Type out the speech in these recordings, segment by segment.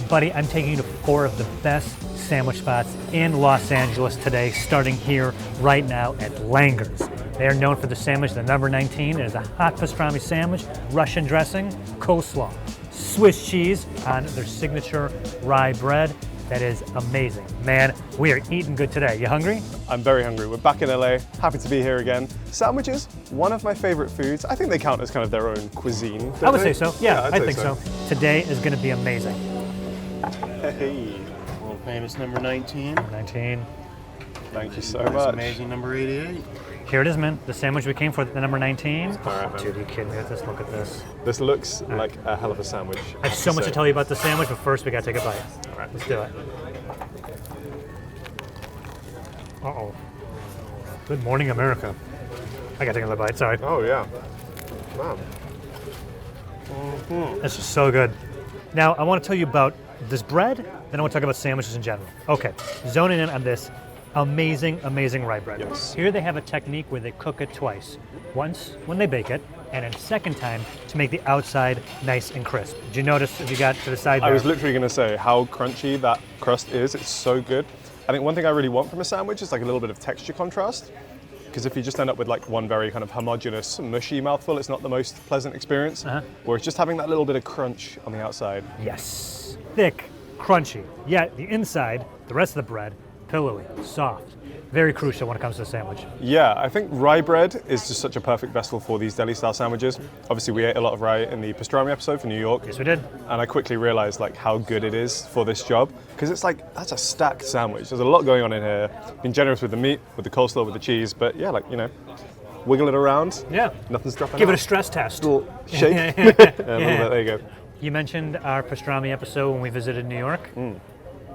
Buddy, I'm taking you to 4 of the best sandwich spots in Los Angeles today, starting here right now at Langer's. They are known for the sandwich, the number 19. It is a hot pastrami sandwich, Russian dressing, coleslaw, Swiss cheese on their signature rye bread. That is amazing. Man, we are eating good today. You hungry? I'm very hungry. We're back in LA. Happy to be here again. Sandwiches, one of my favorite foods. I think they count as kind of their own cuisine. I would say so. Yeah, I'd I say think so. Today is going to be amazing. Hey. World famous number 19. 19. Thank you so That's much. amazing number 88. Here it is, man. The sandwich we came for, the number 19. All right, man. Dude, you kidding me? Let's look at this. This looks like a hell of a sandwich. I have so much to tell you about the sandwich, but first we got to take a bite. All right, Let's do it. Uh-oh. Good morning, America. I got to take another bite, sorry. Oh, yeah. Wow. This is so good. Now, I want to tell you about this bread, then I want to talk about sandwiches in general. Okay, zoning in on this amazing, amazing rye bread. Yes. Here they have a technique where they cook it twice. Once when they bake it, and then second time to make the outside nice and crisp. Did you notice if you got to the side there? I was literally going to say how crunchy that crust is. It's so good. I think one thing I really want from a sandwich is like a little bit of texture contrast. Because if you just end up with like one very kind of homogeneous, mushy mouthful, it's not the most pleasant experience. Whereas just having that little bit of crunch on the outside. Yes. Thick, crunchy, yet the inside, the rest of the bread, pillowy, soft. Very crucial when it comes to the sandwich. Yeah, I think rye bread is just such a perfect vessel for these deli-style sandwiches. Obviously, we ate a lot of rye in the pastrami episode for New York. Yes, we did. And I quickly realized like how good it is for this job. Because it's like, that's a stacked sandwich. There's a lot going on in here. Been generous with the meat, with the coleslaw, with the cheese. But yeah, like, you know, wiggle it around. Yeah. Nothing's dropping Give out. it a stress test. A little shake. A little bit, there you go. You mentioned our pastrami episode when we visited New York.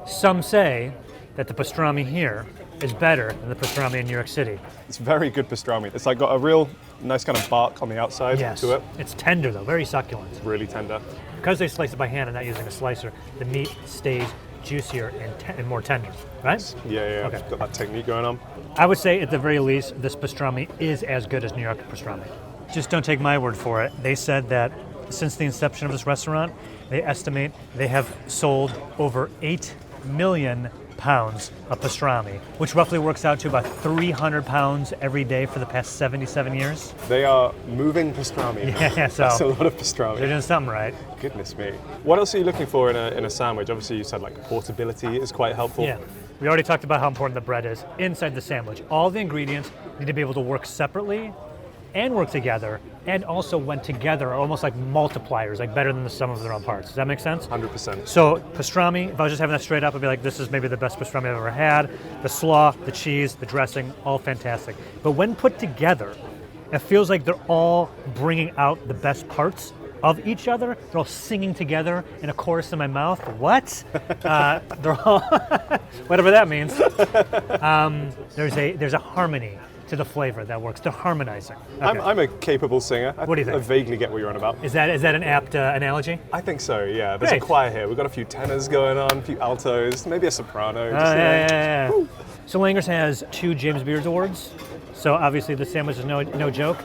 Some say that the pastrami here is better than the pastrami in New York City. It's very good pastrami. It's like got a real nice kind of bark on the outside to it. It's tender though, very succulent. It's really tender. Because they slice it by hand and not using a slicer, the meat stays juicier and more tender, right? Yeah, Okay. Got that technique going on. I would say at the very least, this pastrami is as good as New York pastrami. Just don't take my word for it. They said that since the inception of this restaurant, they estimate they have sold over 8 million pounds of pastrami, which roughly works out to about 300 pounds every day for the past 77 years. They are moving pastrami. Yeah, so that's a lot of pastrami. they're doing something right. Goodness me. What else are you looking for in a sandwich? Obviously, you said like portability is quite helpful. Yeah. We already talked about how important the bread is inside the sandwich. All the ingredients need to be able to work separately and work together, and also when together are almost like multipliers, like better than the sum of their own parts. Does that make sense? 100%. So pastrami, if I was just having that straight up, I'd be like, this is maybe the best pastrami I've ever had. The slaw, the cheese, the dressing, all fantastic. But when put together, it feels like they're all bringing out the best parts of each other. They're all singing together in a chorus in my mouth. What? They're all, whatever that means. There's a harmony to the flavor that works. They're harmonizing. Okay. I'm a capable singer. What do you think? I vaguely get what you're on about. Is that an apt analogy? I think so, yeah. There's Great. a choir here. We've got a few tenors going on, a few altos, maybe a soprano. Yeah. So Langer's has 2 James Beard Awards. So obviously the sandwich is no joke.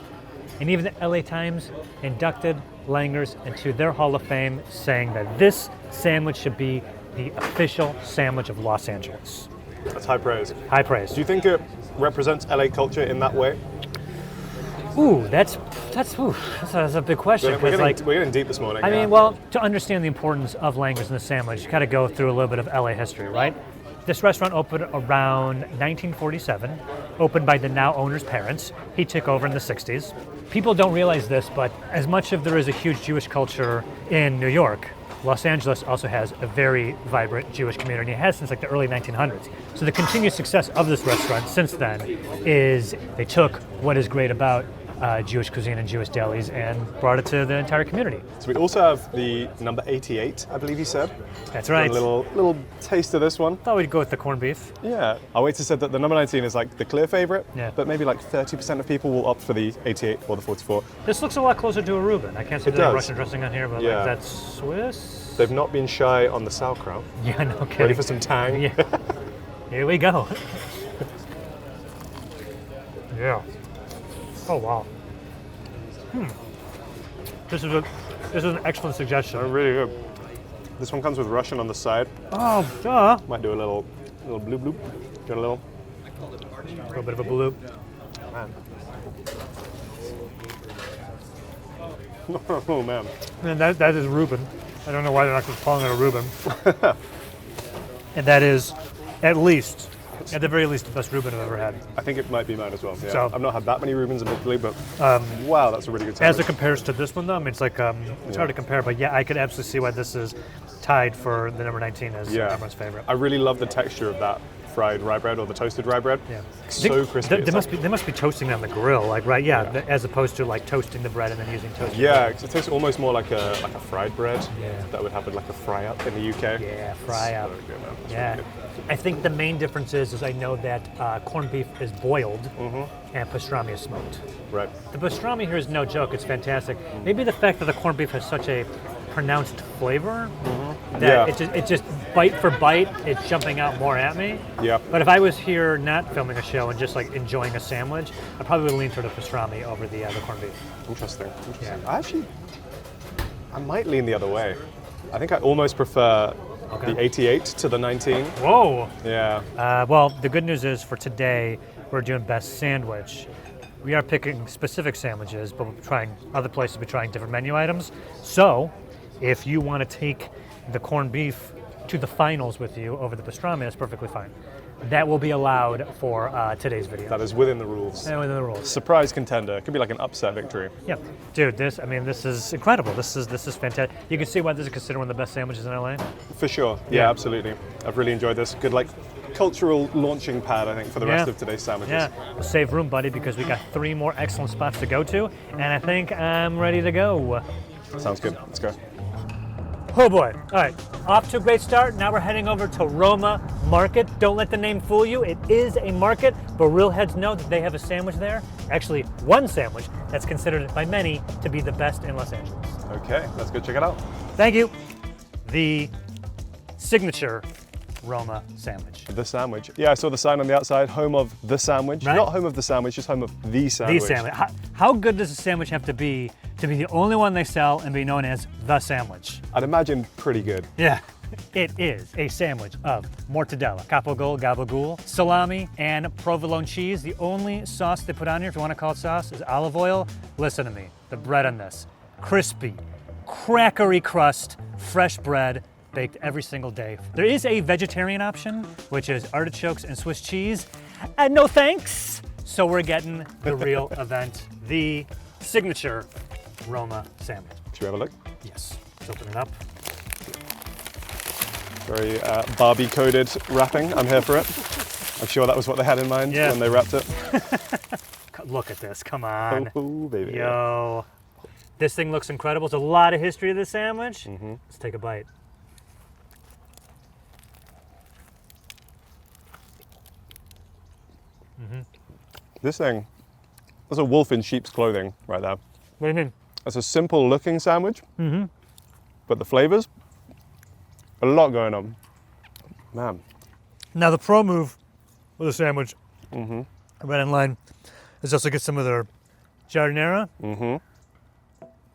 And even the LA Times inducted Langer's into their Hall of Fame, saying that this sandwich should be the official sandwich of Los Angeles. That's high praise. High praise. Do you think it represents LA culture in that way? Ooh, that's a big question. We're getting deep this morning. I mean, well, to understand the importance of Langer's in the sandwich, you got to go through a little bit of LA history, right? This restaurant opened around 1947, opened by the now owner's parents. He took over in the 60s. People don't realize this, but as much as there is a huge Jewish culture in New York, Los Angeles also has a very vibrant Jewish community. It has since like the early 1900s. So the continued success of this restaurant since then is they took what is great about Jewish cuisine and Jewish delis and brought it to the entire community. So we also have the number 88, I believe you said. That's right. A little taste of this one. Thought we'd go with the corned beef. Yeah. Our waiter said that the number 19 is like the clear favorite, Yeah. but maybe like 30% of people will opt for the 88 or the 44. This looks a lot closer to a Reuben. I can't see the does. Russian dressing on here, but Yeah. like that's Swiss. They've not been shy on the sauerkraut. Yeah, no kidding. Ready for some tang? Yeah. Here we go. Yeah. Oh wow. This is an excellent suggestion. Really good. This one comes with Russian on the side. Oh, duh. Might do a little bloop bloop. Get a little. Bit of a bloop. Man. Oh man. And that is Reuben. I don't know why they're not just calling it a Reuben. And that is, at the very least, the best Reuben I've ever had. I think it might be mine as well. Yeah. So- I've not had that many Reubens admittedly, but wow, that's a really good sandwich. As it compares to this one, though, I mean, it's like it's hard to compare, but yeah, I could absolutely see why this is tied for the number 19 as everyone's favorite. I really love the texture of that fried rye bread or the toasted rye bread. Yeah, So crispy. They must be toasting it on the grill, like right? Yeah, as opposed to like toasting the bread and then using toasted. Yeah, bread. 'cause it tastes almost more like a fried bread. Yeah. That would happen like a fry up in the UK. Yeah, fry up. So good, man. It's Yeah, really I think the main difference is I know that corned beef is boiled and pastrami is smoked. good. Right. The pastrami here is no joke; it's fantastic. Maybe the fact that the corned beef has such a pronounced flavor that it just bite for bite, it's jumping out more at me. Yeah. But if I was here not filming a show and just like enjoying a sandwich, I'd probably lean toward the pastrami over the corned beef. Interesting. Yeah. I might lean the other way. I think I almost prefer the 88 to the 19. Whoa! Yeah. Well, the good news is for today, we're doing best sandwich. We are picking specific sandwiches, but we're trying other places. We're trying different menu items. So, if you want to take the corned beef to the finals with you over the pastrami, that's perfectly fine. That will be allowed for today's video. That is within the rules. And within the rules. Surprise contender. It could be like an upset victory. Yeah, dude. This is incredible. This is fantastic. You can see why this is considered one of the best sandwiches in LA. For sure. Yeah, absolutely. I've really enjoyed this. Good cultural launching pad, I think, for the rest of today's sandwiches. Yeah, we'll save room, buddy, because we got 3 more excellent spots to go to, and I think I'm ready to go. Sounds good. Let's go. Oh boy. All right, off to a great start. Now we're heading over to Roma Market. Don't let the name fool you. It is a market, but real heads know that they have a sandwich there. Actually, one sandwich that's considered by many to be the best in Los Angeles. Okay, let's go check it out. Thank you. The signature Roma sandwich. The sandwich. Yeah, I saw the sign on the outside, home of the sandwich. Right? Not home of the sandwich, just home of the sandwich. The sandwich. How good does a sandwich have to be the only one they sell and be known as the sandwich? I'd imagine pretty good. Yeah. It is a sandwich of mortadella, capogal, gabagool, salami, and provolone cheese. The only sauce they put on here, if you want to call it sauce, is olive oil. Listen to me. The bread on this, crispy, crackery crust, fresh bread, baked every single day. There is a vegetarian option, which is artichokes and Swiss cheese. And no thanks. So we're getting the real event, the signature Roma sandwich. Should we have a look? Yes. Let's open it up. Very Barbie-coded wrapping. I'm here for it. I'm sure that was what they had in mind when they wrapped it. Look at this. Come on. Oh, baby. Yo. This thing looks incredible. There's a lot of history to this sandwich. Let's take a bite. This thing, that's a wolf in sheep's clothing right there. What do you mean? It's a simple looking sandwich, but the flavors, a lot going on. Man. Now the pro move with a sandwich, right in line, is also get some of their giardiniera.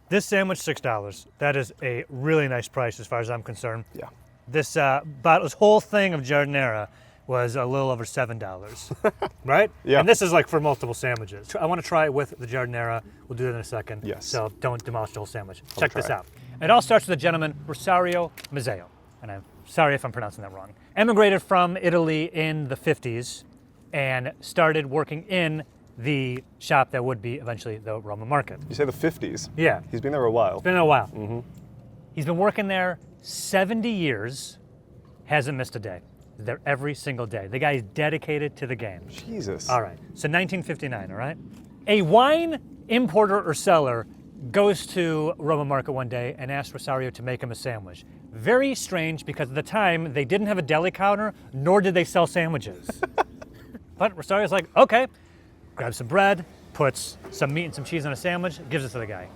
This sandwich, $6. That is a really nice price as far as I'm concerned. Yeah. This this whole thing of giardiniera was a little over $7, right? Yeah. And this is like for multiple sandwiches. I want to try it with the giardiniera. We'll do that in a second. Yes. So don't demolish the whole sandwich. I'll Check try this it. out. It all starts with a gentleman, Rosario Mazzeo, and I'm sorry if I'm pronouncing that wrong. Emigrated from Italy in the 50s and started working in the shop that would be eventually the Roma Market. You say the 50s? Yeah. He's been there a while. It's been a while. He's been working there 70 years, hasn't missed a day. He's there every single day. The guy is dedicated to the game. Jesus. All right, so 1959, all right? A wine importer or seller goes to Roma Market one day and asks Rosario to make him a sandwich. Very strange because at the time, they didn't have a deli counter, nor did they sell sandwiches. But Rosario's like, okay, grabs some bread, puts some meat and some cheese on a sandwich, gives it to the guy.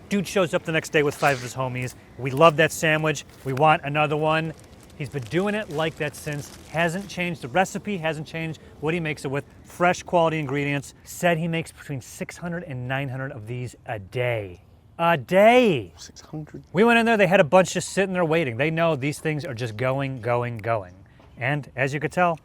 Dude shows up the next day with 5 of his homies. We love that sandwich. We want another one. He's been doing it like that since. Hasn't changed the recipe, hasn't changed what he makes it with. Fresh quality ingredients. Said he makes between 600 and 900 of these a day. A day. 600. We went in there, they had a bunch just sitting there waiting. They know these things are just going. And as you could tell,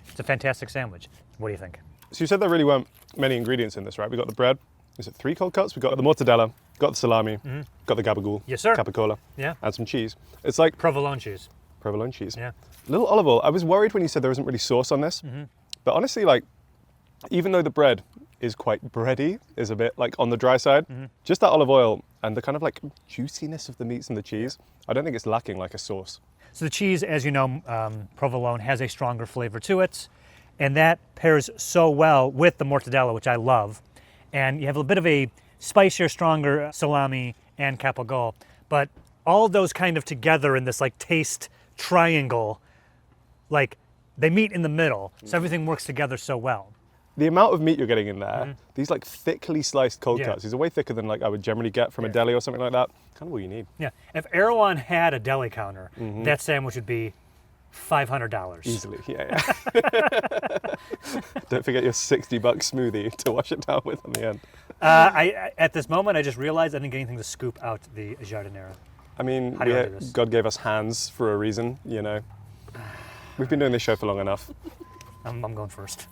it's a fantastic sandwich. What do you think? So you said there really weren't many ingredients in this, right? We got the bread. Is it 3 cold cuts? We got the mortadella, got the salami, got the gabagool, Yes, sir. capicola, Yeah. and some cheese. It's like Provolone cheese. provolone cheese. Yeah. Little olive oil. I was worried when you said there isn't really sauce on this, but honestly, like, even though the bread is quite bready, is a bit like on the dry side, just that olive oil and the kind of like juiciness of the meats and the cheese, I don't think it's lacking like a sauce. So the cheese, as you know, provolone has a stronger flavor to it, and that pairs so well with the mortadella, which I love. And you have a bit of a spicier, stronger salami and capogal, but all of those kind of together in this like taste triangle, like they meet in the middle, so everything works together so well. The amount of meat you're getting in there, these like thickly sliced cold Yeah. cuts, these are way thicker than like I would generally get from a deli or something like that. Kind of what you need. Yeah, if Erewhon had a deli counter, that sandwich would be $500. Easily, yeah. Don't forget your $60 smoothie to wash it down with on the end. At this moment, I just realized I didn't get anything to scoop out the jardinera. I mean, How do I do this? God gave us hands for a reason, you know. We've been doing this show for long enough. I'm going first.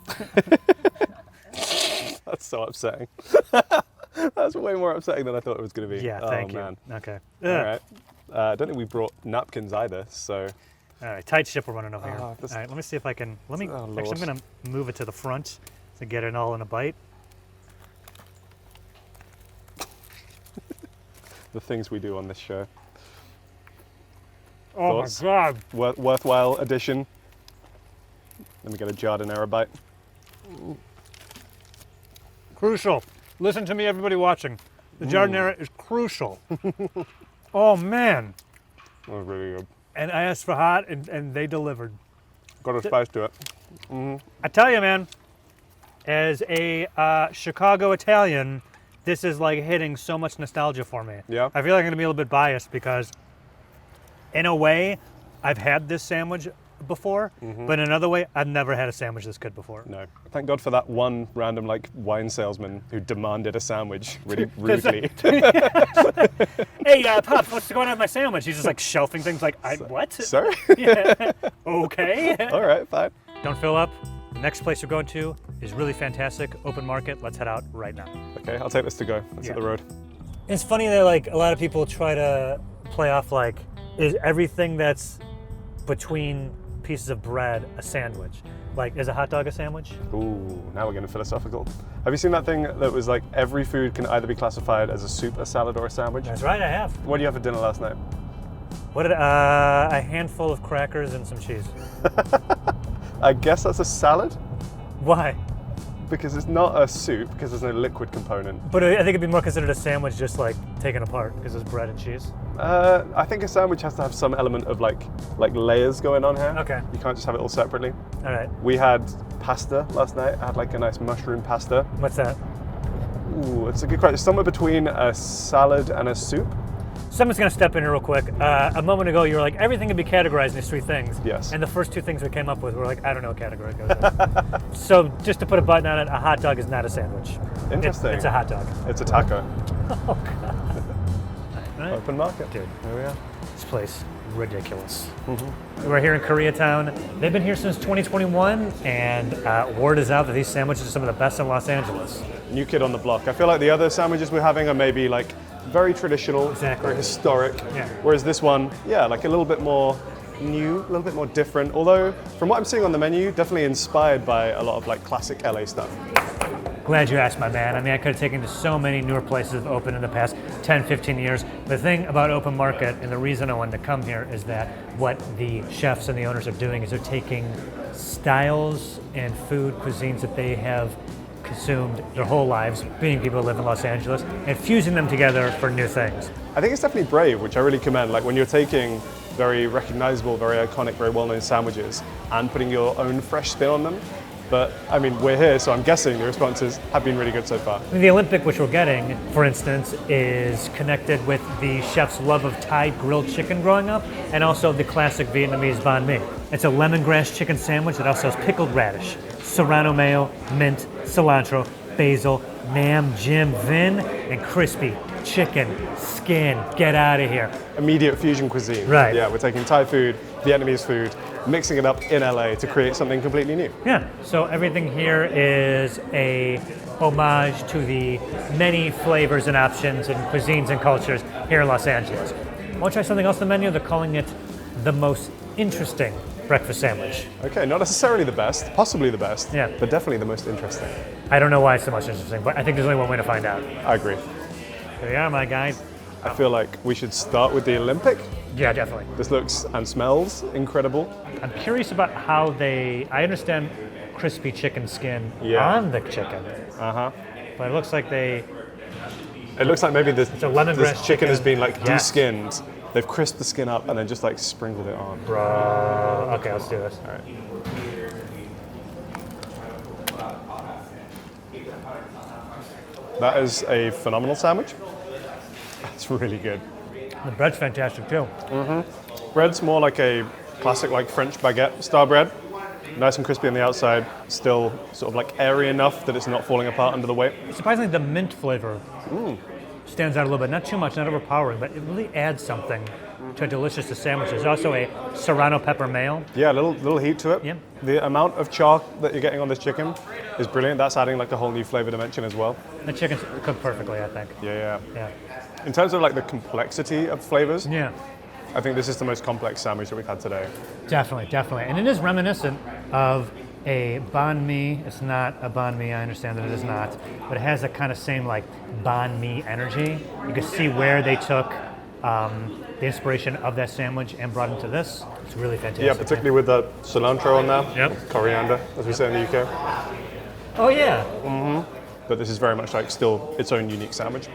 That's so upsetting. That's way more upsetting than I thought it was going to be. Yeah, oh, thank man. you. Okay. All right. I don't think we brought napkins either, so All right, tight ship we're running over here. Oh, All this- right, let me see if I can, Oh, actually Lord. I'm gonna move it to the front to get it all in a bite. the things we do on this show. Oh Thoughts? my God. Worthwhile addition. Let me get a jardinera bite. Crucial. Listen to me, everybody watching. The jardinera is crucial. Oh man. That was really good. And I asked for hot and they delivered. Got a spice to it. I tell you, man, as a Chicago Italian, this is like hitting so much nostalgia for me. Yeah? I feel like I'm gonna be a little bit biased because, in a way, I've had this sandwich before, but in another way, I've never had a sandwich this good before. No. Thank God for that one random like wine salesman who demanded a sandwich really rudely. Hey, Pops, what's going on with my sandwich? He's just like shelving things like, what? Sir? Yeah. Okay. All right, fine. Don't fill up. The next place we're going to is really fantastic. Open market. Let's head out right now. Okay, I'll take this to go. Let's hit the road. It's funny that like a lot of people try to play off like, is everything that's between pieces of bread a sandwich? Like, is a hot dog a sandwich? Ooh, now we're getting philosophical. Have you seen that thing that was like every food can either be classified as a soup, a salad, or a sandwich? That's right, I have. What did you have for dinner last night? What did a handful of crackers and some cheese. I guess that's a salad Why? because it's not a soup because there's no liquid component. But I think it'd be more considered a sandwich just like taken apart because it's bread and cheese. I think a sandwich has to have some element of like layers going on here. Okay. You can't just have it all separately. All right. We had pasta last night. I had like a nice mushroom pasta. What's that? Ooh, it's a good question. It's somewhere between a salad and a soup. Someone's gonna step in here real quick. A moment ago, you were like, everything can be categorized in these three things. Yes. And the first two things we came up with were like, I don't know what category it goes in. So just to put a button on it, a hot dog is not a sandwich. Interesting. It's a hot dog. It's a taco. Oh God. Right. Open market. Dude, There we are. this place, ridiculous. We're here in Koreatown. They've been here since 2021, and word is out that these sandwiches are some of the best in Los Angeles. New kid on the block. I feel like the other sandwiches we're having are maybe like very traditional, Exactly. very historic. Yeah. Whereas this one, yeah, like a little bit more new, a little bit more different. Although, from what I'm seeing on the menu, definitely inspired by a lot of like classic LA stuff. Glad you asked, my man. I mean, I could have taken you to so many newer places that have opened in the past 10, 15 years. The thing about open market, and the reason I wanted to come here, is that what the chefs and the owners are doing is they're taking styles and food cuisines that they have consumed their whole lives, being people who live in Los Angeles, and fusing them together for new things. I think it's definitely brave, which I really commend. Like when you're taking very recognizable, very iconic, very well-known sandwiches and putting your own fresh spin on them. But I mean, we're here, so I'm guessing the responses have been really good so far. I mean, the Olympic, which we're getting, for instance, is connected with the chef's love of Thai grilled chicken growing up, and also the classic Vietnamese banh mi. It's a lemongrass chicken sandwich that also has pickled radish, serrano mayo, mint, cilantro, basil, Nam, Jim, Vin, and crispy chicken skin. Get out of here. Immediate fusion cuisine. Right. Yeah, we're taking Thai food, Vietnamese food, mixing it up in LA to create something completely new. Yeah, so everything here is a homage to the many flavors and options and cuisines and cultures here in Los Angeles. Want to try something else on the menu? They're calling it the most interesting breakfast sandwich. Okay, not necessarily the best, possibly the best, Yeah. but definitely the most interesting. I don't know why it's the most interesting, but I think there's only one way to find out. I agree. Here we are, my guys. I feel like we should start with the Olympic. Yeah, definitely. This looks and smells incredible. I'm curious about how I understand crispy chicken skin Yeah. on the chicken, Uh-huh. but it looks like It looks like maybe this a lemongrass chicken has been like Yes. de-skinned. They've crisped the skin up and then just like sprinkled it on. Bro. Okay, let's do this. All right. That is a phenomenal sandwich. It's really good. The bread's fantastic too. Bread's more like a classic like French baguette style bread. Nice and crispy on the outside, still sort of like airy enough that it's not falling apart under the weight. Surprisingly, the mint flavor stands out a little bit. Not too much, not overpowering, but it really adds something to a delicious sandwich. There's also a serrano pepper mayo. Yeah, a little heat to it. Yeah. The amount of char that you're getting on this chicken is brilliant. That's adding like a whole new flavor dimension as well. The chicken's cooked perfectly, I think. Yeah. Yeah. In terms of like the complexity of flavors, Yeah. I think this is the most complex sandwich that we've had today. Definitely, definitely. And it is reminiscent of a banh mi. It's not a banh mi, I understand that it is not, but it has a kind of same like banh mi energy. You can see where they took the inspiration of that sandwich and brought it into this. It's really fantastic. Yeah, particularly with the cilantro on there. Yep. Coriander, as we say in the UK. Oh yeah. But this is very much like still its own unique sandwich.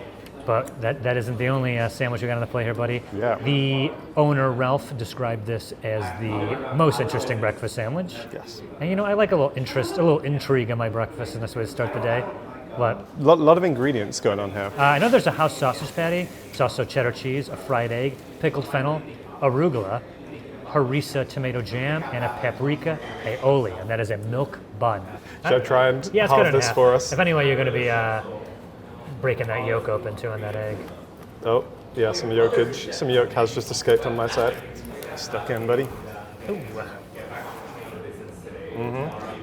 But that isn't the only sandwich we got on the plate here, buddy. Yeah. The owner, Ralph, described this as the most interesting breakfast sandwich. Yes. And you know, I like a little interest, a little intrigue in my breakfast, and that's way to start the day. But Lot of ingredients going on here. I know there's a house sausage patty. It's also cheddar cheese, a fried egg, pickled fennel, arugula, harissa tomato jam, and a paprika aioli, and that is a milk bun. Should I try and Yeah, it's good halve in this half. for us? If anyway, you're going to be breaking that yolk open too in that egg. Oh, yeah, some yolkage. Some yolk has just escaped on my side. Stuck in, buddy. Ooh.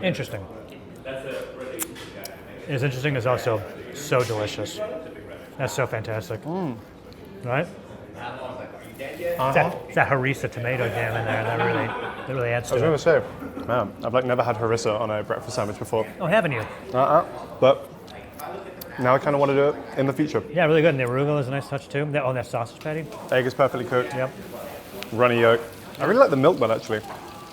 Interesting. It's interesting. It's also so delicious. That's so fantastic. Right? It's that harissa tomato jam in there that really adds I was to going it. to say, man, I've like never had harissa on a breakfast sandwich before. Oh, haven't you? But now I kind of want to do it in the future. Yeah, really good. And the arugula is a nice touch too. That sausage patty. Egg is perfectly cooked. Yep. Runny yolk. I really like the milk bun actually.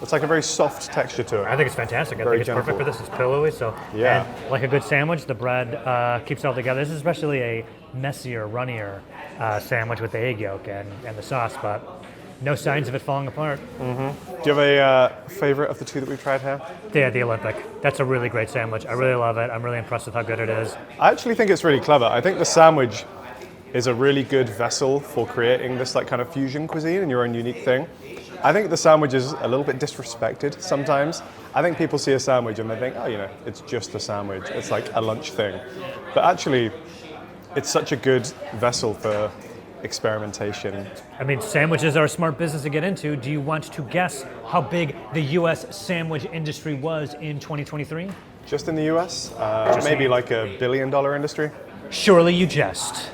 It's like a very soft texture to it. I think it's fantastic. I Very think it's perfect for gentle. this. It's pillowy, so Yeah. And like a good sandwich, the bread keeps it all together. This is especially a messier, runnier sandwich with the egg yolk and the sauce, but no signs of it falling apart. Do you have a favorite of the two that we've tried here? Yeah, the Olympic. That's a really great sandwich. I really love it. I'm really impressed with how good it is. I actually think it's really clever. I think the sandwich is a really good vessel for creating this like kind of fusion cuisine and your own unique thing. I think the sandwich is a little bit disrespected sometimes. I think people see a sandwich and they think, oh, you know, it's just a sandwich. It's like a lunch thing. But actually, it's such a good vessel for experimentation. I mean, sandwiches are a smart business to get into. Do you want to guess how big the U.S. sandwich industry was in 2023? Just in the US, maybe like $1 billion industry. Surely you jest.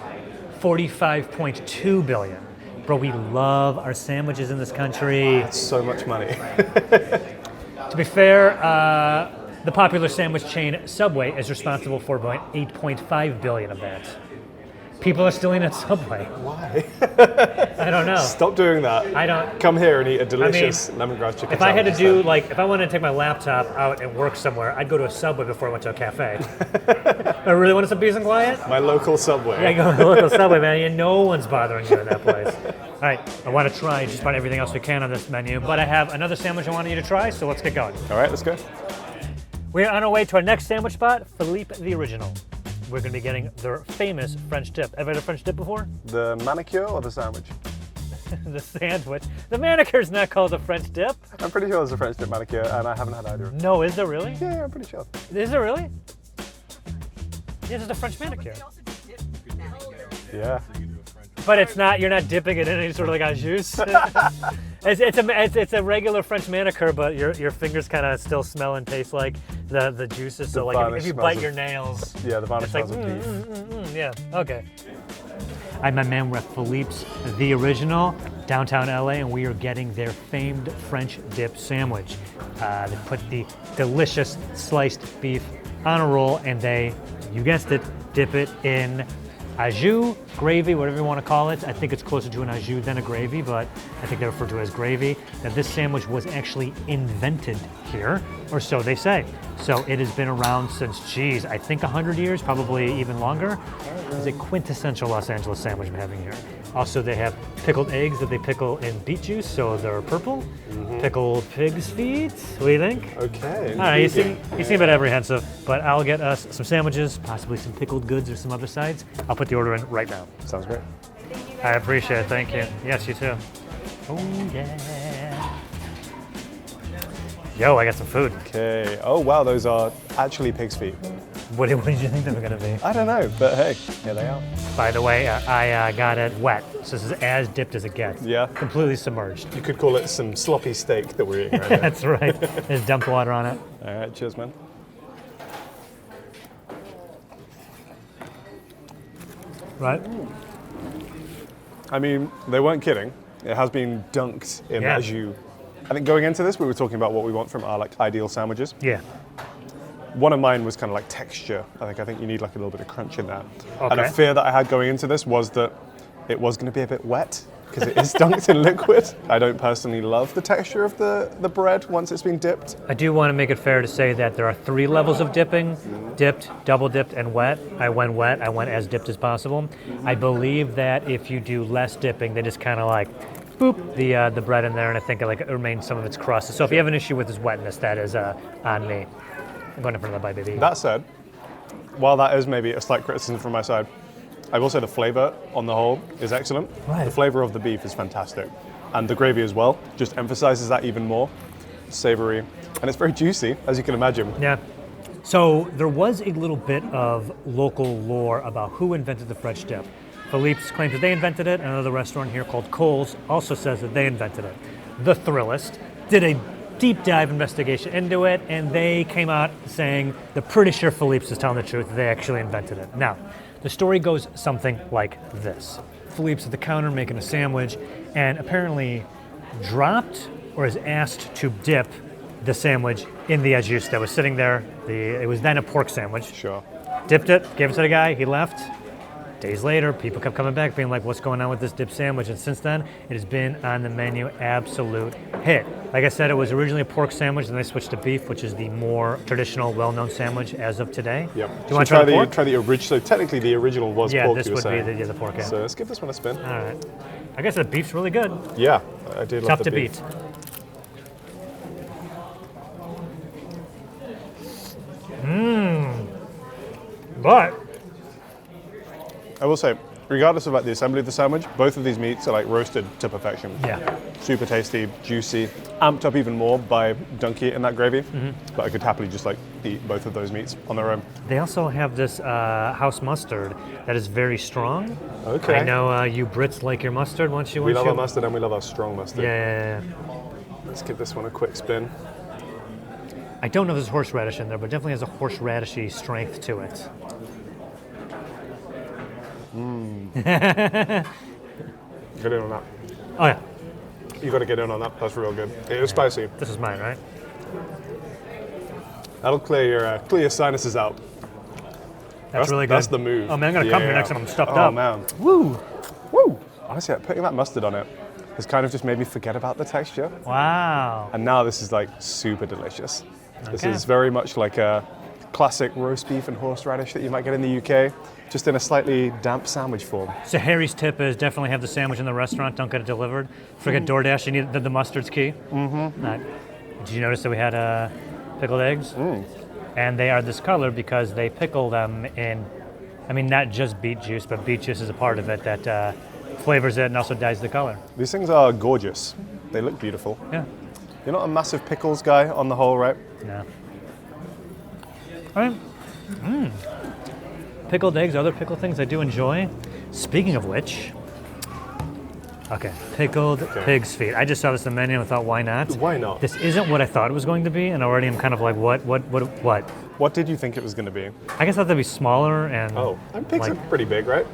45.2 billion. Bro, we love our sandwiches in this country. It's so much money. To be fair, the popular sandwich chain Subway is responsible for about 8.5 billion of that. People are still eating at Subway. Why? I don't know. Stop doing that. I don't. Come here and eat a delicious lemongrass chicken If I had to sandwich do, instead. like, if I wanted to take my laptop out and work somewhere, I'd go to a Subway before I went to a cafe. I really wanted some peace and quiet? My local Subway. Yeah, go to the local Subway, man. And no one's bothering you in that place. All right, I want to try just about everything else we can on this menu, but I have another sandwich I wanted you to try, so let's get going. All right, let's go. We're on our way to our next sandwich spot, Philippe the Original. We're going to be getting their famous French dip. Ever had a French dip before? The manicure or the sandwich? The sandwich. The manicure's not called a French dip. I'm pretty sure there's a French dip manicure, and I haven't had either. No, is there really? Yeah, I'm pretty sure. Is there really? This is a French manicure. Yeah. But it's not. You're not dipping it in any sort of like a juice. it's a regular French manicure, but your fingers kind of still smell and taste like the juices. So like if you bite your nails, yeah, the varnish it's like smells of beef. yeah. Okay. I'm my man. We're at Philippe's, the original, downtown LA, and we are getting their famed French dip sandwich. They put the delicious sliced beef on a roll, and they, you guessed it, dip it in au jus, gravy, whatever you want to call it. I think it's closer to an au jus than a gravy, but I think they refer to it as gravy. Now, this sandwich was actually invented here, or so they say. So it has been around since, geez, I think 100 years, probably even longer. It's a quintessential Los Angeles sandwich I'm having here. Also, they have pickled eggs that they pickle in beet juice, so they're purple. Pickled pig's feet. What do you think? Okay. All right, you seem a bit apprehensive, but I'll get us some sandwiches, possibly some pickled goods or some other sides. I'll put the order in right now. Sounds great. I appreciate it. Thank you. Yes, you too. Oh yeah. Yo, I got some food. Okay. Oh wow, those are actually pig's feet. What did you think they were gonna be? I don't know, but hey, here they are. By the way, I got it wet, so this is as dipped as it gets. Yeah. Completely submerged. You could call it some sloppy steak that we're eating right now. That's right. There's dumped water on it. All right, cheers, man. Right? I mean, they weren't kidding. It has been dunked in Yeah. au jus. I think going into this, we were talking about what we want from our like ideal sandwiches. Yeah. One of mine was kind of like texture. I think you need like a little bit of crunch in there. And Okay. a fear that I had going into this was that it was going to be a bit wet because it is dunked in liquid. I don't personally love the texture of the bread once it's been dipped. I do want to make it fair to say that there are 3 levels of dipping: dipped, double dipped, and wet. I went wet. I went as dipped as possible. I believe that if you do less dipping, they just kind of like boop the bread in there, and I think it remains some of its crust. So if you have an issue with this wetness, that is on me. I'm going in for another bite, baby. That said, while that is maybe a slight criticism from my side, I will say the flavor on the whole is excellent. Right. The flavor of the beef is fantastic. And the gravy as well just emphasizes that even more. Savory. And it's very juicy, as you can imagine. Yeah. So there was a little bit of local lore about who invented the French dip. Philippe's claims that they invented it. Another restaurant here called Cole's also says that they invented it. The Thrillist did a deep dive investigation into it, and they came out saying they're pretty sure Philippe's is telling the truth, that they actually invented it. Now, the story goes something like this. Philippe's at the counter making a sandwich, and apparently dropped or is asked to dip the sandwich in the au jus that was sitting there. It was then a pork sandwich. Sure. Dipped it, gave it to the guy, he left. Days later, people kept coming back being like, what's going on with this dip sandwich? And since then, it has been on the menu, absolute hit. Like I said, it was originally a pork sandwich, then they switched to beef, which is the more traditional, well-known sandwich as of today. Yep. Do you want to try the pork? Try the original. So technically the original was Yeah, pork, this you were would saying. be the pork, yeah. So let's give this one a spin. All right. I guess the beef's really good. Yeah, I did love Tough the to beef. beat. But I will say, regardless of like the assembly of the sandwich, both of these meats are like roasted to perfection. yeah, Super tasty, juicy, amped up even more by dunking it in that gravy. But I could happily just like eat both of those meats on their own. they also have this house mustard that is very strong. Okay. I know you Brits like your mustard once you We love our mustard and we love our strong mustard. Yeah. Let's give this one a quick spin. I don't know if there's horseradish in there, but it definitely has a horseradishy strength to it. Get in on that. Oh yeah, You got to get in on that. That's real good. It is spicy. this is mine, right? That'll clear your sinuses out. That's really good. That's the move. Oh man, I'm gonna come here next time I'm stuffed oh, up. Oh man. Woo! Woo! Honestly, putting that mustard on it has kind of just made me forget about the texture. Wow. And now this is like super delicious. This Okay. is very much like a classic roast beef and horseradish that you might get in the UK, just in a slightly damp sandwich form. So Harry's tip is definitely have the sandwich in the restaurant. Don't get it delivered. Forget DoorDash. You need the mustard's key. Mm-hmm. Did you notice that we had pickled eggs? And they are this color because they pickle them in, I mean, not just beet juice, but beet juice is a part of it that flavors it and also dyes the color. These things are gorgeous. They look beautiful. Yeah. You're not a massive pickles guy on the whole, right? No. All right. pickled eggs, other pickled things I do enjoy. Speaking of which, okay, pickled pig's feet. I just saw this on the menu and thought, why not? Why not? This isn't what I thought it was going to be, and already I'm kind of like, what? What did you think it was going to be? I guess I thought they'd be smaller and. Oh, and pigs are pretty big, right?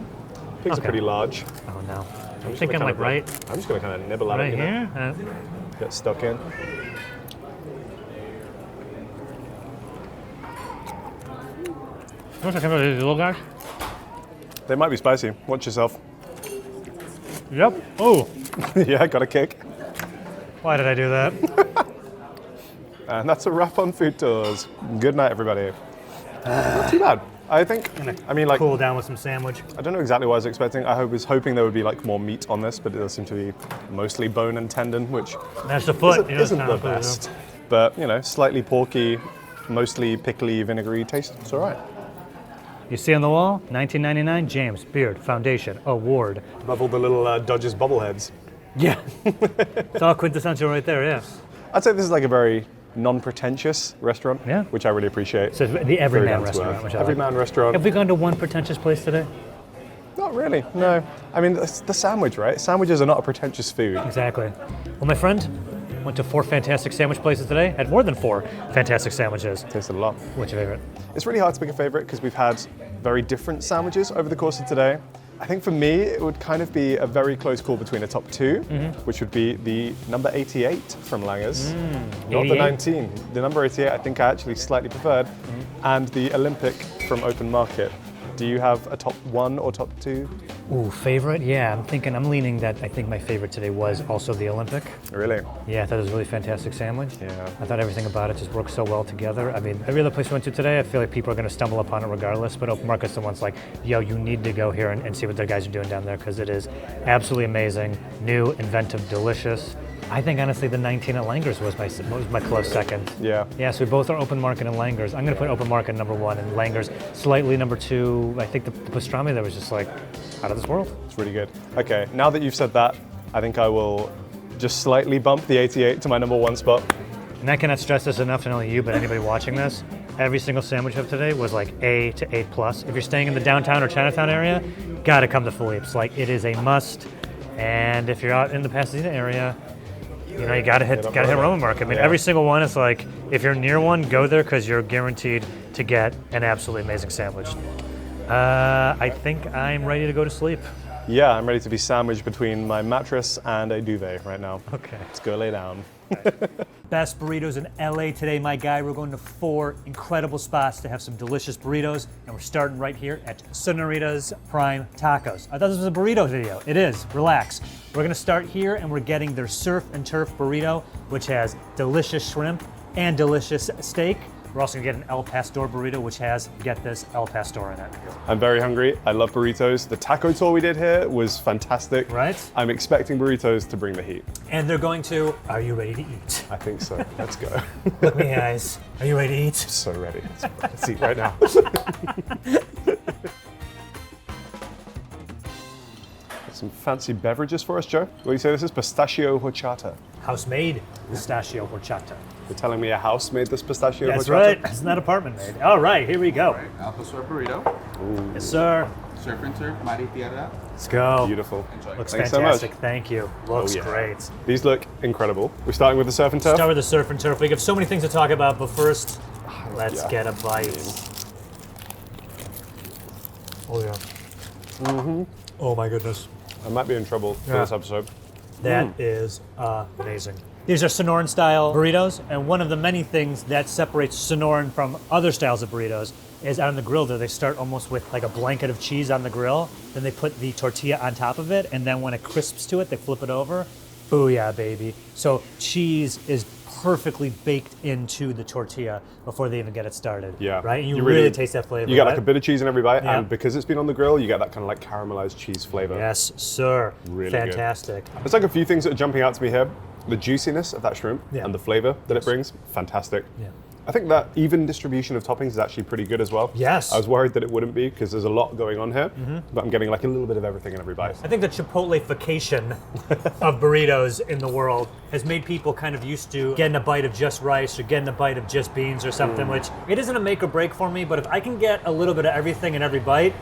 Pigs are pretty large. Oh no. I'm just thinking gonna like right. I'm just going to kind of nibble at Right it. here. Get stuck in. What's the camera, these little guys? They might be spicy. Watch yourself. Yep. Oh. Yeah, got a kick. Why did I do that? And that's a wrap on Food Tours. Good night, everybody. Not too bad. I think, I mean, like, Cool down with some sandwich. I don't know exactly what I was expecting. I was hoping there would be like more meat on this, but it does seem to be mostly bone and tendon, which That's the foot. isn't the best. But, you know, slightly porky, mostly pickly, vinegary taste. It's all right. You see on the wall, 1999 James Beard Foundation Award. Love all the little Dodgers bobbleheads. Yeah. It's all quintessential right there, yeah. I'd say this is like a very non-pretentious restaurant, Yeah. which I really appreciate. So it's the Very Everyman down to restaurant, earth. which I Everyman like. restaurant. Have we gone to one pretentious place today? Not really, no. I mean, it's the sandwich, right? Sandwiches are not a pretentious food. Exactly. Well, my friend went to 4 fantastic sandwich places today. Had more than 4 fantastic sandwiches. Tasted a lot. What's your favorite? It's really hard to pick a favorite because we've had very different sandwiches over the course of today. I think for me, it would kind of be a very close call between a top 2, which would be the number 88 from Langer's, not 88? the 19. The number 88, I think I actually slightly preferred, and the Olympic from Open Market. Do you have a top 1 or top 2? Ooh, favorite? Yeah, I'm leaning that I think my favorite today was also the Olympic. Really? Yeah, I thought it was a really fantastic sandwich. Yeah. I thought everything about it just worked so well together. I mean, every other place we went to today, I feel like people are going to stumble upon it regardless, but Open Market's the one's like, yo, you need to go here and see what the guys are doing down there because it is absolutely amazing, new, inventive, delicious. I think honestly the 19 at Langer's was my close second. Yeah. Yeah, so we both are Open Market and Langer's. I'm going to put Open Market number 1 and Langer's slightly number 2. I think the pastrami there was just like out of this world. It's really good. Okay, now that you've said that, I think I will just slightly bump the 88 to my number 1 spot. And I cannot stress this enough to not only you, but anybody watching this. Every single sandwich of today was like A to 8+. If you're staying in the downtown or Chinatown area, gotta come to Philippe's. Like, it is a must. And if you're out in the Pasadena area, you know, you gotta hit Roman Market. I mean, every single one is like, if you're near one, go there because you're guaranteed to get an absolutely amazing sandwich. I think I'm ready to go to sleep. Yeah, I'm ready to be sandwiched between my mattress and a duvet right now. Okay. Let's go lay down. Best burritos in LA today, my guy. We're going to 4 incredible spots to have some delicious burritos, and we're starting right here at Sonoritas Prime Tacos. I thought this was a burrito video. It is. Relax. We're going to start here, and we're getting their surf and turf burrito, which has delicious shrimp and delicious steak. We're also going to get an El Pastor burrito, which has, get this, El Pastor in it. I'm very hungry. I love burritos. The taco tour we did here was fantastic. Right? I'm expecting burritos to bring the heat. And they're going to, are you ready to eat? I think so. Let's go. Look me, guys. Are you ready to eat? So ready. Let's eat right now. Some fancy beverages for us, Joe. What do you say this is? Pistachio horchata. House-made pistachio horchata. You're telling me a house made this pistachio That's horchata? right. It's not apartment made. All right, here we go. Al Pastor burrito, Yes, sir. surf and turf, Mari Tierra. Let's go. Beautiful. Looks Thanks so much. fantastic. Thank you. Looks Oh, yeah. great. These look incredible. We're starting with the surf and turf. Start with the surf and turf. We have so many things to talk about, but first, let's Yeah. get a bite. Oh, yeah. Mm-hmm. Oh, my goodness. I might be in trouble for Yeah. this episode. That is amazing. These are Sonoran style burritos, and one of the many things that separates Sonoran from other styles of burritos is on the grill there they start almost with like a blanket of cheese on the grill, then they put the tortilla on top of it, and then when it crisps to it, they flip it over. Booyah, baby. So cheese is perfectly baked into the tortilla before they even get it started. Yeah. Right? And you really taste that flavor. You get right? like a bit of cheese in every bite, Yeah. and because it's been on the grill, you get that kind of like caramelized cheese flavor. Yes, sir. Really good. Fantastic. There's like a few things that are jumping out to me here. The juiciness of that shrimp Yeah. and the flavor that it brings, fantastic. Yeah. I think that even distribution of toppings is actually pretty good as well. Yes. I was worried that it wouldn't be because there's a lot going on here, but I'm getting like a little bit of everything in every bite. I think the Chipotle-fication of burritos in the world has made people kind of used to getting a bite of just rice or getting a bite of just beans or something, which it isn't a make or break for me, but if I can get a little bit of everything in every bite.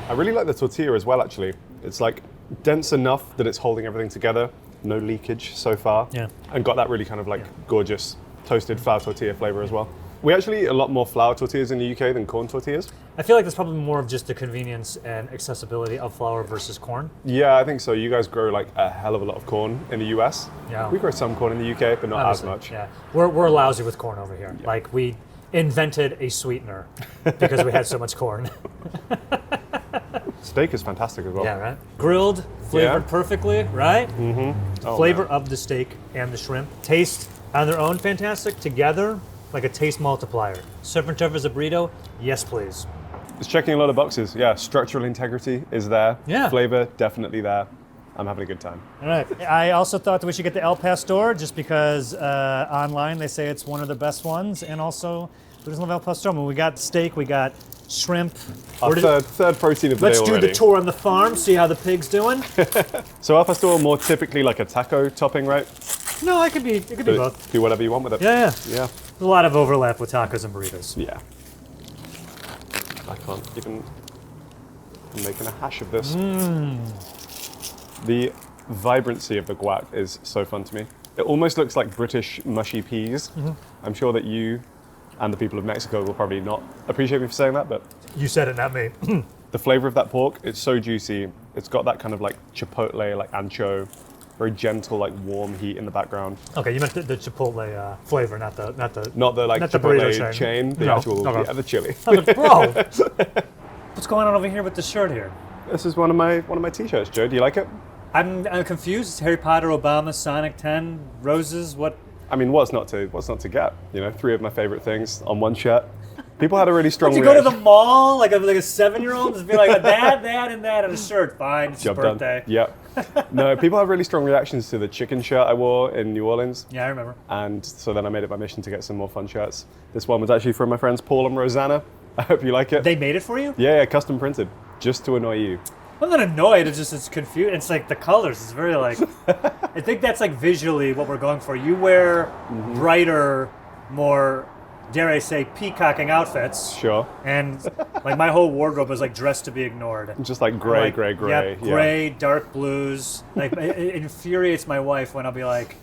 I really like the tortilla as well, actually. It's like dense enough that it's holding everything together. No leakage so far. Yeah. And got that really kind of like gorgeous toasted flour tortilla flavor as well. We actually eat a lot more flour tortillas in the UK than corn tortillas. I feel like that's probably more of just the convenience and accessibility of flour versus corn. Yeah, I think so. You guys grow like a hell of a lot of corn in the US. Yeah. We grow some corn in the UK, but not Obviously, as much. Yeah, we're lousy with corn over here. Like we invented a sweetener because we had so much corn. Steak is fantastic as well. Yeah, right. Grilled, flavored perfectly, right? Mm-hmm. The flavor of the steak and the shrimp taste on their own fantastic. Together, like a taste multiplier. Surf and turf as a burrito? Yes, please. It's checking a lot of boxes. Yeah, structural integrity is there. Yeah. Flavor, definitely there. I'm having a good time. All right. I also thought that we should get the El Pastor just because online they say it's one of the best ones, and also who doesn't love El Pastor? I mean, we got steak, we got shrimp. Our third protein of the day Let's already. do the tour on the farm, see how the pig's doing. So al pastor more typically like a taco topping, right? No, it could be both. Do whatever you want with it. Yeah. Yeah. There's a lot of overlap with tacos and burritos. Yeah. I can't even. I'm making a hash of this. The vibrancy of the guac is so fun to me. It almost looks like British mushy peas. I'm sure that you and the people of Mexico will probably not appreciate me for saying that, but You said it, not me. the flavor of that pork, it's so juicy. It's got that kind of like chipotle, like ancho, very gentle, like warm heat in the background. Okay, you meant the Chipotle flavor, not the Not the like not the burrito Chipotle chain, the No, actual, okay. yeah, the chili. I was like, bro, what's going on over here with the shirt here? This is one of my t-shirts, Joe. Do you like it? I'm confused. It's Harry Potter, Obama, Sonic 10, Roses. What? I mean, what's not to get? You know, 3 of my favorite things on one shirt. People had a really strong Did you go to reaction. the mall like a 7-year-old and be like that, and that, and a shirt? Fine, it's your Job done. birthday. Yep. No, people have really strong reactions to the chicken shirt I wore in New Orleans. Yeah, I remember. And so then I made it my mission to get some more fun shirts. This one was actually from my friends Paul and Rosanna. I hope you like it. They made it for you? Yeah, custom printed, just to annoy you. I'm not annoyed. It's confused. It's like the colors. It's very like. I think that's like visually what we're going for. You wear brighter, more, dare I say, peacocking outfits. Sure. And like my whole wardrobe is like dressed to be ignored. Just like gray, Like, gray, gray. Yep, gray, dark blues. Like it infuriates my wife when I'll be like,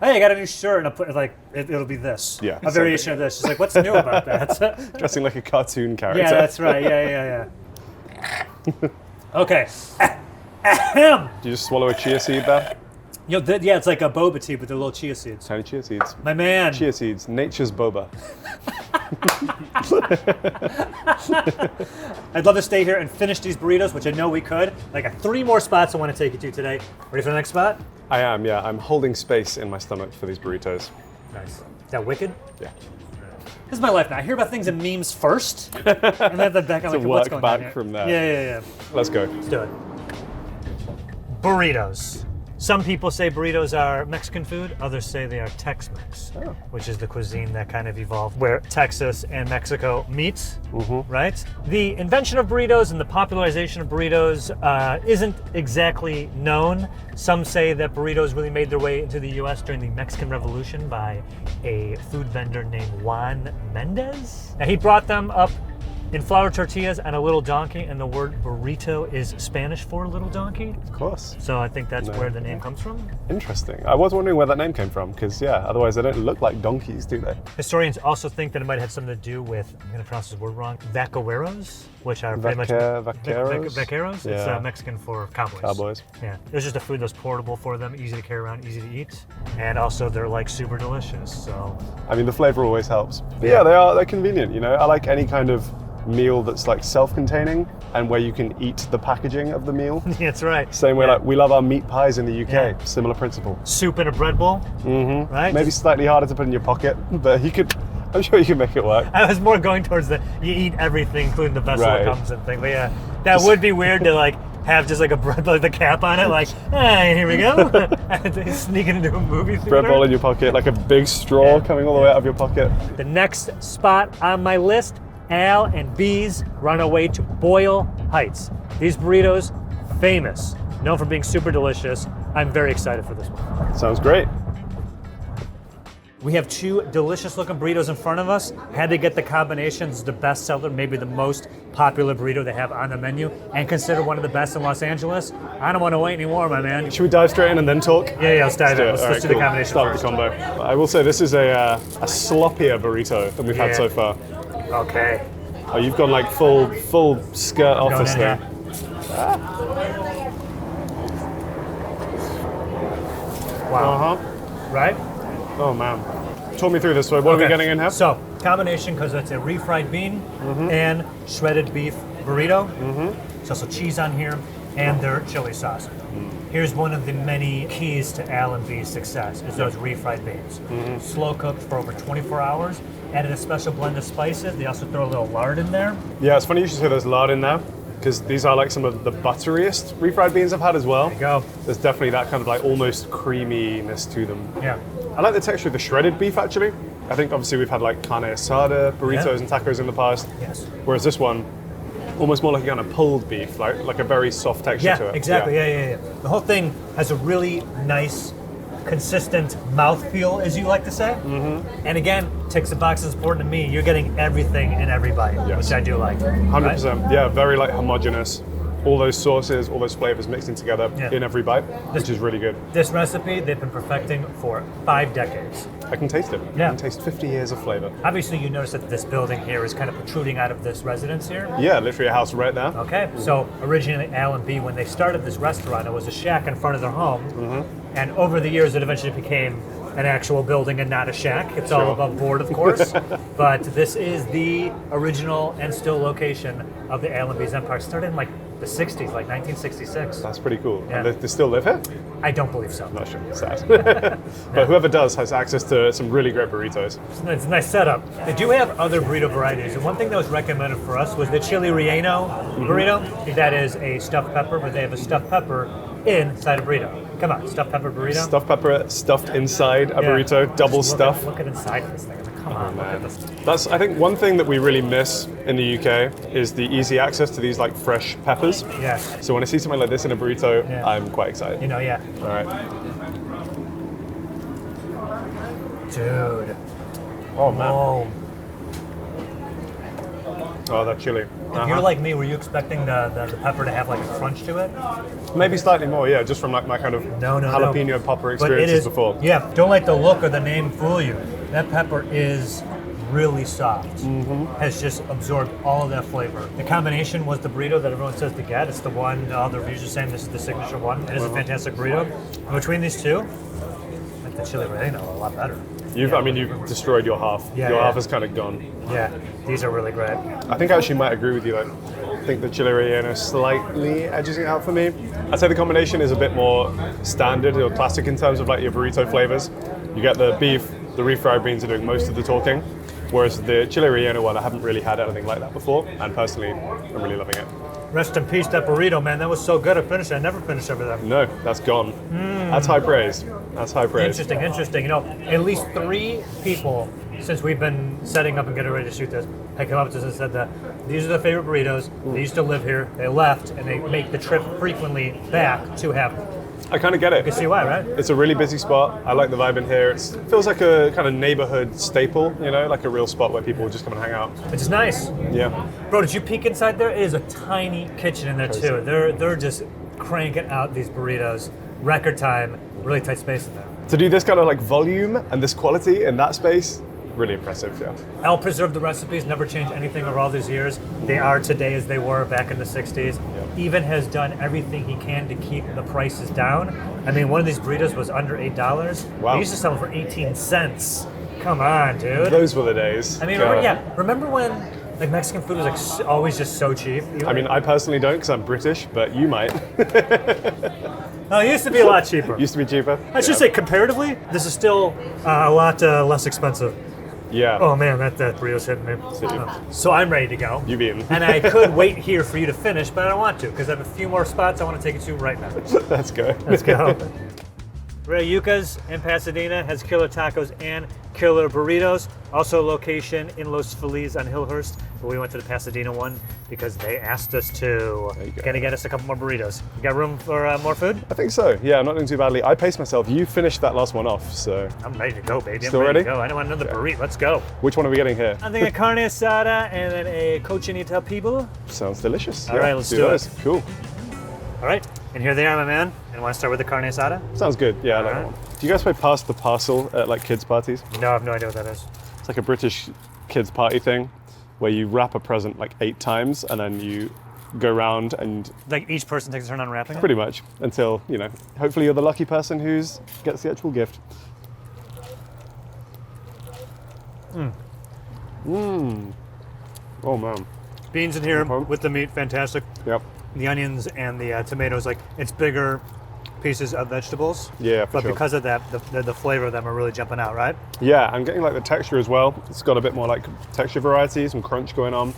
"Hey, I got a new shirt," and I'll put like it'll be this. Yeah, a variation of this. She's like, "What's new about that?" Dressing like a cartoon character. Yeah, that's right. Yeah. Okay. Ahem. Do you just swallow a chia seed there? Yeah, it's like a boba tea, but they're little chia seeds. Tiny chia seeds. My man. Chia seeds, nature's boba. I'd love to stay here and finish these burritos, which I know we could. I got 3 more spots I want to take you to today. Ready for the next spot? I am, yeah. I'm holding space in my stomach for these burritos. Nice. Is that wicked? Yeah. This is my life now. I hear about things in memes first, and then the back I'm like, To what's work going back on here? from there. Yeah. Let's go. Let's do it. Burritos. Some people say burritos are Mexican food, others say they are Tex-Mex, which is the cuisine that kind of evolved where Texas and Mexico meet, right? The invention of burritos and the popularization of burritos isn't exactly known. Some say that burritos really made their way into the US during the Mexican Revolution by a food vendor named Juan Mendez. Now, he brought them up in flour tortillas and a little donkey, and the word burrito is Spanish for little donkey. Of course. So I think that's where the name comes from. Interesting. I was wondering where that name came from, because, yeah, otherwise they don't look like donkeys, do they? Historians also think that it might have something to do with, I'm going to pronounce this word wrong, vaqueros, which are pretty much... Vaqueros? Vaqueros? It's Yeah. Mexican for cowboys. Cowboys. Yeah. It was just a food that was portable for them, easy to carry around, easy to eat, and also they're like super delicious, so... I mean, the flavor always helps. But yeah, they're convenient, you know? I like any kind of meal that's like self-containing and where you can eat the packaging of the meal. That's right. Same way, Yeah. like we love our meat pies in the UK. Yeah. Similar principle. Soup in a bread bowl, right? Maybe slightly harder to put in your pocket, but I'm sure you can make it work. I was more going towards you eat everything, including the vessel Right. it comes in thing. But yeah, that would be weird to like have just like a bread bowl with a cap on it, like, hey, here we go. And they sneak into a movie theater. Bread bowl in your pocket, like a big straw coming all the way out of your pocket. The next spot on my list, Al and B's run away to Boyle Heights. These burritos, famous, known for being super delicious. I'm very excited for this one. Sounds great. We have two delicious looking burritos in front of us. Had to get the combination. It's the best seller, maybe the most popular burrito they have on the menu, and considered one of the best in Los Angeles. I don't want to wait anymore, my man. Should we dive straight in and then talk? Yeah, let's dive in. Let's Let's do the combination Start first. with the combo. I will say this is a sloppier burrito than we've had so far. Okay. Oh, you've gone like full skirt off Going this in thing. here. Wow. Right? Oh man. Talk me through this. What are we getting in here? So, combination, because it's a refried bean and shredded beef burrito. There's also cheese on here and their chili sauce. Here's one of the many keys to Al and B's success is those refried beans. Slow cooked for over 24 hours. Added a special blend of spices. They also throw a little lard in there. Yeah, it's funny you should say there's lard in there, because these are like some of the butteriest refried beans I've had as well. There you go. There's definitely that kind of like almost creaminess to them. Yeah. I like the texture of the shredded beef actually. I think obviously we've had like carne asada, burritos and tacos in the past. Yes. Whereas this one, almost more like a kind of pulled beef, like a very soft texture to Yeah, it. exactly. Yeah. The whole thing has a really nice, consistent mouthfeel, as you like to say. And again, ticks the boxes important to me. You're getting everything in every bite, which I do like. 100%. Yeah, very like homogeneous. All those sauces, all those flavors mixed in together in every bite, which is really good. This recipe they've been perfecting for 5 decades. I can taste it. Yeah. I can taste 50 years of flavor. Obviously, you notice that this building here is kind of protruding out of this residence here. Yeah, literally a house right there. Okay, so originally Al and B, when they started this restaurant, it was a shack in front of their home. And over the years, it eventually became an actual building and not a shack. It's all above board, of course. But this is the original and still location of the Al and B's Empire. Started in like the 60s, like 1966. That's pretty cool. Yeah. And they still live here? I don't believe so. Not sure. Sad. But whoever does has access to some really great burritos. It's a nice setup. They do have other burrito varieties. And one thing that was recommended for us was the chili relleno burrito. That is a stuffed pepper, but they have a stuffed pepper inside a burrito. Come on, stuffed pepper burrito. Stuffed pepper stuffed inside a burrito, double Just stuff. Look at inside of this thing. I mean, come on, look at this. That's, I think, one thing that we really miss in the UK is the easy access to these like fresh peppers. Yes. So when I see something like this in a burrito, I'm quite excited. You know, yeah. All right. Dude. Oh man. Whoa. Oh, that chili. If you're like me, were you expecting the pepper to have like a crunch to it? Maybe slightly more, yeah, just from like my kind of jalapeno popper But it experiences is, before. Yeah, don't let the look or the name fool you. That pepper is really soft. Has just absorbed all of that flavor. The combination was the burrito that everyone says to get. It's the one all the reviews are saying this is the signature one. It is a fantastic burrito. And between these two, I like the chili relleno a lot better. You've destroyed your half. Yeah, your yeah. half is kind of gone. Yeah, these are really great. I think I actually might agree with you though. I think the chili relleno slightly edges it out for me. I'd say the combination is a bit more standard or classic in terms of like your burrito flavors. You get the beef, the refried beans are doing most of the talking, whereas the chili relleno one, I haven't really had anything like that before, and personally, I'm really loving it. Rest in peace, that burrito, man. That was so good. I finished it. I never finished everything. No, that's gone. That's high praise. That's high praise. Interesting. You know, at least 3 people since we've been setting up and getting ready to shoot this have come up to us and said that these are their favorite burritos. They used to live here. They left, and they make the trip frequently back to have them. I kind of get it. You can see why, right? It's a really busy spot. I like the vibe in here. It feels like a kind of neighborhood staple, you know, like a real spot where people just come and hang out. Which is nice. Yeah. Bro, did you peek inside there? It is a tiny kitchen in there too. They're just cranking out these burritos. Record time, really tight space in there. To do this kind of like volume and this quality in that space, really impressive, yeah. Al preserved the recipes, never changed anything over all these years. They are today as they were back in the 60s. Even has done everything he can to keep the prices down. I mean, one of these burritos was under $8. Wow. They used to sell them for 18 cents. Come on, dude. Those were the days. I mean, remember when like Mexican food was like always just so cheap? I mean, I personally don't because I'm British, but you might. No, it used to be a lot cheaper. Used to be cheaper. I should say, comparatively, this is still a lot less expensive. Yeah. Oh man, that burrito's hitting me. So I'm ready to go. You've eaten. And I could wait here for you to finish, but I don't want to because I have a few more spots I want to take you to right now. Let's go. Let's go. Yuca's in Pasadena has killer tacos and killer burritos. Also location in Los Feliz on Hillhurst. But we went to the Pasadena one because they asked us to. There you go. Gonna get us a couple more burritos. You got room for more food? I think so. Yeah, I'm not doing too badly. I paced myself. You finished that last one off, so. I'm ready to go, baby. Still I'm ready ready? to go. I don't want another burrito. Let's go. Which one are we getting here? I'm thinking a carne asada and then a cochinita pibil. Sounds delicious. All right, let's do it. those. Cool. All right, and here they are, my man. And want to start with the carne asada? Sounds good. Yeah, I like All that right. one. Do you guys play Pass the Parcel at like kids' parties? No, I have no idea what that is. It's like a British kids' party thing where you wrap a present like 8 times and then you go round and Like each person takes a turn on wrapping it? pretty much until, you know, hopefully you're the lucky person who gets the actual gift. Oh man. Beans in here Mhm. with the meat, fantastic. Yep. The onions and the tomatoes, like it's bigger pieces of vegetables. Yeah, for But sure. because of that, the flavor of them are really jumping out, right? Yeah, I'm getting like the texture as well. It's got a bit more like texture variety, some crunch going on.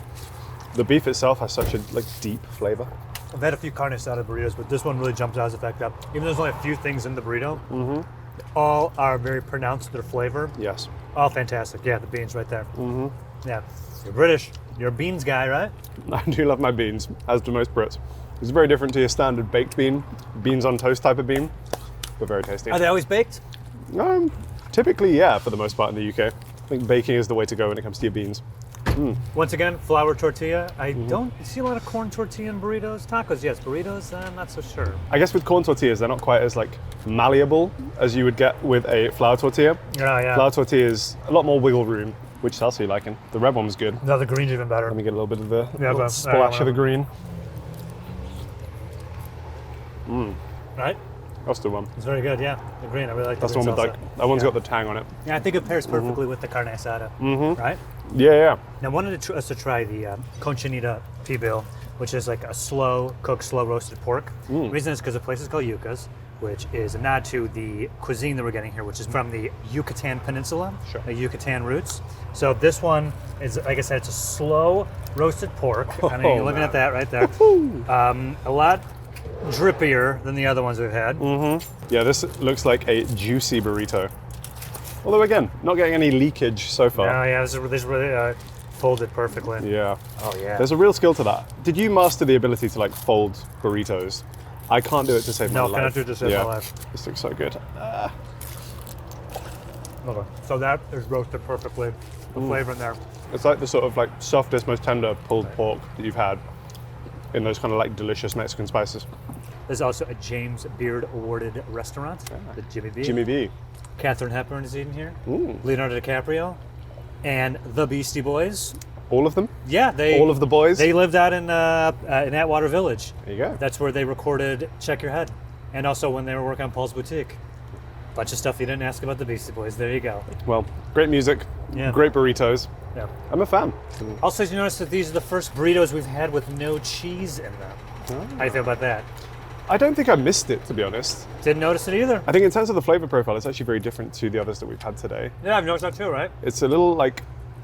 The beef itself has such a like deep flavor. I've had a few carne asada burritos, but this one really jumps out as the fact that even though there's only a few things in the burrito, all are very pronounced, their flavor. Yes. All fantastic. Yeah, the beans right there. Mm-hmm. Yeah. You're British. You're a beans guy, right? I do love my beans, as do most Brits. It's very different to your standard baked bean, beans on toast type of bean, but very tasty. Are they always baked? Typically, yeah, for the most part in the UK. I think baking is the way to go when it comes to your beans. Once again, flour tortilla. I don't see a lot of corn tortilla in burritos. Tacos, yes. Burritos, I'm not so sure. I guess with corn tortillas, they're not quite as like malleable as you would get with a flour tortilla. Yeah, yeah. Flour tortilla is a lot more wiggle room. Which sauce are you liking? The red one was good. No, the green's even better. Let me get a little bit of the Yeah, little but- splash of the green. Right? That's the one. It's very good, yeah. The green, I really like That's the the green one with salsa. like, that one's got the tang on it. Yeah, I think it pairs perfectly with the carne asada, right? Yeah, yeah. Now, I wanted us to try the cochinita pibil, which is like a slow cooked, slow roasted pork. The reason is because the place is called Yuca's, which is a nod to the cuisine that we're getting here, which is from the Yucatan Peninsula, Sure. the Yucatan roots. So this one is, like I said, it's a slow roasted pork. I mean, you're looking at that right there. A lot drippier than the other ones we've had. Yeah, this looks like a juicy burrito. Although again, not getting any leakage so far. Oh yeah, this is really folded perfectly. Yeah. Oh yeah. There's a real skill to that. Did you master the ability to like fold burritos? I can't do it to save my No, life. cannot do it to save my life. This looks so good. Okay. So that is roasted perfectly. The flavor in there. It's like the sort of like softest, most tender pulled pork that you've had in those kind of like delicious Mexican spices. There's also a James Beard awarded restaurant, the Jimmy B. Jimmy B. Catherine Hepburn is eating here. Leonardo DiCaprio, and the Beastie Boys. All of them? Yeah, All of the boys? They lived out in Atwater Village. There you go. That's where they recorded "Check Your Head," and also when they were working on Paul's Boutique. Bunch of stuff you didn't ask about the Beastie Boys. There you go. Well, great music, Yeah. great burritos. Yeah. I'm a fan. Also, you notice that these are the first burritos we've had with no cheese in them. How do you feel about that? I don't think I missed it, to be honest. Didn't notice it either. I think in terms of the flavor profile, it's actually very different to the others that we've had today. Yeah, I've noticed that too, right? It's a little like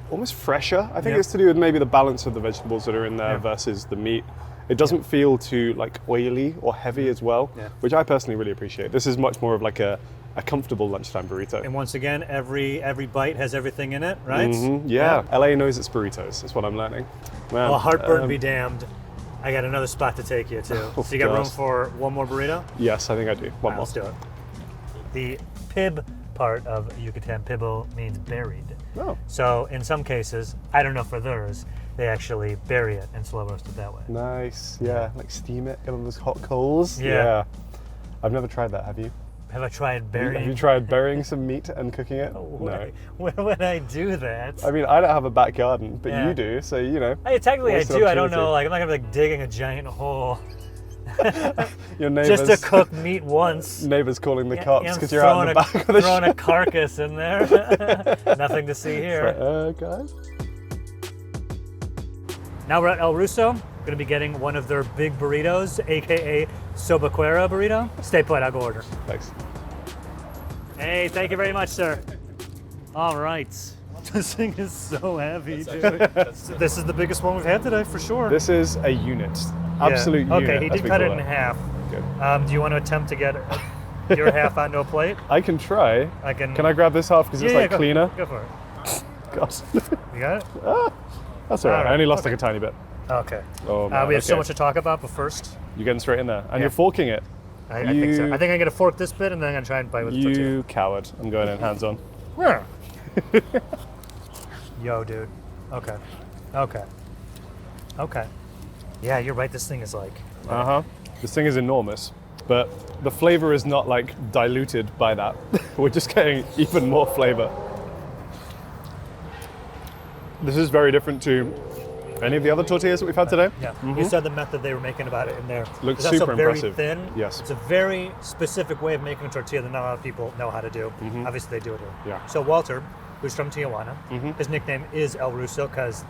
almost fresher. I think Yeah. it's to do with maybe the balance of the vegetables that are in there versus the meat. It doesn't feel too like oily or heavy as well, Yeah. which I personally really appreciate. This is much more of like a comfortable lunchtime burrito. And once again, every bite has everything in it, right? Yeah, LA knows its burritos. That's what I'm learning. Man, Well, heartburn be damned. I got another spot to take you to. Oh, So you got room gosh. for one more burrito? Yes, I think I do. One more. Let's do it. The pib part of Yucatan, pibil means buried. Oh, So in some cases, I don't know for theirs, they actually bury it and slow roast it that way. nice. Yeah, like steam it, get on those hot coals. Yeah. I've never tried that. Have you? Have I tried burying? Have you tried burying some meat and cooking it? Where would I do that? I mean, I don't have a back garden, but Yeah. you do, so you know. Hey, technically I Wasted do. I don't opportunity. know. Like I'm not gonna be like digging a giant hole Your neighbors, just to cook meat once. neighbors calling the Yeah, cops I'm because you're out in the back of the throwing a shed. carcass in there. Nothing to see here. Guys. Now we're at El Russo. Going to be getting one of their big burritos, aka Sobaquera burrito. Stay put. I'll go order. Thanks. Hey, thank you very much, sir. All right. This thing is so heavy, dude. This is the biggest one we've had today, for sure. This is a unit. Absolute unit. Okay, he as did we cut call it in half. Good. Do you want to attempt to get your half onto a plate? I can try. I can. Can I grab this half because it's like go, cleaner? Go for it. Gosh. You got it? That's all right. I only lost okay. like a tiny bit. Okay. Oh, man. We have so Okay. much to talk about, but first, You're getting straight in there. And Yeah. you're forking it. I think so. I think I'm going to fork this bit and then I'm going to try and bite with the tortilla. You coward. I'm going in hands on. Yeah. Yo, dude. Okay. Yeah, you're right. This thing is like. Uh-huh. This thing is enormous, but the flavor is not like diluted by that. We're just getting even more flavor. This is very different to any of the other tortillas that we've had today. Yeah. You said the method they were making about it in there. Looks It's also super very impressive. thin. Yes. It's a very specific way of making a tortilla that not a lot of people know how to do. Obviously, they do it here. Yeah. So Walter, who's from Tijuana, his nickname is El Ruso because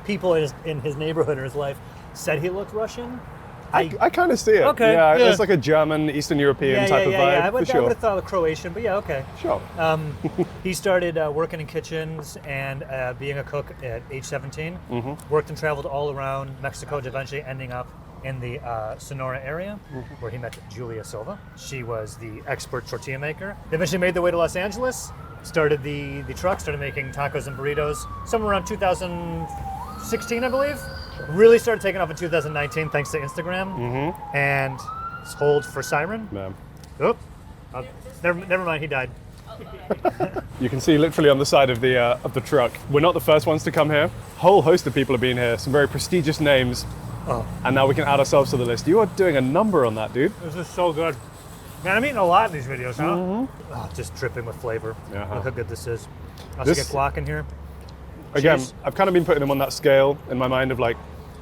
people in his neighborhood or his life said he looked Russian. I kind of see it. Okay, Yeah, yeah. it's like a German, Eastern European type of vibe, I for would sure. have thought of Croatian, but yeah, okay. Sure. He started working in kitchens and being a cook at age 17. Worked and traveled all around Mexico, eventually ending up in the Sonora area, where he met Julia Silva. She was the expert tortilla maker. They eventually made their way to Los Angeles, started the truck, started making tacos and burritos, somewhere around 2016, I believe. Really started taking off in 2019 thanks to Instagram, and sold for Siren. Man. Oop. Never mind, he died. You can see literally on the side of the truck. We're not the first ones to come here. Whole host of people have been here. Some very prestigious names. Oh. And now we can add ourselves to the list. You are doing a number on that, dude. This is so good. Man, I'm eating a lot in these videos, huh? Oh, just dripping with flavor. Uh-huh. Look how good this is. I also This- get guac in here. Again, Cheese. I've kind of been putting them on that scale in my mind of like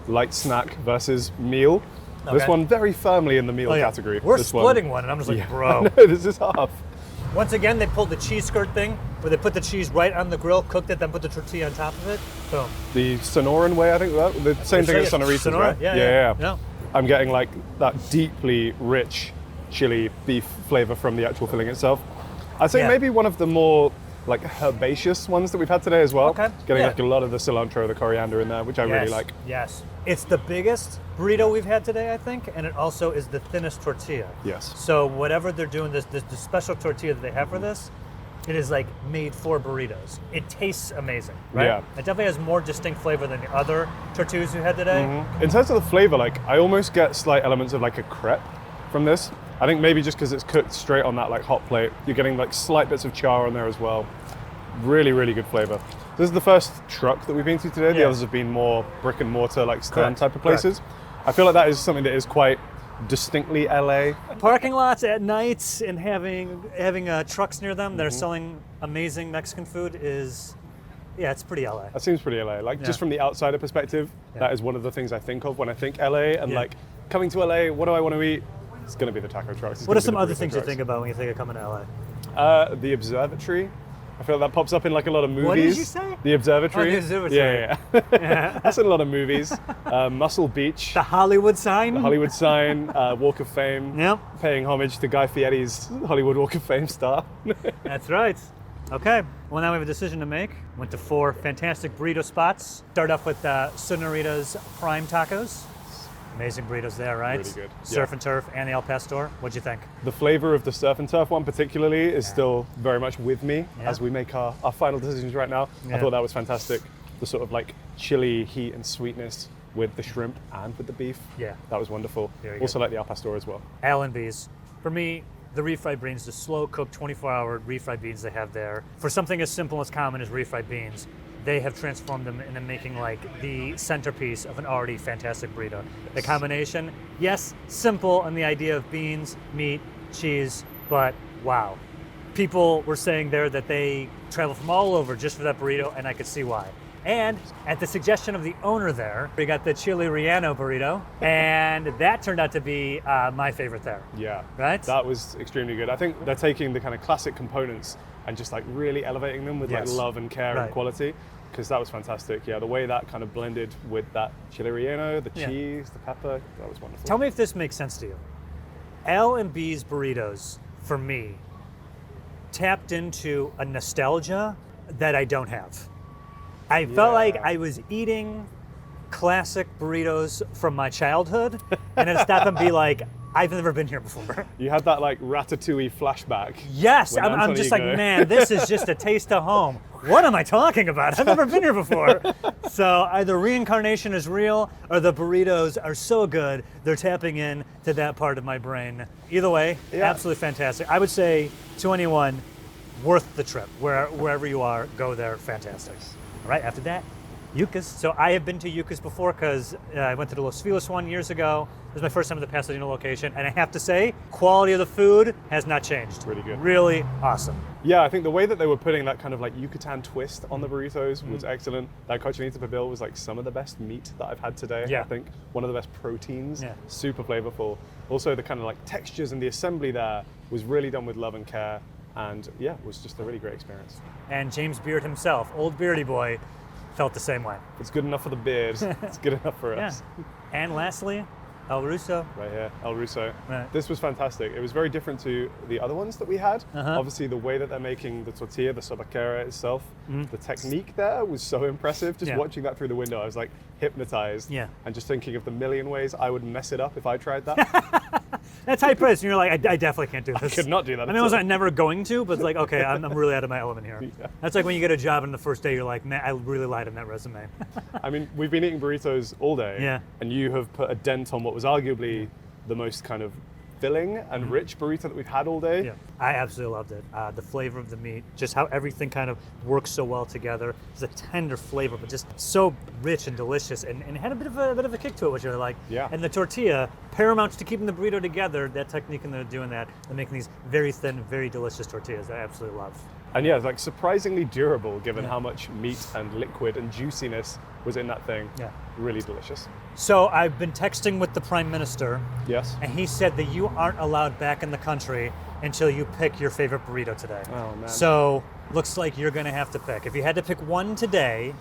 light snack versus meal. This Okay. one very firmly in the meal Oh, yeah. category. We're this splitting one, and I'm just like, bro. No, this is half. Once again, they pulled the cheese skirt thing, where they put the cheese right on the grill, cooked it, then put the tortilla on top of it. Boom. The Sonoran way, I think. The same thing as Sonoritas, Sonora, right? yeah. I'm getting like that deeply rich chili beef flavor from the actual filling itself. I'd say Yeah. maybe one of the more like herbaceous ones that we've had today as well. Okay, Getting yeah. like a lot of the cilantro, the coriander in there, which I really like. Yes. It's the biggest burrito we've had today, I think, and it also is the thinnest tortilla. Yes. So whatever they're doing, this the special tortilla that they have for this, it is like made for burritos. It tastes amazing, right? Yeah. It definitely has more distinct flavor than the other tortillas we had today. In terms of the flavor, like I almost get slight elements of like a crepe from this. I think maybe just because it's cooked straight on that like hot plate, you're getting like slight bits of char on there as well. Really, really good flavor. This is the first truck that we've been to today. The Yeah. others have been more brick and mortar, like stand Correct, type of places. I feel like that is something that is quite distinctly LA. Parking lots at nights and having trucks near them that are selling amazing Mexican food is, yeah, it's pretty LA. That seems pretty LA. Like just Yeah. from the outsider perspective, Yeah. that is one of the things I think of when I think LA. And Yeah. like coming to LA, what do I want to eat? It's going to be the taco trucks. It's What gonna are some be the other burrito things you trucks. think about when you think of coming to LA? The observatory. I feel like that pops up in like a lot of movies. What did you say? The observatory. Oh, the observatory. Yeah. That's in a lot of movies. Muscle Beach. The Hollywood sign? The Hollywood sign, Walk of Fame, Yep. paying homage to Guy Fieri's Hollywood Walk of Fame star. That's right. Okay, well now we have a decision to make. Went to 4 fantastic burrito spots. Start off with Sonoritas Prime Tacos. Amazing burritos there, right? Really good, Surf yeah. and Turf and the El Pastor. What'd you think? The flavor of the surf and turf one particularly is still very much with me Yeah. as we make our final decisions right now. Yeah. I thought that was fantastic. The sort of like chili heat and sweetness with the shrimp and with the beef. Yeah. That was wonderful. Very Also good. like the Al Pastor as well. Allenby's. For me, the refried beans, the slow cooked 24-hour refried beans they have there. For something as simple as common as refried beans, they have transformed them into making like the centerpiece of an already fantastic burrito. The combination, yes, simple on the idea of beans, meat, cheese, but wow. People were saying there that they travel from all over just for that burrito, and I could see why. And at the suggestion of the owner there, we got the chili relleno burrito, and that turned out to be my favorite there. Yeah. Right? That was extremely good. I think they're taking the kind of classic components and just like really elevating them with Yes. like love and care Right. and quality. Because that was fantastic. Yeah, the way that kind of blended with that chili relleno, the Yeah. cheese, the pepper, that was wonderful. Tell me if this makes sense to you. L and B's burritos, for me, tapped into a nostalgia that I don't have. I felt like I was eating classic burritos from my childhood, and then stop and be like, I've never been here before. You had that like ratatouille flashback. Yes, when I'm just like, Antonio- man, this is just a taste of home. What am I talking about? I've never been here before. So either reincarnation is real or the burritos are so good, they're tapping in to that part of my brain. Either way, Yeah. absolutely fantastic. I would say to anyone, worth the trip. Wherever you are, go there, fantastic. All right, after that, Yucca's. So I have been to Yucca's before because I went to the Los Feliz one years ago. This is my first time at the Pasadena location, and I have to say, quality of the food has not changed. Really good. Really awesome. Yeah, I think the way that they were putting that kind of like Yucatan twist on the burritos was excellent. That cochinita pibil was like some of the best meat that I've had today. Yeah. I think one of the best proteins. Yeah. Super flavorful. Also, the kind of like textures and the assembly there was really done with love and care. And yeah, it was just a really great experience. And James Beard himself, old beardy boy, felt the same way. It's good enough for the beard. It's good enough for Yeah. us. And lastly, El Russo. Right here, El Russo. Right. This was fantastic. It was very different to the other ones that we had. Uh-huh. Obviously, the way that they're making the tortilla, the sobaquera itself, the technique there was so impressive. Just Yeah. watching that through the window, I was like hypnotized. Yeah. And just thinking of the million ways I would mess it up if I tried that. That's how you put it, and you're like, I definitely can't do this. Could not do that I at mean, I was all. like, never going to, but it's like, okay, I'm really out of my element here. Yeah. That's like when you get a job and the first day you're like, man, I really lied on that resume. I mean, we've been eating burritos all day. Yeah. And you have put a dent on what was arguably the most kind of filling and rich burrito that we've had all day. Yeah, I absolutely loved it. The flavor of the meat, just how everything kind of works so well together. It's a tender flavor, but just so rich and delicious, and it had a bit of a kick to it, which I really like. Yeah. And the tortilla, paramount to keeping the burrito together. That technique in there doing that, and making these very thin, very delicious tortillas. I absolutely love. And yeah, it's like surprisingly durable given how much meat and liquid and juiciness was in that thing. Yeah. Really delicious. So I've been texting with the Prime Minister, Yes. and he said that you aren't allowed back in the country until you pick your favorite burrito today. Oh, man. So looks like you're gonna have to pick. If you had to pick one today,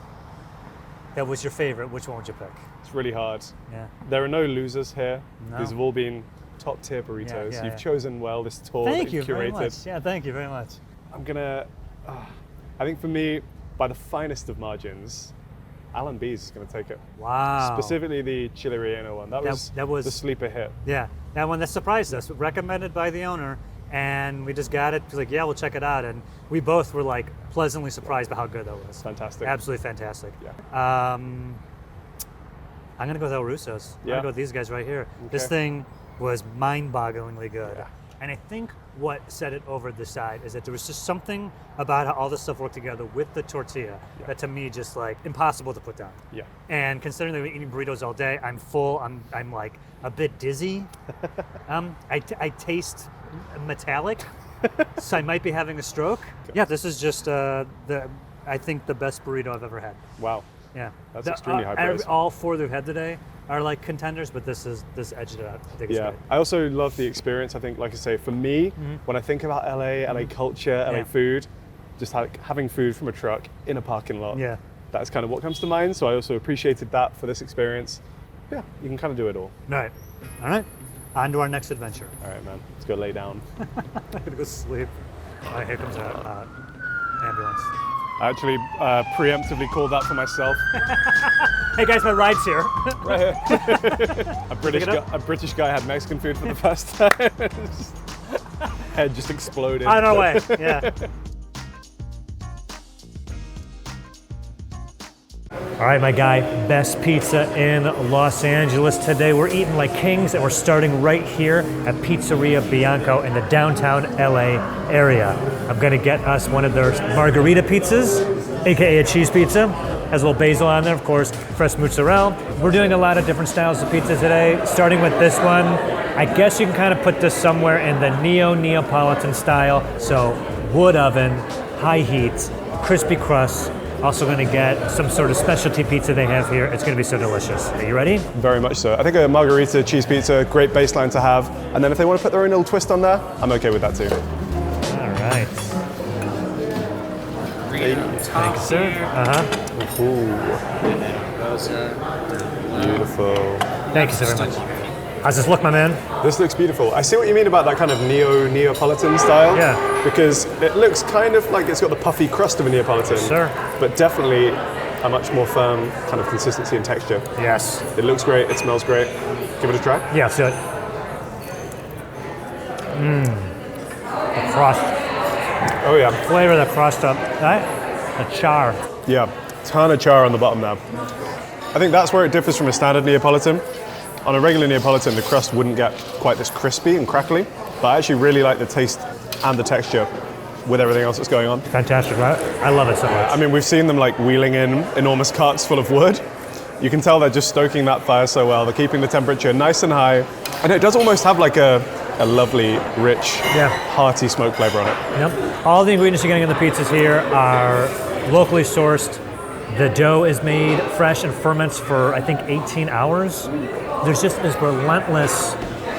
that was your favorite, which one would you pick? It's really hard. Yeah. There are no losers here. No. These have all been top tier burritos. Yeah, You've yeah. chosen well this tour Thank that you you've very curated. much. Yeah, thank you very much. I'm gonna, I think for me, by the finest of margins, Alan B's is gonna take it. Wow. Specifically the chili relleno one. That was the sleeper hit. Yeah, that one that surprised us. Recommended by the owner, and we just got it. He's like, yeah, we'll check it out, and we both were like pleasantly surprised by how good that was. Fantastic. Absolutely fantastic. Yeah. I'm gonna go with El Russo's. I'm Yeah. gonna go with these guys right here. This Okay. thing was mind-bogglingly good. Yeah. And I think what set it over the side is that there was just something about how all this stuff worked together with the tortilla that to me just like impossible to put down. Yeah. And considering that we're eating burritos all day, I'm full. I'm like a bit dizzy. I taste metallic, so I might be having a stroke. Yeah, this is just I think the best burrito I've ever had. Wow. Yeah, That's extremely high praise. all four that we've had today are like contenders, but this edged it out. I think it's Yeah, great. I also love the experience. I think, like I say, for me, when I think about LA culture, LA Yeah. food, just like having food from a truck in a parking lot. Yeah. That's kind of what comes to mind. So I also appreciated that for this experience. Yeah, you can kind of do it all. All right. On to our next adventure. All right, man. Let's go lay down. I'm gonna go sleep. All right, here comes our ambulance. I actually preemptively called that for myself. Hey guys, my ride's here. Right here. A British guy had Mexican food for the first time. Head just exploded. On our way. Yeah. All right, my guy, best pizza in Los Angeles today. We're eating like kings, and we're starting right here at Pizzeria Bianco in the downtown LA area. I'm gonna get us one of their margarita pizzas, AKA a cheese pizza. Has a little basil on there, of course, fresh mozzarella. We're doing a lot of different styles of pizza today, starting with this one. I guess you can kind of put this somewhere in the Neapolitan style. So wood oven, high heat, crispy crust. Also going to get some sort of specialty pizza they have here. It's going to be so delicious. Are you ready? Very much so. I think a margarita cheese pizza, great baseline to have. And then if they want to put their own little twist on there, I'm okay with that too. All right. Thank you, sir. Ooh, beautiful. Thank you so very much. How's this look, my man? This looks beautiful. I see what you mean about that kind of Neapolitan style. Yeah. Because it looks kind of like it's got the puffy crust of a Neapolitan. Sure. But definitely a much more firm kind of consistency and texture. Yes. It looks great. It smells great. Give it a try. Yeah, let's do it. The crust. Oh yeah. Flavor of the crust up. Right? The char. Yeah. Ton of char on the bottom now. I think that's where it differs from a standard Neapolitan. On a regular Neapolitan, the crust wouldn't get quite this crispy and crackly, but I actually really like the taste and the texture with everything else that's going on. Fantastic, right? I love it so much. I mean, we've seen them like wheeling in enormous carts full of wood. You can tell they're just stoking that fire so well. They're keeping the temperature nice and high. And it does almost have like a lovely, rich, hearty smoke flavor on it. Yep. All the ingredients you're getting in the pizzas here are locally sourced. The dough is made fresh and ferments for, I think, 18 hours. There's just this relentless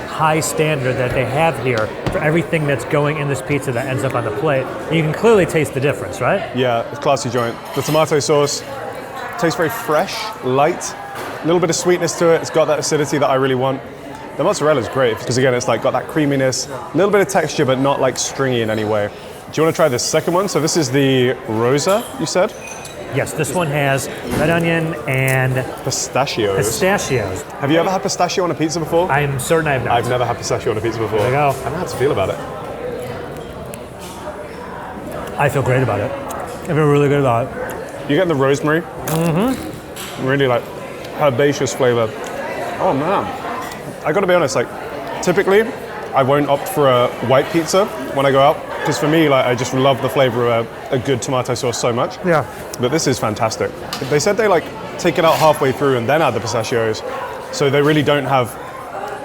high standard that they have here for everything that's going in this pizza that ends up on the plate. You can clearly taste the difference, right? Yeah, it's a classy joint. The tomato sauce tastes very fresh, light, a little bit of sweetness to it. It's got that acidity that I really want. The mozzarella is great because again, it's like got that creaminess, a little bit of texture, but not like stringy in any way. Do you want to try this second one? So this is the Rosa, you said? Yes, this one has red onion and pistachios. Pistachios. Have you ever had pistachio on a pizza before? I'm certain I have not. I've never had pistachio on a pizza before. There you go. I don't know how to feel about it. I feel great about it. I feel really good about it. You're getting the rosemary. Really like herbaceous flavor. Oh man. I gotta be honest, like typically I won't opt for a white pizza when I go out. Because for me, like, I just love the flavor of a good tomato sauce so much. Yeah. But this is fantastic. They said they like take it out halfway through and then add the pistachios. So they really don't have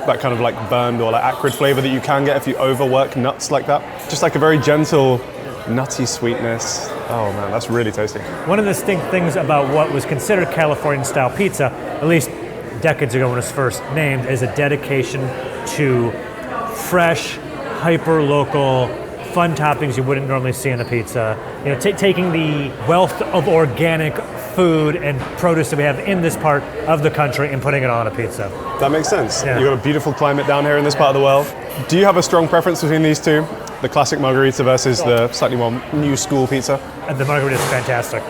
that kind of like burned or like acrid flavor that you can get if you overwork nuts like that. Just like a very gentle, nutty sweetness. Oh man, that's really tasty. One of the distinct things about what was considered Californian style pizza, at least decades ago when it was first named, is a dedication to fresh, hyper-local, fun toppings you wouldn't normally see on a pizza. You know, taking the wealth of organic food and produce that we have in this part of the country and putting it on a pizza. That makes sense. Yeah. You've got a beautiful climate down here in this part of the world. Do you have a strong preference between these two? The classic margarita versus the slightly more new school pizza? And the margarita is fantastic.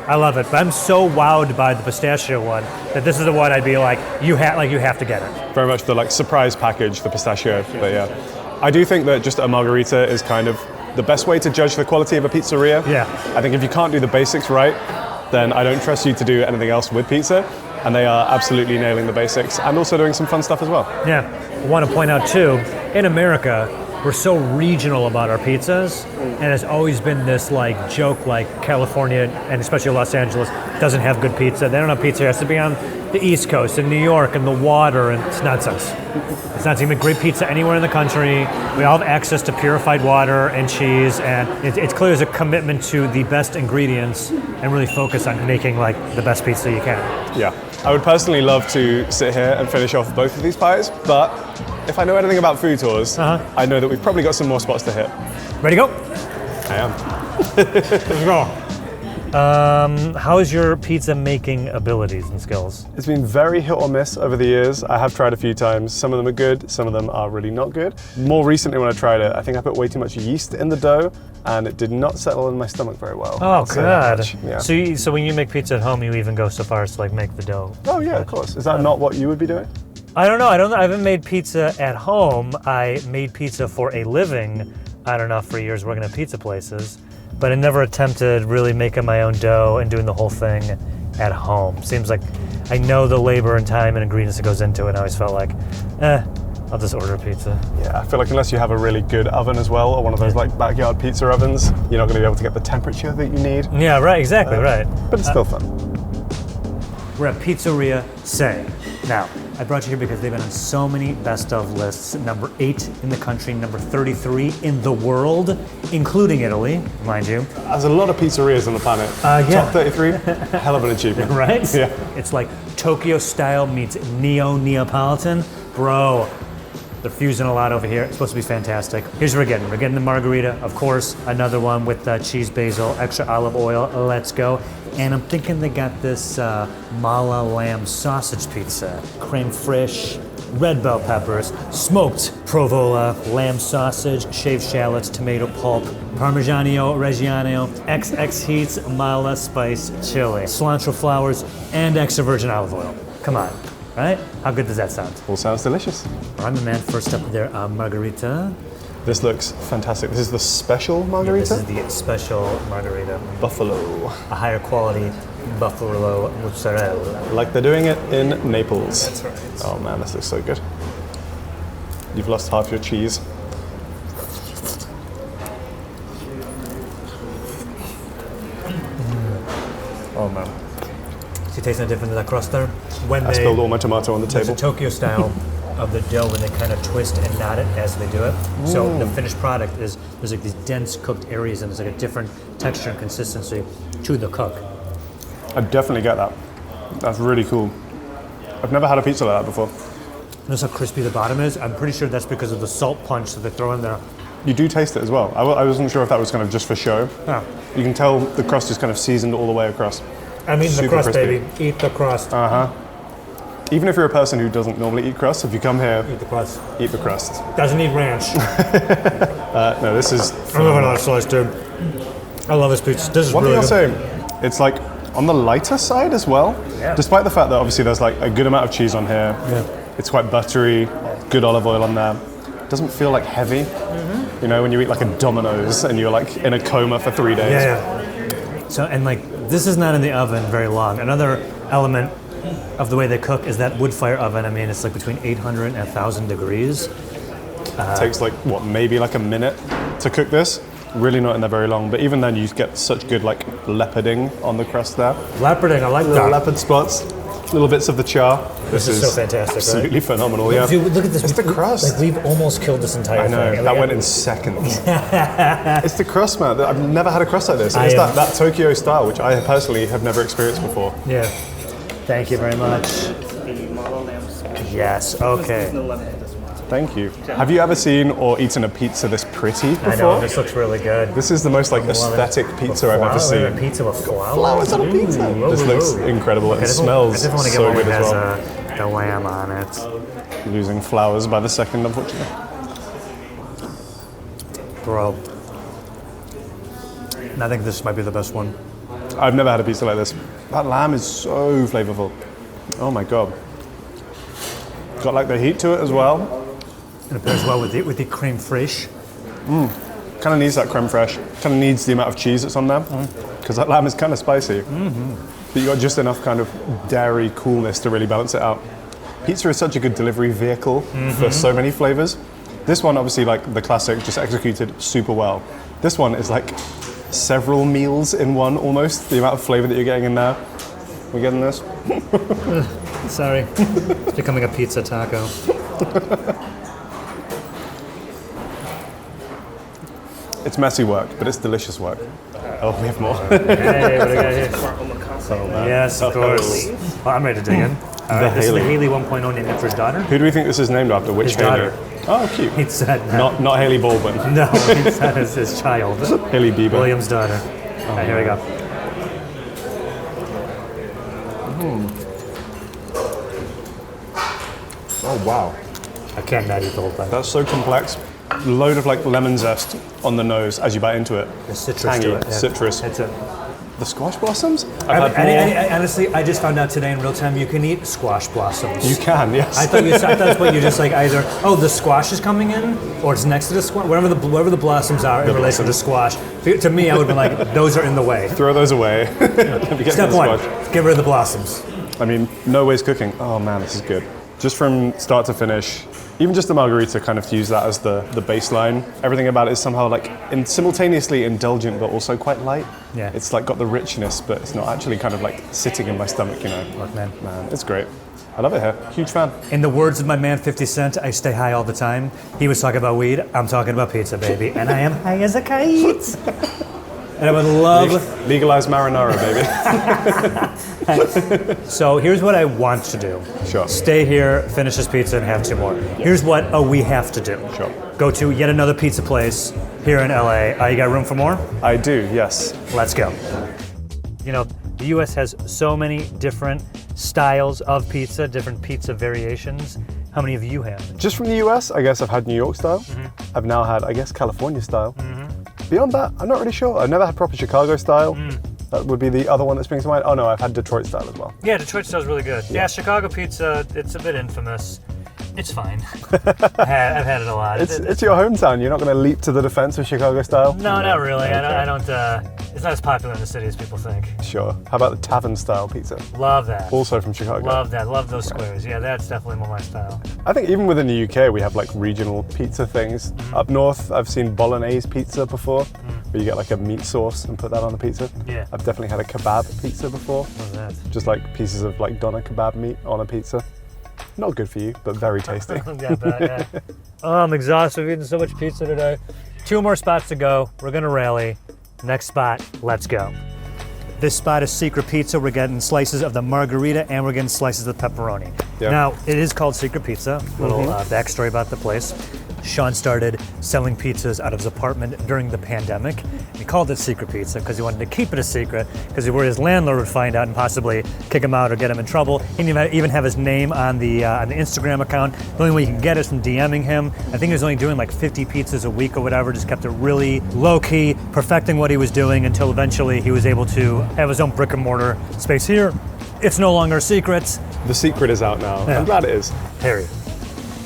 I love it, but I'm so wowed by the pistachio one that this is the one I'd be like, you have to get it. Very much the like surprise package, the pistachio. But yeah, I do think that just a margarita is kind of the best way to judge the quality of a pizzeria. Yeah. I think if you can't do the basics right, then I don't trust you to do anything else with pizza. And they are absolutely nailing the basics and also doing some fun stuff as well. Yeah. I want to point out too, in America, we're so regional about our pizzas, and it's always been this like joke, like California and especially Los Angeles doesn't have good pizza. They don't have pizza. It has to be on the East Coast, in New York, and the water, and it's nonsense. It's not even great pizza anywhere in the country. We all have access to purified water and cheese, and it's clear there's a commitment to the best ingredients and really focus on making like the best pizza you can. Yeah. I would personally love to sit here and finish off both of these pies, but if I know anything about food tours, I know that we've probably got some more spots to hit. Ready to go? I am. Let's go. How's your pizza making abilities and skills? It's been very hit or miss over the years. I have tried a few times. Some of them are good, some of them are really not good. More recently when I tried it, I think I put way too much yeast in the dough and it did not settle in my stomach very well. Oh, God. Yeah. So when you make pizza at home, you even go so far as to like make the dough? Oh yeah, of course. Is that not what you would be doing? I don't know. I haven't made pizza at home. I made pizza for a living, I don't know, for years working at pizza places. But I never attempted really making my own dough and doing the whole thing at home. Seems like I know the labor and time and ingredients that goes into it, and I always felt like, I'll just order a pizza. Yeah, I feel like unless you have a really good oven as well, or one of those like backyard pizza ovens, you're not going to be able to get the temperature that you need. Yeah, right, exactly, right. But it's still fun. We're at Pizzeria Say. Now, I brought you here because they've been on so many best of lists. Number 8 in the country, number 33 in the world, including Italy, mind you. There's a lot of pizzerias on the planet. Yeah. Top 33, hell of an achievement. Right? Yeah. It's like Tokyo style meets Neapolitan. Bro, they're fusing a lot over here. It's supposed to be fantastic. Here's what we're getting. We're getting the margarita, of course, another one with cheese basil, extra olive oil. Let's go. And I'm thinking they got this mala lamb sausage pizza. Creme fraiche, red bell peppers, smoked provola, lamb sausage, shaved shallots, tomato pulp, Parmigiano Reggiano, XX heats, mala spice chili, cilantro flowers, and extra virgin olive oil. Come on, right? How good does that sound? All sounds delicious. Ramen man, first up there, margarita. This looks fantastic. This is the special margarita? This is the special margarita. Buffalo. A higher quality buffalo mozzarella. Like they're doing it in Naples. That's right. Oh man, this looks so good. You've lost half your cheese. Oh man. See, tasting the difference in that crust there? When I spilled all my tomato on the There's table. a Tokyo style of the dough when they kind of twist and knot it as they do it. So the finished product is, there's like these dense cooked areas and there's like a different texture and consistency to the cook. I definitely get that. That's really cool. I've never had a pizza like that before. Notice how crispy the bottom is? I'm pretty sure that's because of the salt punch that they throw in there. You do taste it as well. I wasn't sure if that was kind of just for show. Yeah. You can tell the crust is kind of seasoned all the way across. I'm eating the Super crust, crispy. baby. Eat the crust. Even if you're a person who doesn't normally eat crust, if you come here, Eat the crust. eat the crust. Doesn't need ranch. No, this is... I love another slice, dude. I love this pizza. This is One thing really I'll good. say, it's like on the lighter side as well. Yeah. Despite the fact that obviously there's like a good amount of cheese on here. Yeah. It's quite buttery, good olive oil on there. It doesn't feel like heavy. You know, when you eat like a Domino's and you're like in a coma for 3 days. Yeah. So, and like, this is not in the oven very long. Another element of the way they cook is that wood fire oven. I mean, it's like between 800 and 1,000 degrees. It takes like, what, maybe like a minute to cook this. Really not in there very long, but even then you get such good like leoparding on the crust there. Leoparding, I like Little that. leopard spots, little bits of the char. This is so fantastic, absolutely right? phenomenal, yeah. Dude, look at this. It's the crust. Like, we've almost killed this entire I know, thing. that went in seconds. It's the crust, man. I've never had a crust like this. I It's am- that Tokyo style, which I personally have never experienced before. Yeah. Thank you very much. Yes, okay. Thank you. Have you ever seen or eaten a pizza this pretty before? I know, this looks really good. This is the most like aesthetic pizza I've ever A seen. pizza with flowers. Flowers on a pizza. This looks incredible. It smells I just want to get so one good that as has well. the lamb on it. Losing flowers by the second, unfortunately. Bro. I think this might be the best one. I've never had a pizza like this. That lamb is so flavorful. Oh my god. Got like the heat to it as well. And it pairs well with the creme fraiche. Kind of needs that creme fraiche. Kind of needs the amount of cheese that's on there. Because that lamb is kind of spicy. But you got just enough kind of dairy coolness to really balance it out. Pizza is such a good delivery vehicle for so many flavors. This one, obviously, like the classic, just executed super well. This one is like several meals in one almost. The amount of flavor that you're getting in there. We're getting this. Sorry. It's becoming a pizza taco. It's messy work, but it's delicious work. Oh, we have more. Hey, what do we got here? Yes, of course. Well, I'm ready to dig in. All right, this is the Haley. Haley 1.0 named after his daughter. Who do we think this is named after? Which His Haley? daughter. Oh, cute. He said no. Not Haley Baldwin. No, he said it's his child. Haley Bieber. William's daughter. All right, here we go. Oh, wow. I can't not eat the whole thing. That's so complex. Load of like lemon zest on the nose as you bite into it. The citrus Tangy, to it. Yeah. citrus. That's it. The squash blossoms? I've had more. And honestly, I just found out today in real time you can eat squash blossoms. You can, yes. I thought that's what you just like either, oh, the squash is coming in, or it's next to the squash, whatever the blossoms are in relation to squash. To me, I would have been like, those are in the way. Throw those away. Step one, get rid of the blossoms. I mean, no ways cooking. Oh man, this is good. Just from start to finish, even just the margarita kind of use that as the baseline. Everything about it is somehow like simultaneously indulgent, but also quite light. Yeah. It's like got the richness, but it's not actually kind of like sitting in my stomach, you know. Look, man. Man, it's great. I love it here. Huge fan. In the words of my man 50 Cent, I stay high all the time. He was talking about weed, I'm talking about pizza, baby. And I am high as a kite. And I would love... Legalize marinara, baby. So here's what I want to do. Sure. Stay here, finish this pizza, and have two more. Here's what we have to do. Sure. Go to yet another pizza place here in LA. You got room for more? I do, yes. Let's go. You know, the US has so many different styles of pizza, different pizza variations, How many have you had? Just from the US, I guess I've had New York style. I've now had, I guess, California style. Beyond that, I'm not really sure. I've never had proper Chicago style. That would be the other one that springs to mind. Oh no, I've had Detroit style as well. Yeah, Detroit style's really good. Yeah, Chicago pizza, it's a bit infamous. It's fine. I've had it a lot. It's your hometown. You're not going to leap to the defense of Chicago style? No, not really. I don't. It's not as popular in the city as people think. Sure. How about the tavern style pizza? Love that. Also from Chicago. Love that. Love those squares. Yeah, that's definitely more my style. I think even within the UK, we have like regional pizza things. Up north, I've seen bolognese pizza before, where you get like a meat sauce and put that on the pizza. Yeah. I've definitely had a kebab pizza before. What's that? Just like pieces of like doner kebab meat on a pizza. Not good for you, but very tasty. Yeah, yeah. Oh, I'm exhausted. We've eaten so much pizza today. 2 more spots to go. We're gonna rally. Next spot, let's go. This spot is Secret Pizza. We're getting slices of the margarita and we're getting slices of pepperoni. Yep. Now, it is called Secret Pizza. Little backstory about the place. Sean started selling pizzas out of his apartment during the pandemic. He called it Secret Pizza because he wanted to keep it a secret because he worried his landlord would find out and possibly kick him out or get him in trouble. He didn't even have his name on the Instagram account. The only way you can get it is from DMing him. I think he was only doing like 50 pizzas a week or whatever, just kept it really low-key, perfecting what he was doing until eventually he was able to have his own brick and mortar space here. It's no longer a secret. The secret is out now. Yeah. I'm glad it is. Harry.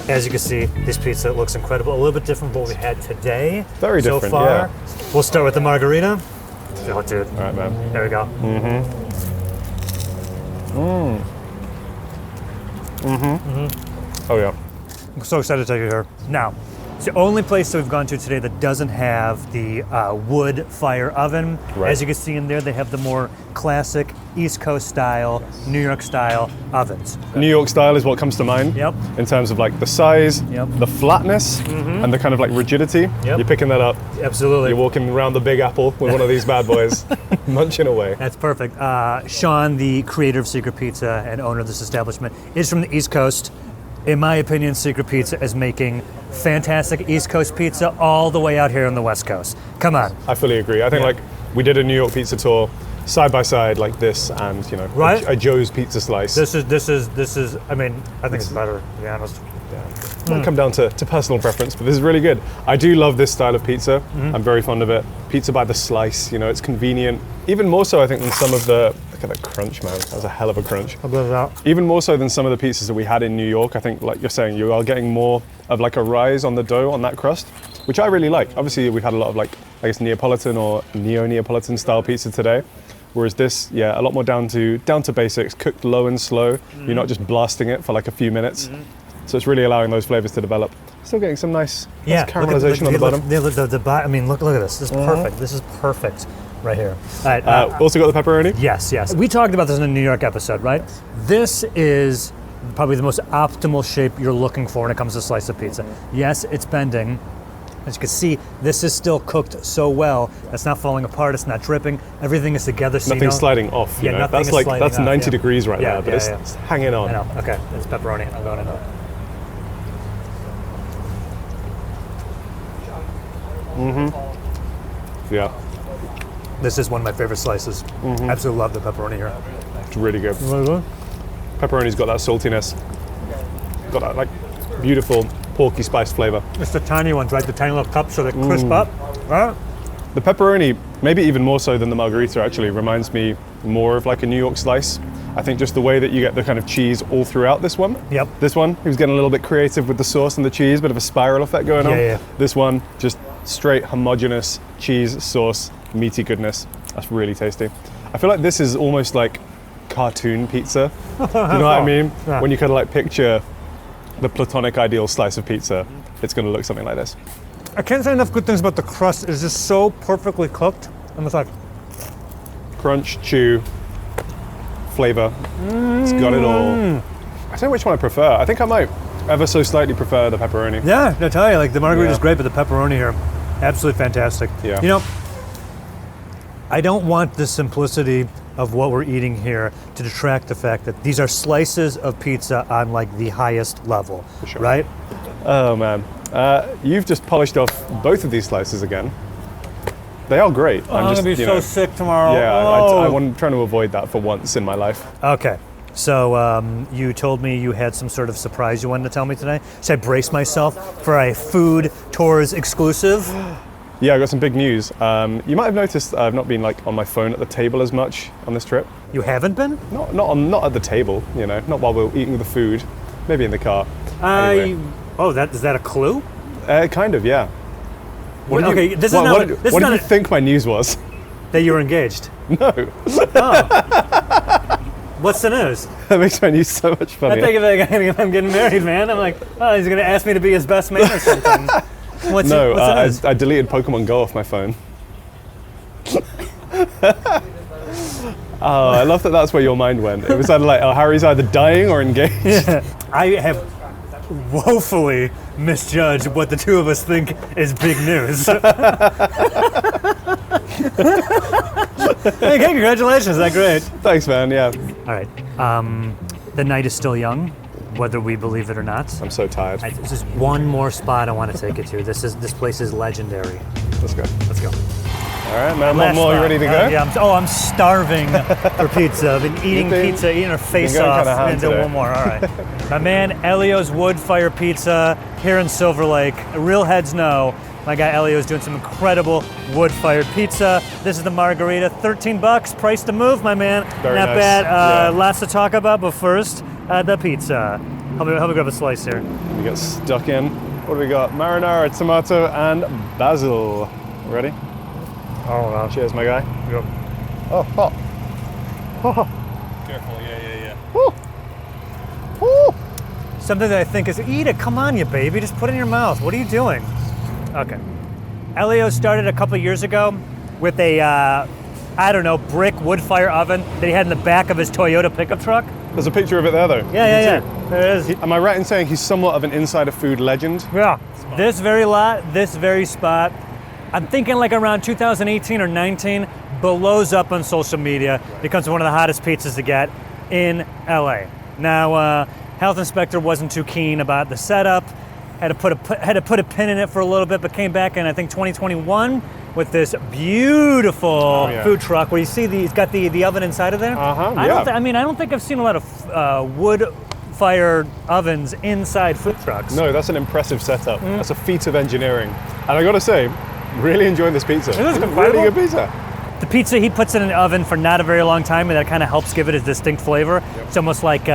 As you can see, this pizza looks incredible. A little bit different from what we had today. Very different, so far. yeah. We'll start with the margarita. Feel it, dude. All right, man. There we go. Oh yeah. I'm so excited to take you here. Now, it's the only place that we've gone to today that doesn't have the wood fire oven. Right. As you can see in there, they have the more classic East Coast style, New York style ovens. New York style is what comes to mind. Yep. In terms of like the size, Yep. the flatness, and the kind of like rigidity. Yep. You're picking that up. Absolutely. You're walking around the Big Apple with one of these bad boys, munching away. That's perfect. Sean, the creator of Secret Pizza and owner of this establishment, is from the East Coast. In my opinion, Secret Pizza is making fantastic East Coast pizza all the way out here on the West Coast. Come on. I fully agree. I think Yeah. like we did a New York pizza tour side by side like this and Right. a Joe's pizza slice. This is. I mean, I think it's better, to be honest. Might come down to personal preference, but this is really good. I do love this style of pizza. I'm very fond of it. Pizza by the slice, it's convenient. Even more so, I think, than some of the, look at that crunch, man. That was a hell of a crunch. I'll blend it out. Even more so than some of the pizzas that we had in New York. I think, like you're saying, you are getting more of like a rise on the dough on that crust, which I really like. Obviously, we've had a lot of like, I guess, Neapolitan or neo-Neapolitan style pizza today. Whereas this, yeah, a lot more down to basics, cooked low and slow. You're not just blasting it for like a few minutes. So it's really allowing those flavors to develop. Still getting some nice caramelization on the bottom. I mean, look at this. This is perfect. This is perfect right here. All right. Also got the pepperoni. Yes. We talked about this in a New York episode, right? This is probably the most optimal shape you're looking for when it comes to a slice of pizza. Yes, it's bending. As you can see, this is still cooked so well. It's not falling apart. It's not dripping. Everything is together. So Nothing's sliding off. Yeah, nothing that's is like sliding that's off, 90 yeah. degrees right Yeah, there, but yeah, it's hanging on. I know. Okay, it's pepperoni. I'm going in. Yeah, This is one of my favorite slices. Absolutely love the pepperoni here. it's really good. Pepperoni's got that saltiness. Got that like beautiful porky spice flavor. It's the tiny ones, right? The tiny little cups so they crisp up. Right? The pepperoni, maybe even more so than the margarita actually, reminds me more of like a New York slice. I think just the way that you get the kind of cheese all throughout this one. Yep. This one, he was getting a little bit creative with the sauce and the cheese, bit of a spiral effect going on. Yeah. This one, just straight homogeneous cheese, sauce, meaty goodness. That's really tasty. I feel like this is almost like cartoon pizza. Do you know what I mean? Yeah. When you kind of like picture the platonic ideal slice of pizza, it's going to look something like this. I can't say enough good things about the crust. It's just so perfectly cooked. I'm just like, Crunch, chew, flavor. It's got it all. I don't know which one I prefer. I think I might ever so slightly prefer the pepperoni. yeah, I tell you, like the margarita is Yeah. great, but the pepperoni here, absolutely fantastic. Yeah. I don't want the simplicity of what we're eating here to detract the fact that these are slices of pizza on like the highest level, sure. right? Oh man, you've just polished off both of these slices again. They are great. I'm gonna be so sick tomorrow. Yeah, Oh. I'm trying to avoid that for once in my life. Okay, So you told me you had some sort of surprise you wanted to tell me today. Should I brace myself for a food tours exclusive? Yeah, I got some big news. You might have noticed I've not been like on my phone at the table as much on this trip. You haven't been? Not at the table, you know, not while we're eating the food. Maybe in the car. Anyway. Is that a clue? Kind of, yeah. What What do you think my news was? That you were engaged. No. What's the news? That makes my news so much I funnier. think if I'm getting married, man. I'm like, oh, he's gonna ask me to be his best man or something. What's the news? I deleted Pokemon Go off my phone. Oh, I love that that's where your mind went. It was either like, oh, Harry's either dying or engaged. Yeah. I have woefully misjudged what the two of us think is big news. Okay, congratulations, that's great. Thanks, man, yeah. All right, the night is still young, whether we believe it or not. I'm so tired. There's just one more spot I want to take you to. This place is legendary. Let's go. Let's go. All right, man, one more, you ready to go? Yeah, I'm starving for pizza. I've been eating her face off, and do one more. All right. My man Elio's Wood Fire Pizza here in Silver Lake. Real heads know my guy Elio's doing some incredible wood-fired pizza. This is the margarita, $13, price to move, my man. Very Not nice. bad. Yeah. Lots to talk about, but first, the pizza. Help me grab a slice here. We get stuck in. What do we got? Marinara, tomato, and basil. Ready? Oh, wow. Cheers, my guy. Yep. Oh, hot. Careful, yeah. Woo. Woo. Something that I think is, eat it, come on, you baby, just put it in your mouth. What are you doing? Okay. Elio started a couple years ago with a, brick wood fire oven that he had in the back of his Toyota pickup truck. There's a picture of it there, though. Yeah. There it is. Am I right in saying he's somewhat of an insider food legend? Yeah. This very lot, this very spot, I'm thinking like around 2018 or 19, blows up on social media, becomes one of the hottest pizzas to get in LA. Now, health inspector wasn't too keen about the setup, had to put a pin in it for a little bit, but came back in, I think, 2021 with this beautiful food truck where you see he's got the oven inside of there. I don't think I've seen a lot of wood-fired ovens inside food trucks. No, that's an impressive setup. That's a feat of engineering. And I gotta say, really enjoying this pizza. It is really good pizza. The pizza he puts in an oven for not a very long time, and that kind of helps give it a distinct flavor. Yep. It's almost like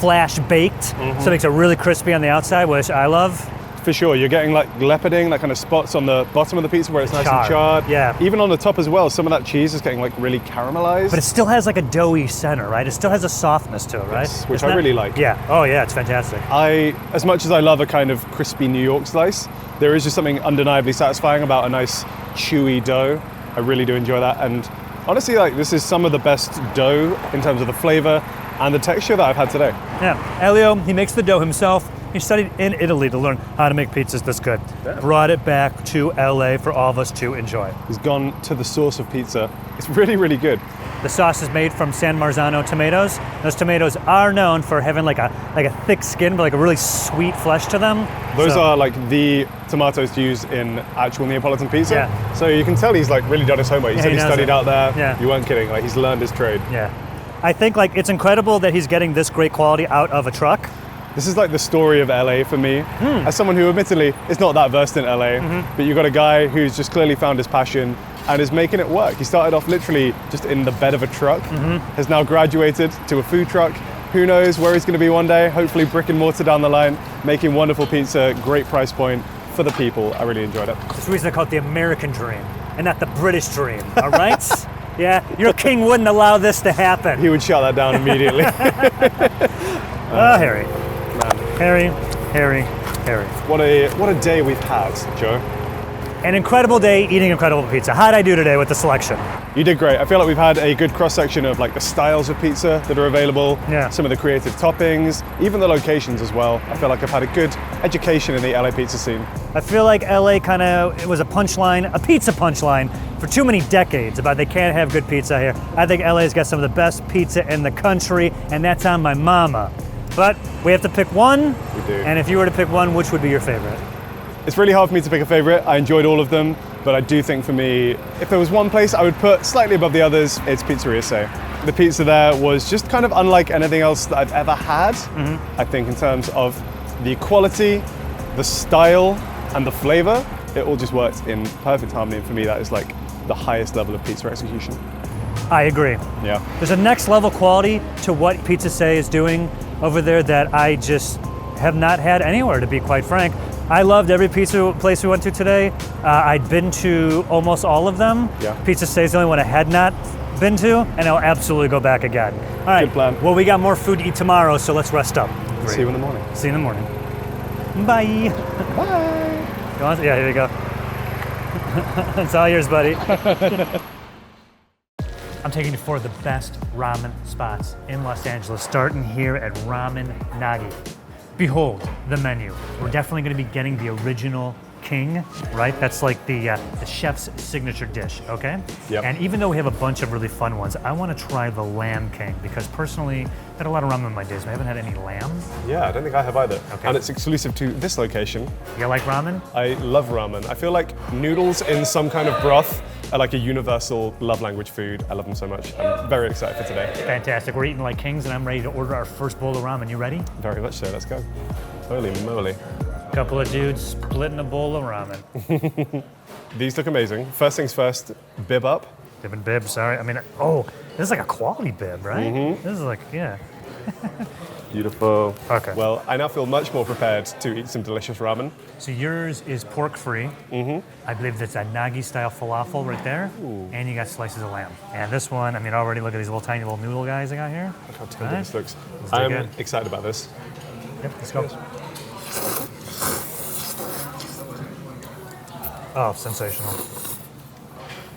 flash baked, so it makes it really crispy on the outside, which I love. For sure, you're getting like leoparding, that kind of spots on the bottom of the pizza where it's nice and charred. Yeah. Even on the top as well, some of that cheese is getting like really caramelized. But it still has like a doughy center, right? It still has a softness to it, right? Yes, which I really like. Yeah. Oh yeah, it's fantastic. As much as I love a kind of crispy New York slice, there is just something undeniably satisfying about a nice chewy dough. I really do enjoy that. And honestly, like this is some of the best dough in terms of the flavor and the texture that I've had today. Yeah. Elio, he makes the dough himself. He studied in Italy to learn how to make pizzas this good. Yeah. Brought it back to LA for all of us to enjoy. He's gone to the source of pizza. It's really, really good. The sauce is made from San Marzano tomatoes. Those tomatoes are known for having like a thick skin, but like a really sweet flesh to them. Those are like the tomatoes to use in actual Neapolitan pizza. Yeah. So you can tell he's like really done his homework. He said he studied out there. Yeah. You weren't kidding. Like he's learned his trade. Yeah. I think like it's incredible that he's getting this great quality out of a truck. This is like the story of LA for me. As someone who admittedly is not that versed in LA, but you've got a guy who's just clearly found his passion and is making it work. He started off literally just in the bed of a truck, has now graduated to a food truck. Who knows where he's gonna be one day, hopefully brick and mortar down the line, making wonderful pizza, great price point for the people. I really enjoyed it. That's the reason I call it the American dream and not the British dream, all right? Yeah, your king wouldn't allow this to happen. He would shut that down immediately. Harry. Harry. What a day we've had, Joe. An incredible day eating incredible pizza. How'd I do today with the selection? You did great. I feel like we've had a good cross-section of like the styles of pizza that are available, some of the creative toppings, even the locations as well. I feel like I've had a good education in the LA pizza scene. I feel like LA it was a pizza punchline for too many decades about they can't have good pizza here. I think LA's got some of the best pizza in the country, and that's on my mama. But we have to pick one. We do. And if you were to pick one, which would be your favorite? It's really hard for me to pick a favorite. I enjoyed all of them. But I do think for me, if there was one place I would put slightly above the others, it's Pizzeria Se. The pizza there was just kind of unlike anything else that I've ever had. I think in terms of the quality, the style, and the flavor, it all just worked in perfect harmony. And for me, that is like the highest level of pizza execution. I agree. Yeah. There's a next level quality to what Pizza Se is doing over there that I just have not had anywhere, to be quite frank. I loved every pizza place we went to today. I'd been to almost all of them. Yeah. Pizza Se is the only one I had not been to, and I'll absolutely go back again. All right. Good plan. Well, we got more food to eat tomorrow, so let's rest up. See you in the morning. See you in the morning. Bye. Bye. You want- Yeah, here you go. It's all yours, buddy. I'm taking you for the best ramen spots in Los Angeles, starting here at Ramen Nagi. Behold the menu. We're definitely going to be getting the original king, right? That's like the chef's signature dish, okay? Yep. And even though we have a bunch of really fun ones, I want to try the lamb king because personally, I've had a lot of ramen in my days, but I haven't had any lamb. Yeah, I don't think I have either. Okay. And it's exclusive to this location. You like ramen? I love ramen. I feel like noodles in some kind of broth are like a universal love language food. I love them so much. I'm very excited for today. Fantastic. We're eating like kings, and I'm ready to order our first bowl of ramen. You ready? Very much so. Let's go. Holy moly. Couple of dudes splitting a bowl of ramen. These look amazing. First things first, bib up. Different bib, sorry. I mean, oh, this is like a quality bib, right? This is like, yeah. Beautiful. Okay. Well, I now feel much more prepared to eat some delicious ramen. So yours is pork-free. I believe that's a Nagi-style falafel right there. And you got slices of lamb. And this one, I mean, already look at these little tiny little noodle guys I got here. Look how tender Right. this looks. Let's do I'm good. excited about this. Yep, let's go. Oh, sensational.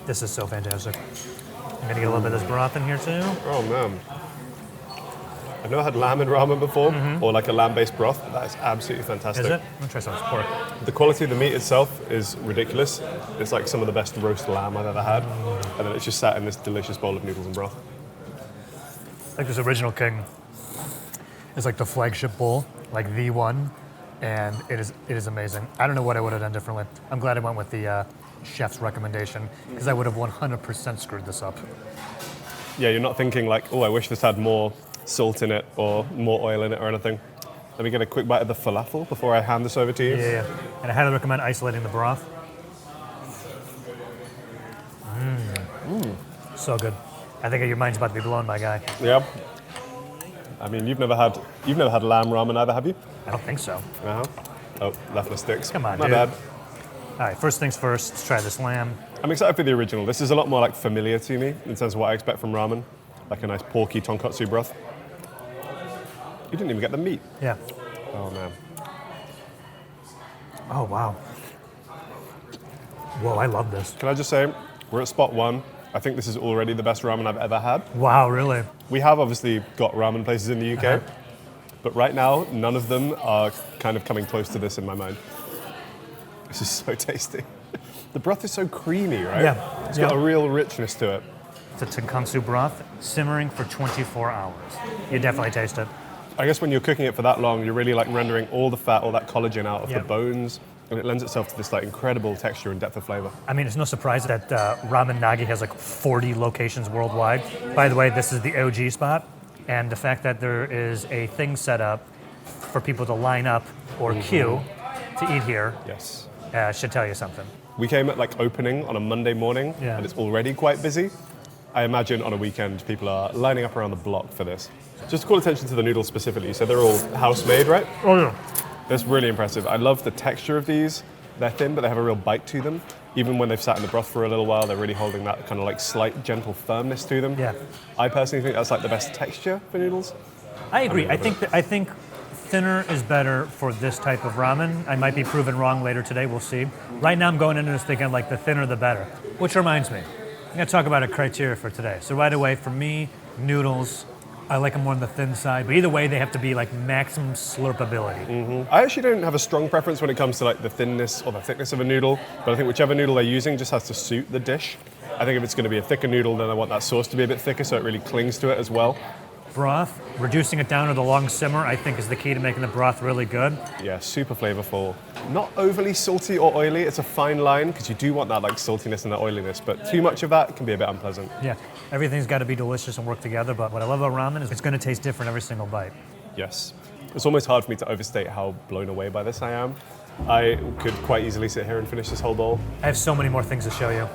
This is so fantastic. I'm gonna get a little bit of this broth in here too. Oh man. I've never had lamb in ramen before, or like a lamb-based broth, but that is absolutely fantastic. Is it? I'm gonna try some of this pork. The quality of the meat itself is ridiculous. It's like some of the best roast lamb I've ever had. And then it's just sat in this delicious bowl of noodles and broth. Like this original king is like the flagship bowl, like the one, and it is amazing. I don't know what I would have done differently. I'm glad I went with the chef's recommendation because I would have 100% screwed this up. Yeah, you're not thinking like, oh, I wish this had more salt in it or more oil in it or anything. Let me get a quick bite of the falafel before I hand this over to you. Yeah. And I highly recommend isolating the broth. So good. I think your mind's about to be blown, my guy. Yeah. I mean, you've never had lamb ramen either, have you? I don't think so. Uh-huh. Oh, left my sticks. Come on, My dude. bad. All right, first things first, let's try this lamb. I'm excited for the original. This is a lot more like familiar to me in terms of what I expect from ramen. Like a nice porky tonkatsu broth. You didn't even get the meat. Yeah. Oh man. Oh, wow. Whoa, I love this. Can I just say, we're at spot one. I think this is already the best ramen I've ever had. Wow, really? We have obviously got ramen places in the UK, but right now, none of them are kind of coming close to this in my mind. This is so tasty. The broth is so creamy, right? Yeah. It's got a real richness to it. It's a tonkatsu broth simmering for 24 hours. You definitely taste it. I guess when you're cooking it for that long, you're really like rendering all the fat, all that collagen out of Yeah. the bones, and it lends itself to this like incredible texture and depth of flavor. I mean, it's no surprise that Ramen Nagi has like 40 locations worldwide. By the way, this is the OG spot, and the fact that there is a thing set up for people to line up or queue to eat here Yes. should tell you something. We came at like opening on a Monday morning, Yeah. and it's already quite busy. I imagine on a weekend people are lining up around the block for this. Just to call attention to the noodles specifically, so they're all house-made, right? Oh yeah. That's really impressive. I love the texture of these. They're thin, but they have a real bite to them. Even when they've sat in the broth for a little while, they're really holding that kind of like slight, gentle firmness to them. Yeah. I personally think that's like the best texture for noodles. I agree. I think thinner is better for this type of ramen. I might be proven wrong later today. We'll see. Right now, I'm going into this thinking like the thinner the better. Which reminds me, I'm gonna talk about a criteria for today. So right away, for me, noodles, I like them more on the thin side. But either way, they have to be like maximum slurpability. I actually don't have a strong preference when it comes to like the thinness or the thickness of a noodle, but I think whichever noodle they're using just has to suit the dish. I think if it's going to be a thicker noodle, then I want that sauce to be a bit thicker so it really clings to it as well. broth, reducing it down to the long simmer, I think is the key to making the broth really good. Yeah, super flavorful. Not overly salty or oily. It's a fine line because you do want that like saltiness and that oiliness, but too much of that can be a bit unpleasant. Yeah, everything's got to be delicious and work together, but what I love about ramen is it's going to taste different every single bite. Yes. It's almost hard for me to overstate how blown away by this I am. I could quite easily sit here and finish this whole bowl. I have so many more things to show you.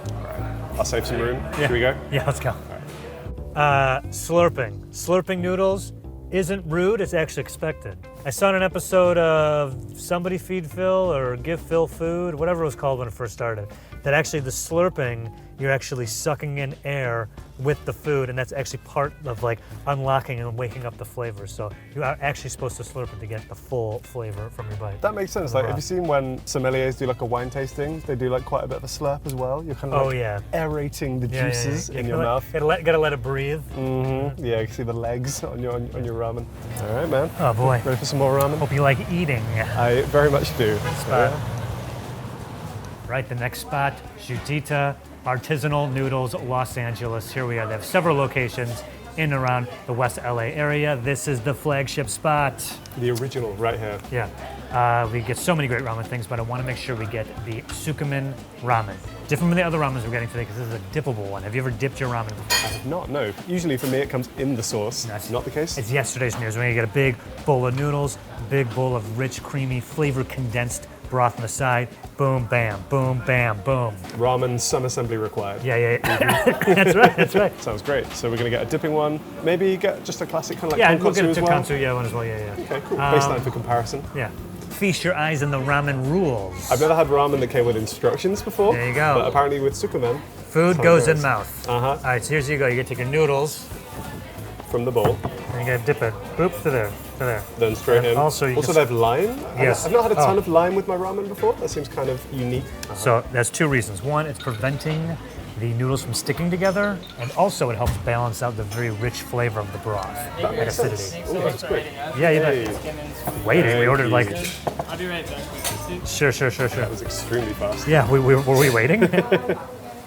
I'll save some room. Should we go? Yeah, let's go. Slurping. Slurping noodles isn't rude, it's actually expected. I saw in an episode of Somebody Feed Phil or Give Phil Food, whatever it was called when it first started, that actually the slurping, you're actually sucking in air with the food, and that's actually part of like unlocking and waking up the flavors. So you are actually supposed to slurp it to get the full flavor from your bite. That makes sense. Like, have you seen when sommeliers do like a wine tasting? They do like quite a bit of a slurp as well. You're kind of aerating the juices in your mouth. Gotta let it breathe. Mm-hmm. Yeah, you can see the legs on your ramen. All right, man. Oh boy. Ready for some more ramen? Hope you like eating. I very much do. Spot. Right, the next spot, Judita Artisanal Noodles, Los Angeles. Here we are. They have several locations in and around the West LA area. This is the flagship spot. The original, right here. Yeah. We get so many great ramen things, but I want to make sure we get the Sukumen ramen. Different from the other ramens we're getting today because this is a dippable one. Have you ever dipped your ramen before? I have not, no. Usually for me it comes in the sauce. That's not the case. It's yesterday's news. We're going to get a big bowl of noodles, a big bowl of rich, creamy, flavor condensed broth on the side. Boom, bam, boom, bam, boom. Ramen, some assembly required. Yeah. That's right, that's right. Sounds great. So we're going to get a dipping one. Maybe get just a classic kind of like yeah, tonkotsu we'll get a as well. tonkotsu one as well, yeah. Okay, cool. Baseline for comparison. Yeah. Feast your eyes on the ramen rules. I've never had ramen that came with instructions before. There you go. But apparently with Sukumen, food goes in mouth. Uh-huh. All right, so here's you go. You get to take your noodles. From the bowl. And you gotta dip it. Boop, to there. Then straight and in. Also, they have lime? Yes. I've not had a ton of lime with my ramen before. That seems kind of unique. So that's two reasons. One, it's preventing the noodles from sticking together, and also it helps balance out the very rich flavor of the broth and acidity. Ooh, that's great. Yeah, you bet. Waiting, we ordered like... I'll be right back. Sure. That was extremely fast. Yeah, were we waiting?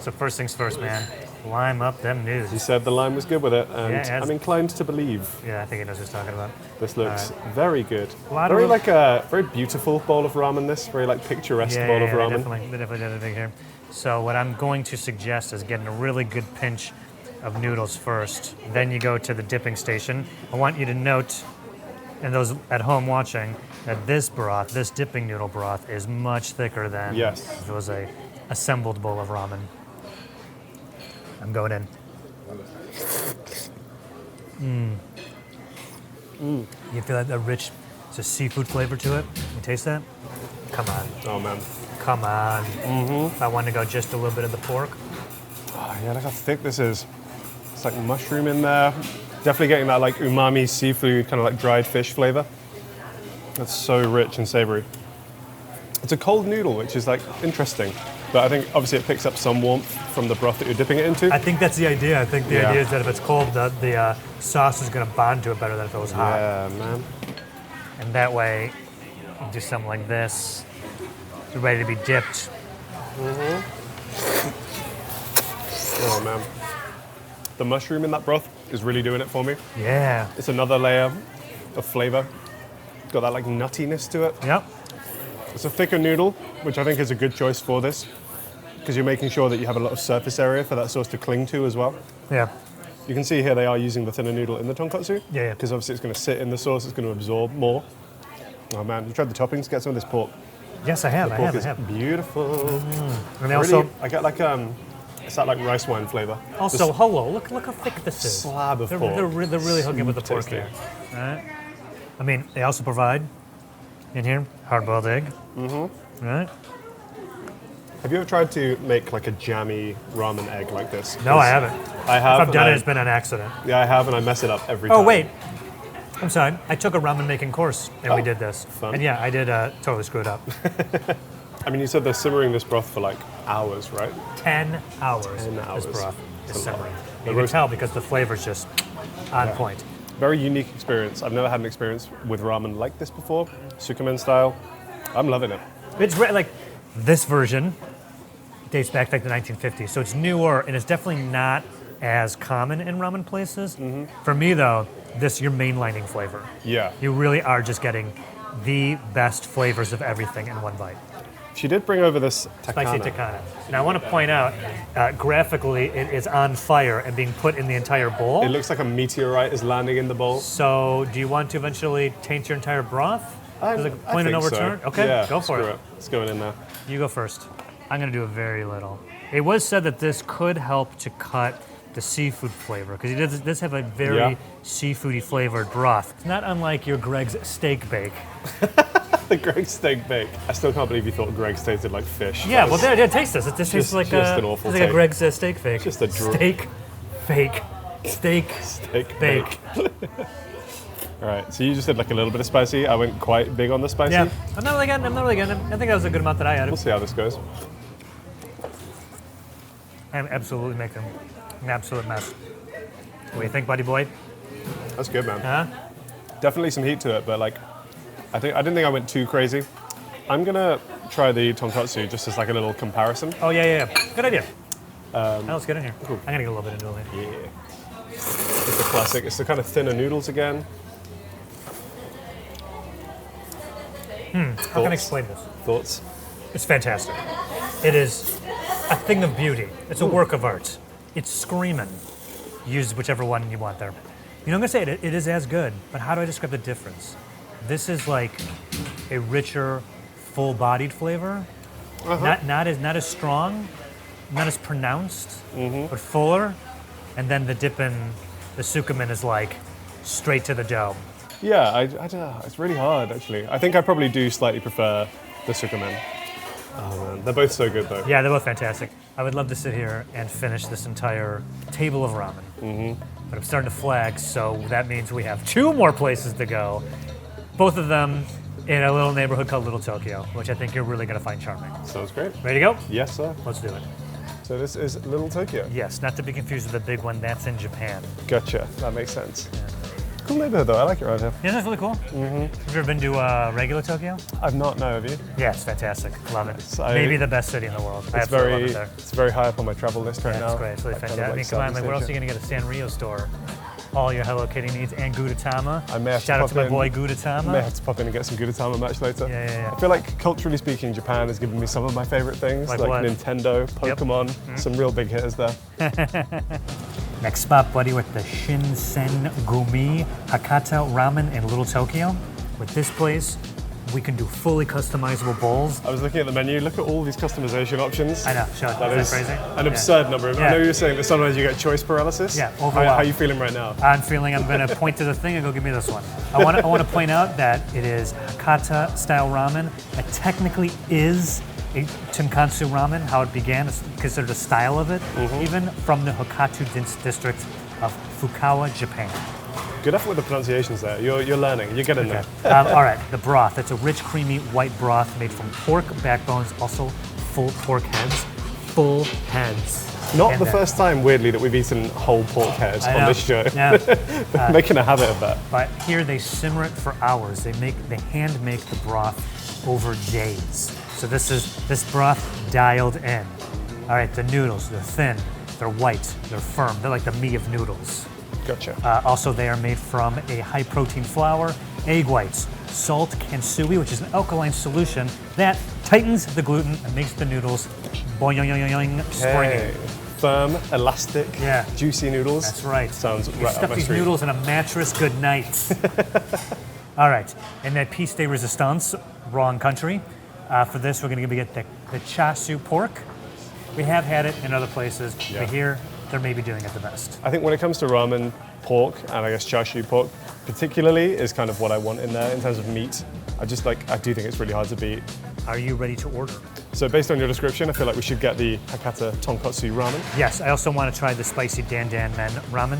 So first things first, man. Lime up them noodles. He said the lime was good with it, and Yeah, I'm inclined to believe. Yeah, I think he knows what he's talking about. This looks very good. Very beautiful bowl of ramen. This very like picturesque bowl of ramen. They definitely did a thing here. So what I'm going to suggest is getting a really good pinch of noodles first. Then you go to the dipping station. I want you to note, and those at home watching, that this broth, this dipping noodle broth, is much thicker than if it was a assembled bowl of ramen. I'm going in. You feel like the rich, it's a seafood flavor to it. You taste that? Come on. Oh man. Come on. I want to go just a little bit of the pork. Oh yeah, look how thick this is. It's like mushroom in there. Definitely getting that like umami seafood, kind of like dried fish flavor. That's so rich and savory. It's a cold noodle, which is like interesting. But I think obviously it picks up some warmth from the broth that you're dipping it into. I think that's the idea. I think the idea is that if it's cold, the sauce is going to bond to it better than if it was hot. Yeah, man. And that way, you do something like this. You're ready to be dipped. Oh man. The mushroom in that broth is really doing it for me. Yeah. It's another layer of flavor. Got that like nuttiness to it. Yep. It's a thicker noodle, which I think is a good choice for this, because you're making sure that you have a lot of surface area for that sauce to cling to as well. Yeah. You can see here they are using the thinner noodle in the tonkotsu. Yeah. Because obviously it's going to sit in the sauce, it's going to absorb more. Oh man, you tried the toppings? Get some of this pork. Yes, I have. The pork is beautiful. And also, I get like it's that like rice wine flavor. Also, hello, look how thick this is. Slab of pork. They're really hooking with the pork tasty. here. All right. I mean, they also provide in here hard-boiled egg. Right. Have you ever tried to make like a jammy ramen egg like this? No, I haven't. I have. If I've done it, it's been an accident. Yeah, I have, and I mess it up every time. Oh, wait. I'm sorry. I took a ramen making course, and we did this. Fun. And yeah, I did totally screw it up. I mean, you said they're simmering this broth for like hours, right? 10 hours. 10 hours. This broth is That's a lot. simmering. You can tell because the flavor's just on point. Very unique experience. I've never had an experience with ramen like this before, Sukumen style. I'm loving it. It's like this version dates back to like the 1950s, so it's newer and it's definitely not as common in ramen places. For me though, this you're mainlining flavor. Yeah. You really are just getting the best flavors of everything in one bite. She did bring over this takana. Spicy takana. Now I want to point out, graphically, it is on fire and being put in the entire bowl. It looks like a meteorite is landing in the bowl. So, do you want to eventually taint your entire broth? There's a point of no think so. return? Okay, Yeah, go for screw it. It's going in there. You go first. I'm going to do a very little. It was said that this could help to cut the seafood flavor, because it does have a very seafoody flavored broth. It's not unlike your Greg's steak bake. The Greg's steak bake. I still can't believe you thought Greg's tasted like fish. Yeah, well, there, taste this. It just tastes like an awful it's like a take. Greg's steak bake. Just a steak fake. Steak bake. All right, so you just did like a little bit of spicy. I went quite big on the spicy. Yeah, I'm not really getting it. I think that was a good amount that I added. We'll see how this goes. I'm absolutely making an absolute mess. What do you think, buddy boy? That's good, man. Huh? Definitely some heat to it, but like, I didn't think I went too crazy. I'm gonna try the tonkatsu just as like a little comparison. Oh yeah. Good idea. Now let's get in here. Cool. I'm gonna get a little bit into it. Yeah. It's the classic. It's the kind of thinner noodles again. How can I explain this? Thoughts? It's fantastic. It is a thing of beauty. It's a work of art. It's screaming. Use whichever one you want there. You know, I'm gonna say it is as good, but how do I describe the difference? This is like a richer, full-bodied flavor. Not as strong, not as pronounced, but fuller. And then the dip in the sukumen is like straight to the dough. Yeah, I don't know. It's really hard actually. I think I probably do slightly prefer the sukumen. Oh man, they're both so good though. Yeah, they're both fantastic. I would love to sit here and finish this entire table of ramen. But I'm starting to flag, so that means we have 2 more places to go. Both of them in a little neighborhood called Little Tokyo, which I think you're really going to find charming. Sounds great. Ready to go? Yes, sir. Let's do it. So this is Little Tokyo. Yes, not to be confused with the big one that's in Japan. Gotcha. That makes sense. Cool neighborhood though. I like it right here. Yeah, that's really cool. Have you ever been to regular Tokyo? I've not, no, have you? Yeah, it's fantastic. Love it. So Maybe the best city in the world. I It's absolutely very, love it there. it's very high up on my travel list right Yeah, now. it's great. It's really I kind of fantastic. I mean, come on, Southeast like, where else are you Asia. going to get a Sanrio store? All your Hello Kitty needs and Gudetama. I may have to Shout out to pop my in. boy I Gudetama. may have to pop in and get some Gudetama merch later. Yeah. I feel like culturally speaking, Japan has given me some of my favorite things, Like like what? Nintendo, Pokemon, some real big hitters there. Next spot, buddy, with the Shinsen Gumi Hakata Ramen in Little Tokyo. With this place, we can do fully customizable bowls. I was looking at the menu. Look at all these customization options. I know, sure. That Isn't is that crazy? an absurd number. Yeah. I know you were saying that sometimes you get choice paralysis. Yeah, How overwhelmed. are you feeling right now? I'm feeling I'm going to point to the thing and go give me this one. I want to point out that it is Hakata style ramen. It technically is a tonkatsu ramen, how it began. It's considered a style of it, even from the Hokkaido district of Fukawa, Japan. Good effort with the pronunciations there. You're learning. You're getting there. All right, the broth. It's a rich, creamy white broth made from pork backbones, also full pork heads. Full heads. Not And the then- first time, weirdly, that we've eaten whole pork heads I on know. this show. Yeah. Making a habit of that. But here they simmer it for hours. They hand make the broth over days. So this broth dialed in. All right, the noodles, they're thin, they're white, they're firm. They're like the me of noodles. Gotcha. Also, they are made from a high-protein flour, egg whites, salt kansui, which is an alkaline solution that tightens the gluten and makes the noodles boing, Hey. springy. Firm, elastic, Yeah. juicy noodles. That's right. Sounds You right up stuff my these street. noodles in a mattress, good night. All right, and that piece de resistance, wrong country. For this, we're going to get the chashu pork. We have had it in other places, Yeah. but here, they're maybe doing it the best. I think when it comes to ramen, pork, and I guess chashu pork particularly is kind of what I want in there in terms of meat. I do think it's really hard to beat. Are you ready to order? So based on your description, I feel like we should get the Hakata Tonkatsu ramen. Yes, I also want to try the spicy Dan Men ramen.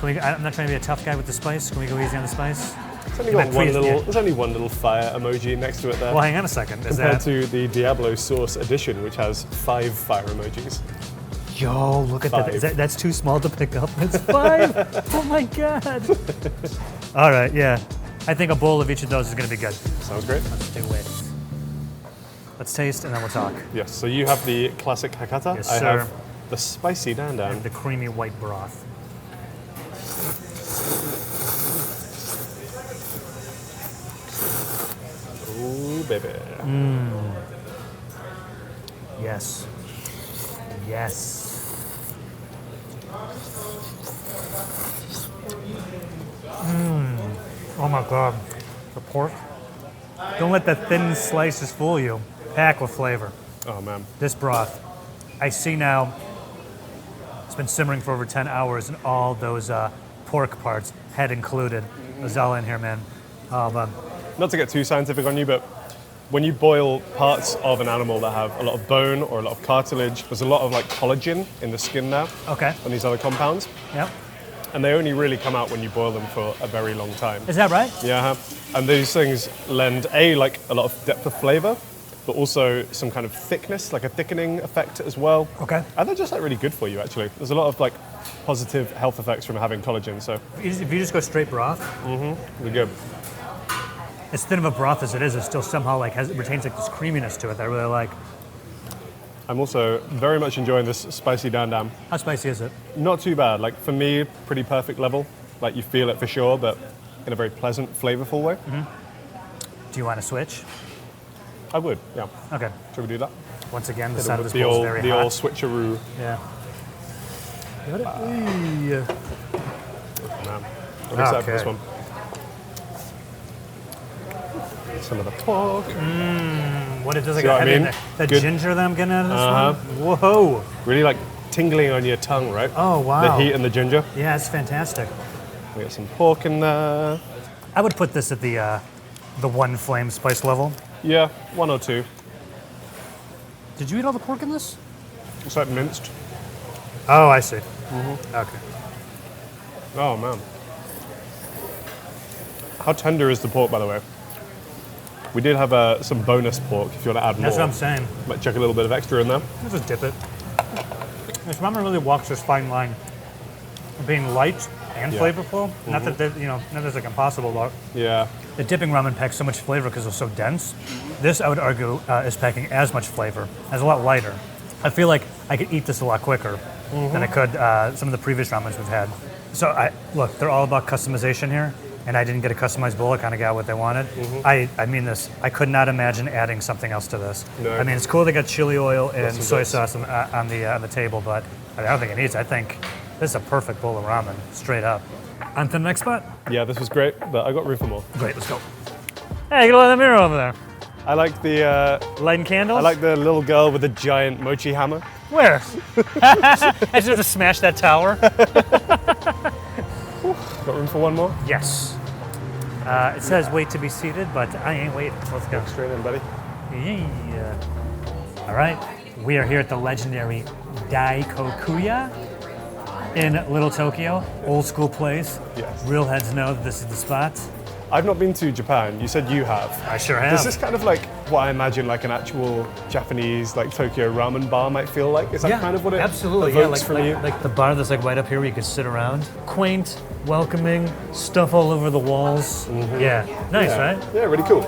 I'm not trying to be a tough guy with the spice. Can we go easy on the spice? It's only You got meant one freeze- little, yeah. there's only one little fire emoji next to it there. Well, hang on a second. Is compared that? to the Diablo Sauce edition, which has 5 fire emojis. Yo, look at that. 5. That's too small to pick up. It's 5. Oh my god. All right, yeah. I think a bowl of each of those is going to be good. Sounds great. Let's do it. Let's taste and then we'll talk. Yes, so you have the classic Hakata. Yes, I sir. have the spicy Dan Dan. And the creamy white broth. baby. Yes. Yes. Oh my God. The pork. Don't let the thin slices fool you. Packed with flavor. Oh man. This broth, I see now, it's been simmering for over 10 hours and all those pork parts, head included, is all in here, man. Oh, man. Not to get too scientific on you, but when you boil parts of an animal that have a lot of bone or a lot of cartilage, there's a lot of like collagen in the skin now. Okay. And these other compounds. Yep. And they only really come out when you boil them for a very long time. Is that right? Yeah. And these things lend like a lot of depth of flavor, but also some kind of thickness, like a thickening effect as well. Okay. And they're just like really good for you, actually. There's a lot of like positive health effects from having collagen, so If you just go straight broth, really good. as thin of a broth as it is, it still somehow like retains like this creaminess to it that I really like. I'm also very much enjoying this spicy dan dan. How spicy is it? Not too bad. Like for me, pretty perfect level. Like you feel it for sure, but in a very pleasant, flavorful way. Do you want to switch? I would, yeah. Okay. Should we do that? Once again, the Hit it side of with this bowl is very the hot. old switcheroo. Yeah. Give it a- Man. I'm excited for this Okay. one. Some of the pork. What it does, like See a what I heavy, mean? the Good. ginger that I'm getting out of this one. Whoa. Really like tingling on your tongue, right? Oh, wow. The heat and the ginger. Yeah, it's fantastic. We got some pork in there. I would put this at the one flame spice level. Yeah, 1 or 2. Did you eat all the pork in this? It's like minced. Oh, I see. Okay. Oh man. How tender is the pork, by the way? We did have some bonus pork if you want to add more. That's what I'm saying. Might chuck a little bit of extra in there. Let's just dip it. This ramen really walks this fine line of being light and Yeah. flavorful. Not that not that it's like impossible, but Yeah. the dipping ramen packs so much flavor because it's so dense. This, I would argue, is packing as much flavor, as a lot lighter. I feel like I could eat this a lot quicker than I could some of the previous ramens we've had. So look, they're all about customization here, and I didn't get a customized bowl. I kind of got what they wanted. I mean this. I could not imagine adding something else to this. No. I mean, it's cool they got chili oil and some soy bits. sauce on the table, but I don't think it needs. I think this is a perfect bowl of ramen, straight up. On to the next spot. Yeah, this was great, but I got room for more. Great, let's go. Hey, get a look at the mirror over there. I like the Lighting candles. little girl with the giant mochi hammer. Where? I just have to smash that tower. Got room for one more? Yes. It says wait to be seated, but I ain't waiting. Let's go. Straight in, buddy. Yeah. All right. We are here at the legendary Daikokuya in Little Tokyo. Old school place. Yes. Real heads know that this is the spot. I've not been to Japan. You said you have. I sure have. This is kind of like what I imagine like an actual Japanese like Tokyo ramen bar might feel like. Is that kind of what it absolutely, evokes from you? like the bar that's like right up here where you could sit around. Quaint, welcoming, stuff all over the walls. Yeah, nice, yeah. right? Yeah, really cool.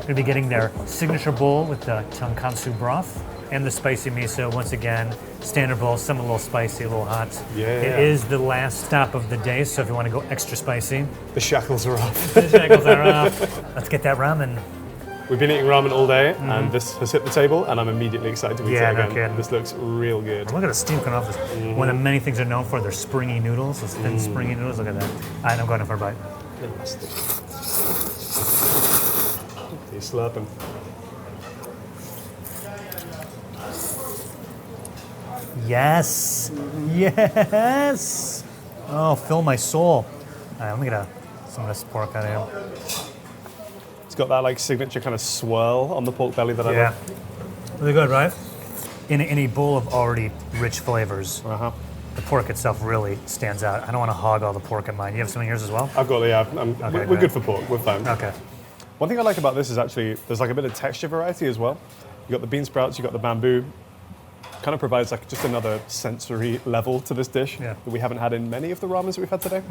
We'll be getting their signature bowl with the tonkatsu broth and the spicy miso. Once again, standard bowl, some a little spicy, a little hot. Yeah. It is the last stop of the day, so if you want to go extra spicy, The shackles are off. the shackles are off. Let's get that ramen. We've been eating ramen all day, and this has hit the table, and I'm immediately excited to eat Yeah, it no again. kidding. This looks real good. Look at the steam coming off this. One of the many things they're known for, their springy noodles, those thin springy noodles. Look at that. All right, I'm going in for a bite. He's slurping. Yes. Yes. Oh, fill my soul. All right, let me get some of this pork out of here. It's got that like signature kind of swirl on the pork belly that I Yeah. love. Really good, right? In a bowl of already rich flavors, Uh-huh. the pork itself really stands out. I don't want to hog all the pork in mine. You have some of yours as well? I've got the, yeah, we're great. good for pork, we're fine. Okay. One thing I like about this is actually, there's like a bit of texture variety as well. You got the bean sprouts, you got the bamboo. Kind of provides like just another sensory level to this dish Yeah. that we haven't had in many of the ramens that we've had today.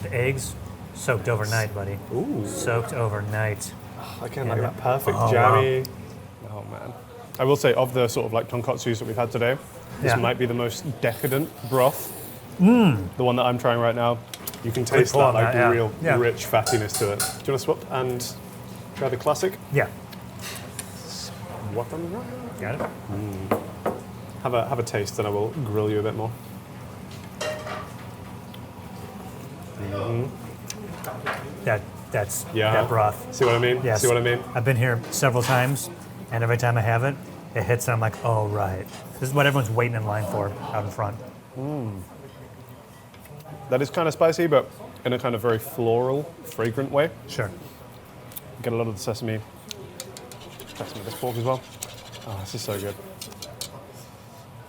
The eggs soaked overnight, buddy. Ooh. Soaked overnight. Again, like that perfect Oh, jammy. Oh man. I will say, of the sort of like tonkatsus that we've had today, this Yeah. might be the most decadent broth. The one that I'm trying right now. You can taste pull that on like that, yeah. real Yeah. rich fattiness to it. Do you want to swap and try the classic? Yeah. Watermelon. Got it? Have a taste, and I will grill you a bit more. That's Yeah. that broth. See what I mean? Yes. See what I mean? I've been here several times, and every time I have it, it hits, and I'm like, oh, right. This is what everyone's waiting in line for out in front. That is kind of spicy, but in a kind of very floral, fragrant way. Sure. Get a lot of the sesame. This pork as well. Oh, this is so good.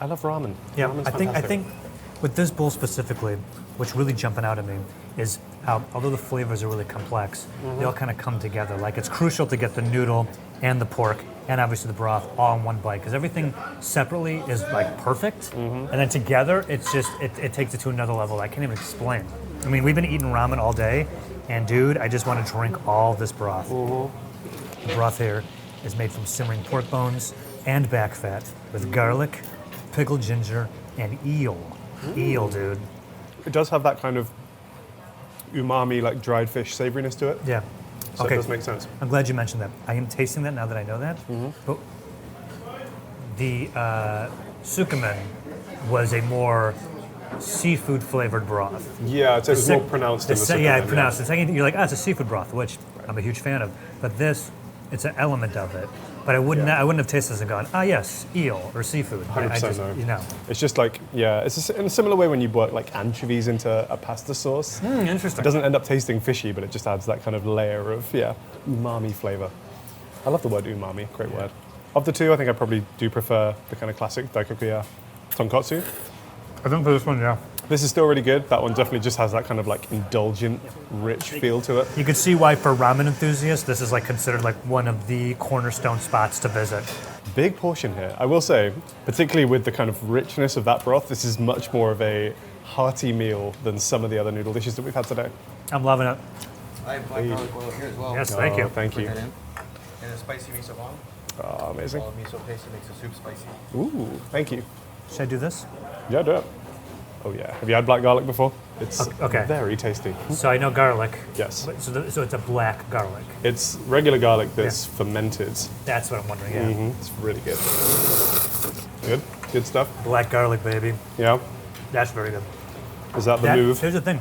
I love ramen. Yeah, Ramen's I fantastic. think with this bowl specifically, what's really jumping out at me is how, although the flavors are really complex, they all kind of come together. Like, it's crucial to get the noodle and the pork and obviously the broth all in one bite, because everything separately is like perfect, and then together it's just it takes it to another level I can't even explain. I mean, we've been eating ramen all day, and dude, I just want to drink all this broth. The broth here is made from simmering pork bones and back fat with garlic, pickled ginger, and eel. Eel, dude. It does have that kind of umami, like dried fish savoriness to it. Yeah. So Okay. it does make sense. I'm glad you mentioned that. I am tasting that now that I know that. But the sukemen was a more seafood flavored broth. Yeah, it was sec- more pronounced in the second yeah, one, pronounced. The second, you're like, it's a seafood broth, which I'm a huge fan of. But this, it's an element of it. But I wouldn't have tasted this and gone, yes, eel or seafood. 100% no. You know. It's just like, it's in a similar way when you work like anchovies into a pasta sauce. Interesting. It doesn't end up tasting fishy, but it just adds that kind of layer of, umami flavor. I love the word umami, great word. Of the two, I think I probably do prefer the kind of classic daikokuya tonkotsu. I think for this one, yeah. This is still really good. That one definitely just has that kind of like indulgent, rich feel to it. You can see why for ramen enthusiasts, this is like considered like one of the cornerstone spots to visit. Big portion here. I will say, particularly with the kind of richness of that broth, this is much more of a hearty meal than some of the other noodle dishes that we've had today. I'm loving it. I have black garlic oil here as well. Yes, thank you. Thank you. Put that in. And a spicy miso bomb. Oh, amazing. All miso paste makes the soup spicy. Ooh, thank you. Should I do this? Yeah, do it. Oh yeah. Have you had black garlic before? It's Okay. very tasty. So I know garlic. Yes. But- So it's a black garlic. It's regular garlic that's fermented. That's what I'm wondering. Yeah. It's really good. Good? Good stuff? Black garlic, baby. Yeah. That's very good. Is that the move? Here's the thing.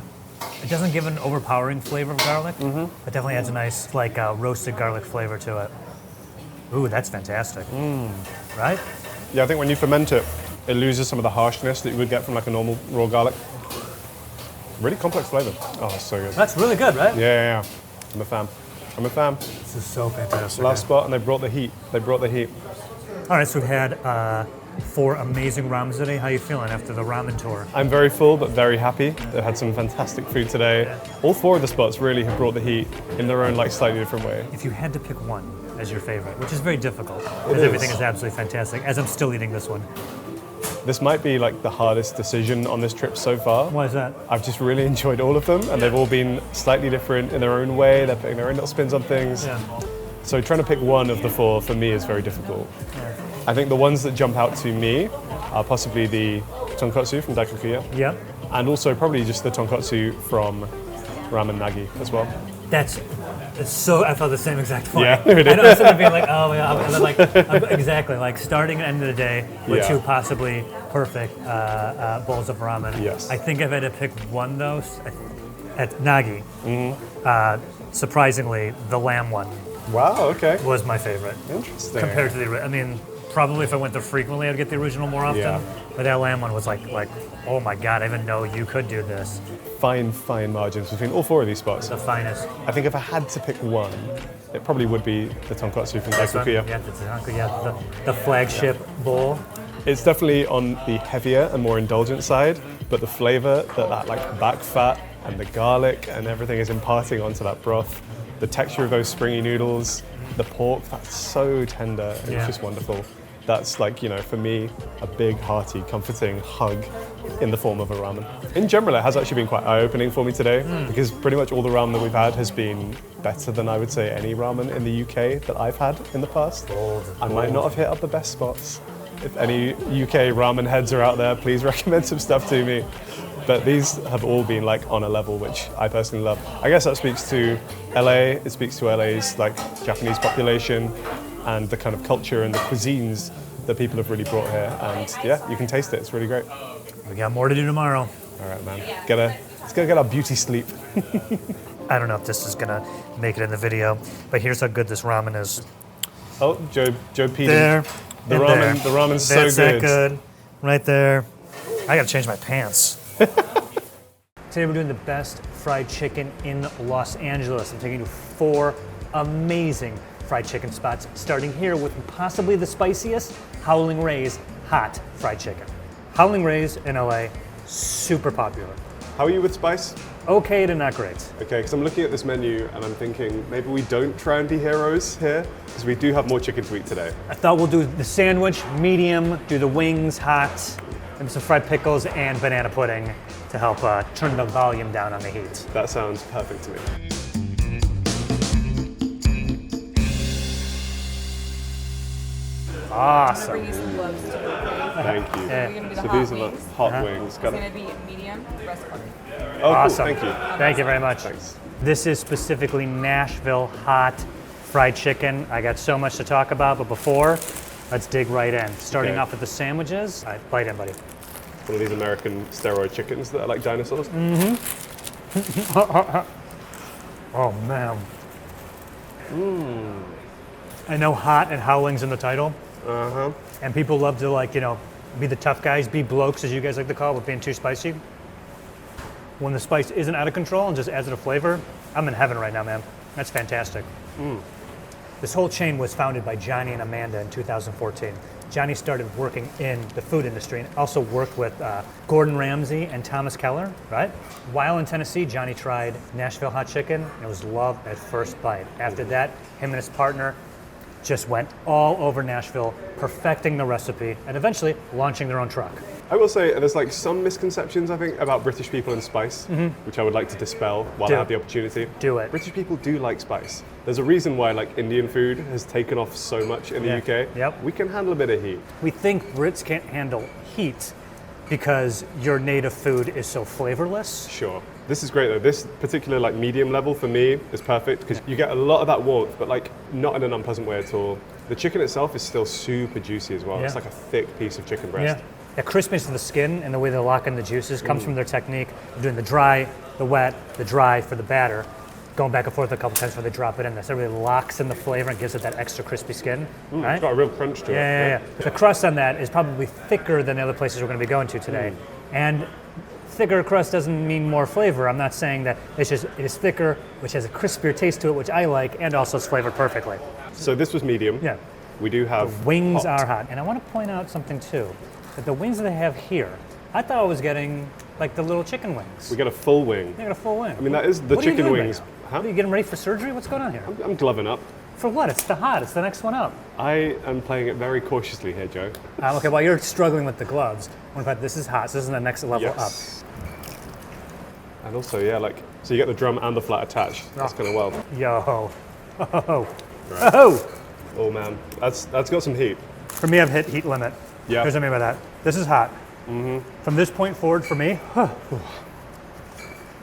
It doesn't give an overpowering flavor of garlic. It definitely adds a nice, like, roasted garlic flavor to it. Ooh, that's fantastic. Right? Yeah, I think when you ferment it, it loses some of the harshness that you would get from like a normal raw garlic. Really complex flavor. Oh, it's so good. That's really good, right? Yeah. I'm a fan. I'm a fan. This is so fantastic. Last spot, and they brought the heat. All right, so we've had 4 amazing ramens today. How you feeling after the ramen tour? I'm very full, but very happy. They've had some fantastic food today. All 4 of the spots really have brought the heat in their own like slightly different way. If you had to pick one as your favorite, which is very difficult, because is. everything is absolutely fantastic, as I'm still eating this one. This might be like the hardest decision on this trip so far. Why is that? I've just really enjoyed all of them, and they've all been slightly different in their own way. They're putting their own little spins on things. Yeah. So trying to pick one of the 4 for me is very difficult. I think the ones that jump out to me are possibly the tonkotsu from Daikokuya, Yep. and also probably just the tonkotsu from Ramen Nagi as well. It's so. I felt the same exact way. Yeah, I know. I'm sitting there being like, oh my god, and then like exactly like starting and end of the day with Yeah. 2 possibly perfect bowls of ramen. Yes. I think if I had to pick one though, at Nagi, surprisingly, the lamb one Wow, okay. was my favorite Interesting. compared to the. I mean, probably if I went there frequently, I'd get the original more often. Yeah. But that lamb one was like, oh my god, I didn't know you could do this. Fine margins between all 4 of these spots. The finest. I think if I had to pick one, it probably would be the tonkotsu from This one, Daikokuya. yeah, the flagship bowl. It's definitely on the heavier and more indulgent side, but the flavor that like back fat and the garlic and everything is imparting onto that broth, the texture of those springy noodles, the pork, that's so tender and Yeah. it's just wonderful. That's like, for me, a big, hearty, comforting hug in the form of a ramen. In general, it has actually been quite eye-opening for me today because pretty much all the ramen that we've had has been better than I would say any ramen in the UK that I've had in the past. I might not have hit up the best spots. If any UK ramen heads are out there, please recommend some stuff to me. But these have all been like on a level which I personally love. I guess that speaks to LA, it speaks to LA's like Japanese population. and the kind of culture and the cuisines that people have really brought here. And yeah, you can taste it. It's really great. We got more to do tomorrow. All right, man. Let's go get our beauty sleep. I don't know if this is gonna make it in the video, but here's how good this ramen is. Oh, Joe P. There. The and there. ramen's so That's that good. good. Right there. I gotta change my pants. Today we're doing the best fried chicken in Los Angeles. I'm taking you to 4 amazing fried chicken spots, starting here with possibly the spiciest, Howling Ray's hot fried chicken. Howling Ray's in LA, super popular. How are you with spice? Okay to not great. Okay, because I'm looking at this menu and I'm thinking maybe we don't try and be heroes here because we do have more chicken to eat today. I thought we'll do the sandwich, medium, do the wings, hot, maybe some fried pickles and banana pudding to help turn the volume down on the heat. That sounds perfect to me. Awesome. Bring you some gloves too. Thank you. Yeah. We're gonna be the So hot these are the wings. hot wings. It's Got gonna it. be medium breast pork. Oh, Awesome. cool. Thank you. Thank you very much. Thanks. This is specifically Nashville hot fried chicken. I got so much to talk about, but before, let's dig right in. Starting Okay. off with the sandwiches. All right, bite in, buddy. One of these American steroid chickens that are like dinosaurs. Oh man. I know hot and howling's in the title. Uh-huh. And people love to be the tough guys, be blokes as you guys like to call it, with being too spicy. When the spice isn't out of control and just adds it a flavor, I'm in heaven right now, man. That's fantastic. This whole chain was founded by Johnny and Amanda in 2014. Johnny started working in the food industry and also worked with Gordon Ramsay and Thomas Keller, right? While in Tennessee, Johnny tried Nashville hot chicken and it was love at first bite. After that, him and his partner just went all over Nashville, perfecting the recipe and eventually launching their own truck. I will say there's like some misconceptions I think about British people and spice, which I would like to dispel while Do I have it. the opportunity. Do it. British people do like spice. There's a reason why like Indian food has taken off so much in the Yeah. UK. Yep. We can handle a bit of heat. We think Brits can't handle heat because your native food is so flavorless. Sure. This is great though. This particular like medium level for me is perfect because you get a lot of that warmth, but like not in an unpleasant way at all. The chicken itself is still super juicy as well. Yeah. It's like a thick piece of chicken breast. Yeah. The crispness of the skin and the way they lock in the juices comes from their technique of doing the dry, the wet, the dry for the batter, going back and forth a couple times before they drop it in there. So it really locks in the flavor and gives it that extra crispy skin. Right? It's got a real crunch to it. Yeah. The crust on that is probably thicker than the other places we're going to be going to today. And thicker crust doesn't mean more flavor. I'm not saying that. It's just it is thicker, which has a crispier taste to it, which I like, and also it's flavored perfectly. So this was medium. Yeah. We do have Wings hot. are hot. And I want to point out something too. That the wings that they have here, I thought I was getting like the little chicken wings. We get a full wing. They got a full wing. I mean, that is the What are you chicken doing right wings. now? Huh? What are you getting ready for surgery? What's going on here? I'm gloving up. For what? It's the hot. It's the next one up. I am playing it very cautiously here, Joe. Okay, while you're struggling with the gloves, in fact, this is hot. So this is the next level Yes. And also, yeah, like, so you get the drum and the flat attached. That's kind of wild. up. Yo. Oh. Right. Oh. Oh man, that's got some heat. For me, I've hit heat limit. Yeah. Here's what I mean by that. This is hot. From this point forward, for me,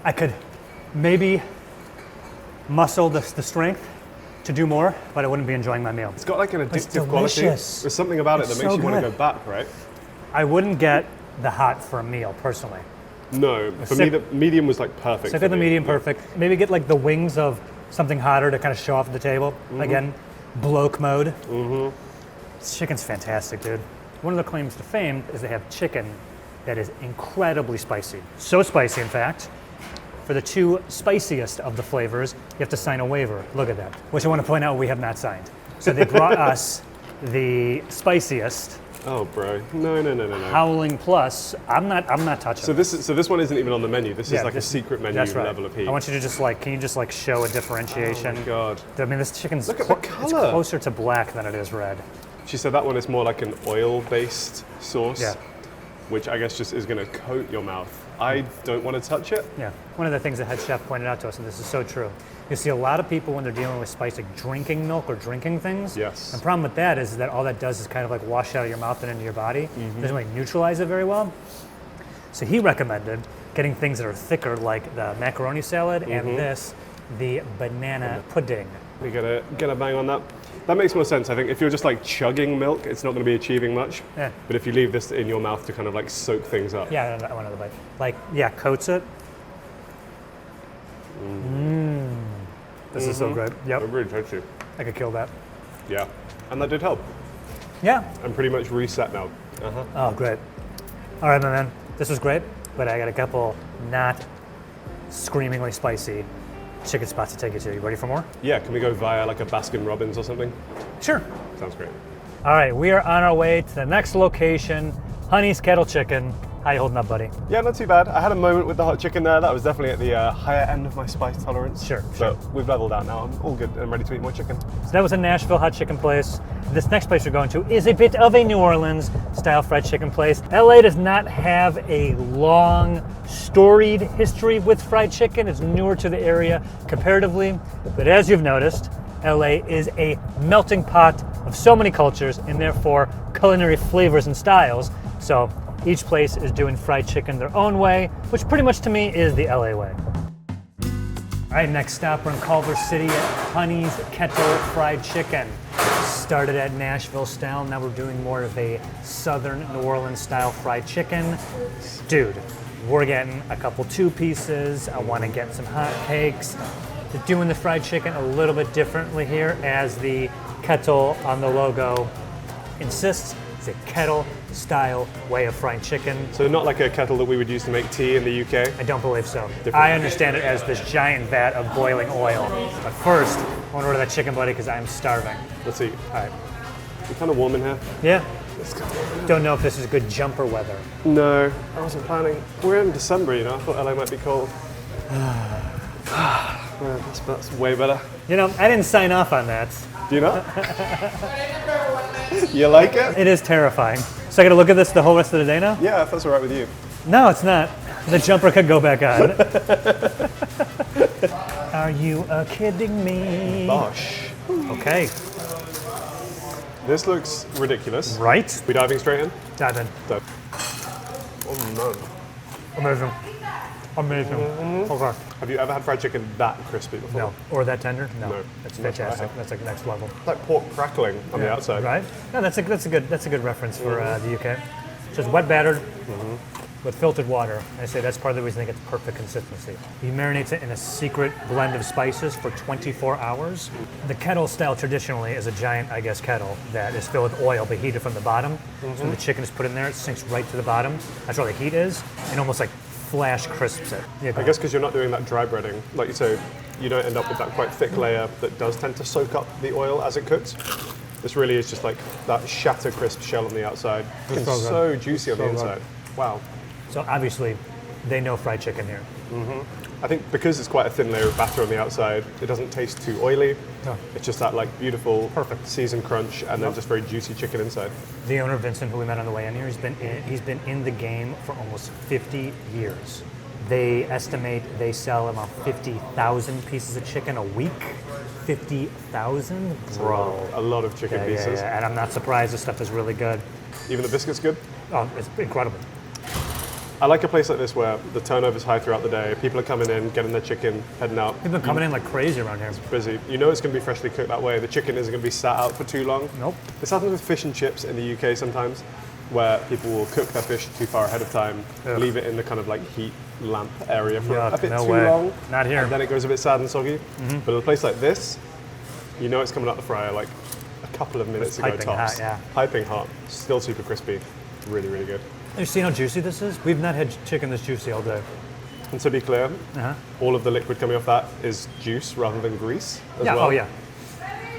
I could maybe muscle the strength to do more, but I wouldn't be enjoying my meal. It's got like an It's addictive quality. delicious. There's something about It's it that makes so you want to good. go back, right? I wouldn't get the hot for a meal, personally. No, for Sick- me the medium was like perfect. Stick for with the me. medium, Yeah. perfect. Maybe get like the wings of something hotter to kind of show off at the table. Again, bloke mode. This chicken's fantastic, dude. One of the claims to fame is they have chicken that is incredibly spicy. So spicy, in fact, for the 2 spiciest of the flavors, you have to sign a waiver. Look at that. Which I want to point out we have not signed. So they brought us the spiciest, Oh, bro. No. Howling Plus. I'm not touching. So this one isn't even on the menu. This Yeah, is like this- a secret menu That's right. level of heat. I want you to just can you just show a differentiation? Oh my god. I mean, this chicken's Look at the it's colour. closer to black than it is red. She said that one is more like an oil-based sauce, Yeah. which I guess just is going to coat your mouth. I don't want to touch it. Yeah. One of the things the head chef pointed out to us, and this is so true, you see a lot of people when they're dealing with spice, like drinking milk or drinking things. Yes. And the problem with that is that all that does is kind of wash out of your mouth and into your body. Doesn't really neutralize it very well. So he recommended getting things that are thicker, like the macaroni salad and this, the banana pudding. We gotta get a bang on that. That makes more sense. I think if you're just like chugging milk, it's not going to be achieving much. Yeah. But if you leave this in your mouth to kind of like soak things up. Yeah, I want another bite. Like, yeah, coats it. This is so good. Yep, It really tasty. I could kill that. Yeah. And that did help. Yeah. I'm pretty much reset now. Oh, great. All right, my man. This was great, but I got a couple not screamingly spicy chicken spots to take you to. You ready for more? Yeah, can we go via like a Baskin Robbins or something? Sure. Sounds great. All right, we are on our way to the next location, Honey's Kettle Chicken. How you holding up, buddy? Yeah, not too bad. I had a moment with the hot chicken there. That was definitely at the higher end of my spice tolerance. Sure. But we've leveled out now. I'm all good and ready to eat more chicken. So that was a Nashville hot chicken place. This next place we're going to is a bit of a New Orleans style fried chicken place. LA does not have a long, storied history with fried chicken. It's newer to the area comparatively. But as you've noticed, LA is a melting pot of so many cultures and therefore culinary flavors and styles. So each place is doing fried chicken their own way, which pretty much to me is the LA way. All right, next stop, we're in Culver City at Honey's Kettle Fried Chicken. Started at Nashville style, now we're doing more of a Southern New Orleans style fried chicken. Dude, we're getting a couple 2 pieces. I want to get some hot cakes. They're doing the fried chicken a little bit differently here, as the kettle on the logo insists. It's a kettle style way of frying chicken. So not like a kettle that we would use to make tea in the UK? I don't believe so. Different. I understand it as this giant vat of boiling oil. But first, I want to order that chicken, buddy, because I'm starving. Let's eat. All right. It's kind of warm in here. Yeah. Let's go. Don't know if this is good jumper weather. No, I wasn't planning. We're in December, you know. I thought LA might be cold. Man, that's way better. You know, I didn't sign off on that. Do you not? You like it? It is terrifying. So I got to look at this the whole rest of the day now? Yeah, if that's all right with you. No, it's not. The jumper could go back on. Are you kidding me? Bosh. Okay. This looks ridiculous. Right? We diving straight in? Dive in. Dive. Oh no. Amazing. Amazing. Okay. Have you ever had fried chicken that crispy before? No. Or that tender? No. No. That's That's what I fantastic. have. That's like next level. It's like pork crackling on the outside. Right? No, that's a good reference for the UK. So it's wet battered with filtered water. I say that's part of the reason they get the perfect consistency. He marinates it in a secret blend of spices for 24 hours. The kettle style traditionally is a giant, I guess, kettle that is filled with oil but heated from the bottom. So when the chicken is put in there, it sinks right to the bottom. That's where the heat is, and almost like flash crisps it. Yeah, I guess because you're not doing that dry breading, like you say, you don't end up with that quite thick layer that does tend to soak up the oil as it cooks. This really is just like that shatter crisp shell on the outside. It's so good. so juicy on the So good. inside. Wow. So obviously, they know fried chicken here. I think because it's quite a thin layer of batter on the outside, it doesn't taste too oily. No. It's just that like beautiful, Perfect. seasoned crunch, and then just very juicy chicken inside. The owner, Vincent, who we met on the way in here, he's been in the game for almost 50 years. They estimate they sell about 50,000 pieces of chicken a week. 50,000? Bro. A lot of chicken pieces. And I'm not surprised. This stuff is really good. Even the biscuit's good. Oh, it's incredible. I like a place like this where the turnover's high throughout the day. People are coming in, getting their chicken, heading out. People are coming in like crazy around here. Busy. You know it's going to be freshly cooked that way. The chicken isn't going to be sat out for too long. Nope. This happens with fish and chips in the UK sometimes, where people will cook their fish too far ahead of time, Ugh. leave it in the kind of like heat lamp area for Yuck, a bit no too way. long. Not here. And then it goes a bit sad and soggy. But at a place like this, you know it's coming out the fryer like a couple of minutes ago piping tops. hot, yeah. Piping hot. Still super crispy. Really, really good. You seen how juicy this is? We've not had chicken this juicy all day. And to be clear, Uh-huh. all of the liquid coming off that is juice rather than grease as Yeah, well. oh yeah.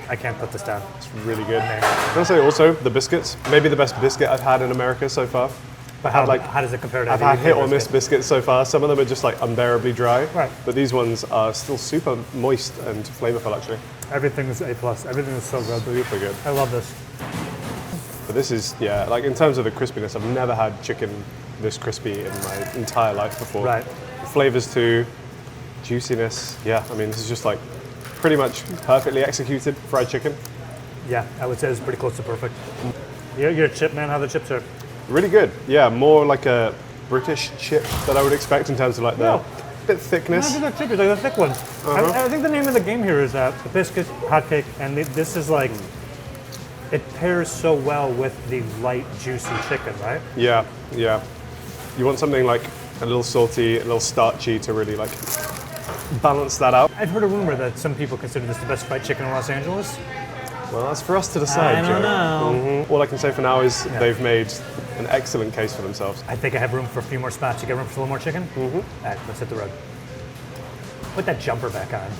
I can't put this down. It's really good. Can I say also, the biscuits, maybe the best biscuit I've had in America so far. But how does it compare to I've the had UK hit or miss biscuit? biscuits so far. Some of them are just like unbearably dry. Right. But these ones are still super moist and flavorful actually. Everything is A+. Everything is so good. Super good. I love this. But this is, yeah, like in terms of the crispiness, I've never had chicken this crispy in my entire life before. Right. Flavors too, juiciness. Yeah, I mean, this is just like pretty much perfectly executed fried chicken. Yeah, I would say it's pretty close to perfect. You're a chip man. How the chips are? Really good. Yeah, more like a British chip that I would expect in terms of like the bit thickness. These are thick, like the thick ones. I think the name of the game here is biscuit, hotcake, and this is like, it pairs so well with the light, juicy chicken, right? Yeah, yeah. You want something like a little salty, a little starchy to really like balance that out. I've heard a rumor that some people consider this the best fried chicken in Los Angeles. Well, that's for us to decide, I don't Joe. know. All I can say for now is they've made an excellent case for themselves. I think I have room for a few more spots. You got room for a little more chicken? Mm-hmm. All right, let's hit the road. Put that jumper back on.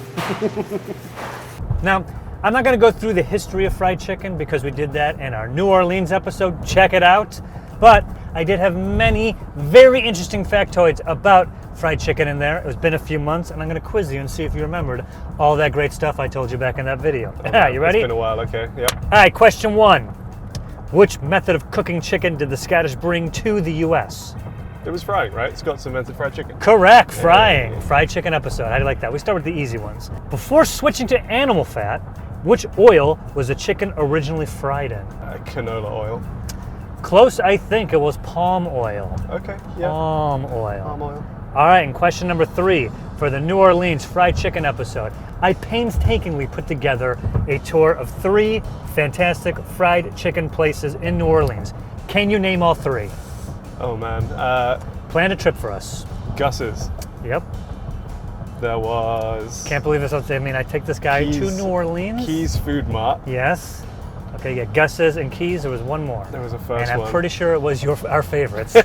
Now, I'm not going to go through the history of fried chicken because we did that in our New Orleans episode. Check it out. But I did have many very interesting factoids about fried chicken in there. It's been a few months, and I'm going to quiz you and see if you remembered all that great stuff I told you back in that video. You ready? It's been a while, okay, yep. All right, question 1. Which method of cooking chicken did the Scottish bring to the U.S.? It was frying, right? Scots invented fried chicken. Correct, frying. Fried chicken episode. How do you like that? We start with the easy ones. Before switching to animal fat, which oil was the chicken originally fried in? Canola oil. Close, I think it was palm oil. Okay, yeah. Palm oil. Palm oil. All right, and question number 3 for the New Orleans fried chicken episode. I painstakingly put together a tour of 3 fantastic fried chicken places in New Orleans. Can you name all 3? Oh man, Plan a trip for us. Gus's. Yep. There was... Can't believe this. I mean, I take this guy to New Orleans. Keys Food Mart. Yes. Okay, yeah, Gus's and Keys. There was one more. There was a first and one. I'm pretty sure it was our favorites,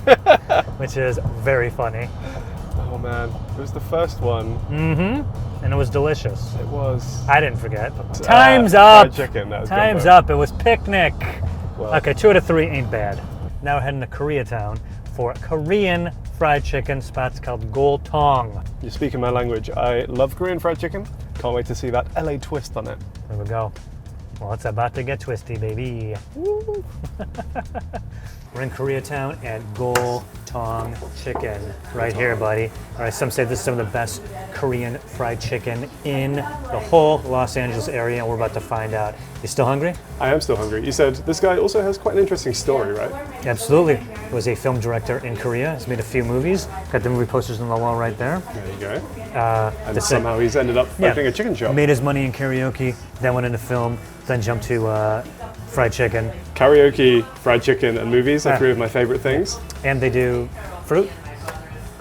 which is very funny. Oh man, it was the first one. Mm-hmm. And it was delicious. It was... I didn't forget. Time's up. Fried chicken, that was Time's gumbo. up. It was picnic. Well. Okay, 2 out of 3 ain't bad. Now we're heading to Koreatown for Korean fried chicken spots called Goltong. You're speaking my language. I love Korean fried chicken. Can't wait to see that LA twist on it. There we go. Well, it's about to get twisty, baby. Woo. We're in Koreatown at Goltong Chicken, right here, buddy. All right, some say this is some of the best Korean fried chicken in the whole Los Angeles area, and we're about to find out. You still hungry? I am still hungry. You said this guy also has quite an interesting story, right? Absolutely. Was a film director in Korea. He's made a few movies. Got the movie posters on the wall right there. There you go. And That's somehow he's ended up opening a chicken shop. Made his money in karaoke, then went into film, then jumped to fried chicken. Karaoke, fried chicken, and movies are 3 of my favorite things. And they do fruit.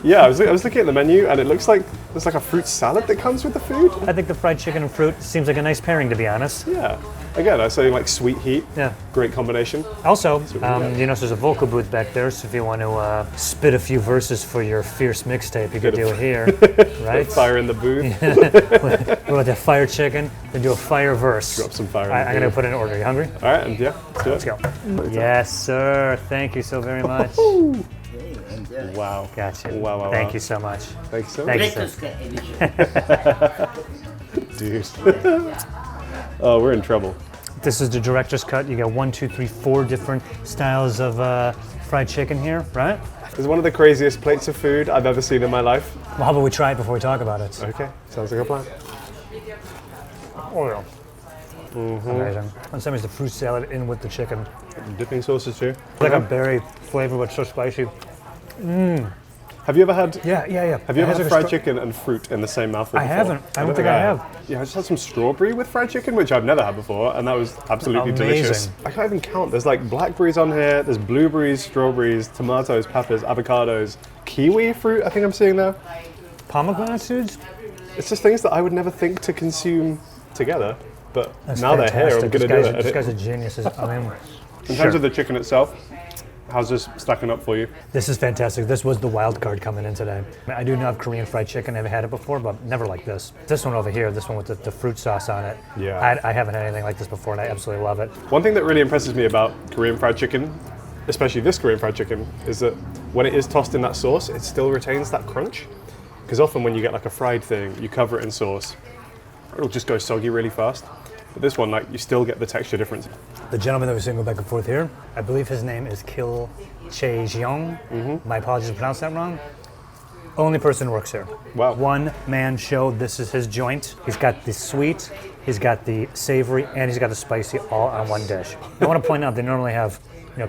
Yeah, I was looking at the menu, and it looks like there's like a fruit salad that comes with the food. I think the fried chicken and fruit seems like a nice pairing, to be honest. Yeah. Again, I say like sweet heat. Yeah. Great combination. Also, got. you know, there's a vocal booth back there, so if you want to spit a few verses for your fierce mixtape, you could do it here, right? Fire in the booth. What about that fire chicken? Then do a fire verse. Drop some fire in I'm the going to booth. put in an order. You hungry? All right, and yeah, let's Let's go. Yes, sir. Thank you so very much. Wow. Gotcha. Wow. Thank you so much. Thanks so Thank much. you, sir. Dude. Oh, we're in trouble. This is the director's cut. You got 1, 2, 3, 4 different styles of fried chicken here, right? It's one of the craziest plates of food I've ever seen in my life. Well, how about we try it before we talk about it? Okay, sounds like a plan. Oil. Amazing. And some is the fruit salad in with the chicken. Dipping sauces too. It's like a berry flavor, but so spicy. Have you ever had? Yeah. Have you ever had fried chicken and fruit in the same mouthful I before? haven't. I don't think I have. Yeah, I just had some strawberry with fried chicken, which I've never had before, and that was absolutely delicious. Amazing. I can't even count. There's like blackberries on here. There's blueberries, strawberries, tomatoes, peppers, avocados, kiwi fruit. I think I'm seeing there. Pomegranate seeds? It's just things that I would never think to consume together, but That's now they're here. I'm fantastic. going to do it. This guy's a genius. I mean, In terms of the chicken itself, how's this stacking up for you? this is fantastic. This was the wild card coming in today. I do love Korean fried chicken. I've had it before, but never like this. This one over here, this one with the fruit sauce on it. Yeah. I haven't had anything like this before, and I absolutely love it. One thing that really impresses me about Korean fried chicken, especially this Korean fried chicken, is that when it is tossed in that sauce, it still retains that crunch. Because often when you get like a fried thing, you cover it in sauce, it'll just go soggy really fast. But this one, like, you still get the texture difference. The gentleman that was sitting back and forth here, I believe his name is Kil Chae-jeong. My apologies if I pronounced that wrong. Only person who works here. Wow. One man show. This is his joint. He's got the sweet, he's got the savory, and he's got the spicy all on one dish. I want to point out they normally have,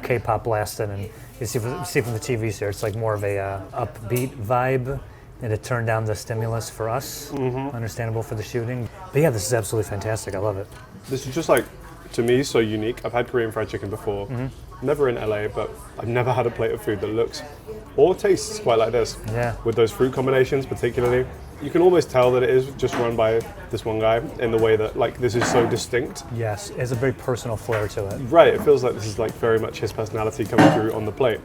K-pop blasting, and you see from the TVs here, it's like more of a upbeat vibe. and to turn down the stimulus for us. Understandable for the shooting. But yeah, this is absolutely fantastic. I love it. This is just like, to me, so unique. I've had Korean fried chicken before, never in LA, but I've never had a plate of food that looks or tastes quite like this. Yeah. With those fruit combinations particularly. You can almost tell that it is just run by this one guy in the way that like this is so distinct. Yes, it has a very personal flair to it. Right, it feels like this is like very much his personality coming through on the plate.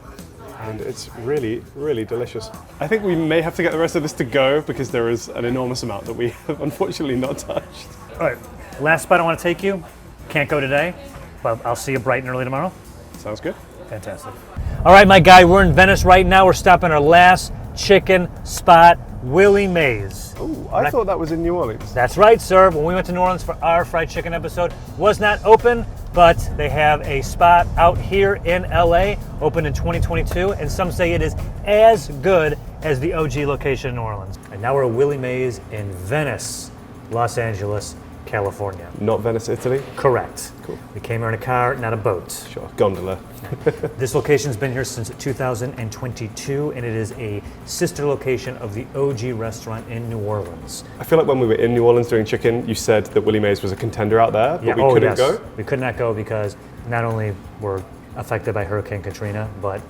And it's really, really delicious. I think we may have to get the rest of this to go because there is an enormous amount that we have unfortunately not touched. All right, last spot I want to take you. Can't go today, but I'll see you bright and early tomorrow. Sounds good. Fantastic. All right, my guy, we're in Venice right now. We're stopping our last chicken spot, Willie Mays. Oh, I thought that was in New Orleans. That's right, sir. When we went to New Orleans for our fried chicken episode, was not open, but they have a spot out here in LA, opened in 2022, and some say it is as good as the OG location in New Orleans. And now we're at Willie Mays in Venice, Los Angeles, California. Not Venice, Italy? Correct. Cool. We came here in a car, not a boat. Sure, gondola. This location's been here since 2022, and it is a sister location of the OG restaurant in New Orleans. I feel like when we were in New Orleans doing chicken, you said that Willie Mays was a contender out there, but we couldn't go? We could not go because not only were affected by Hurricane Katrina, but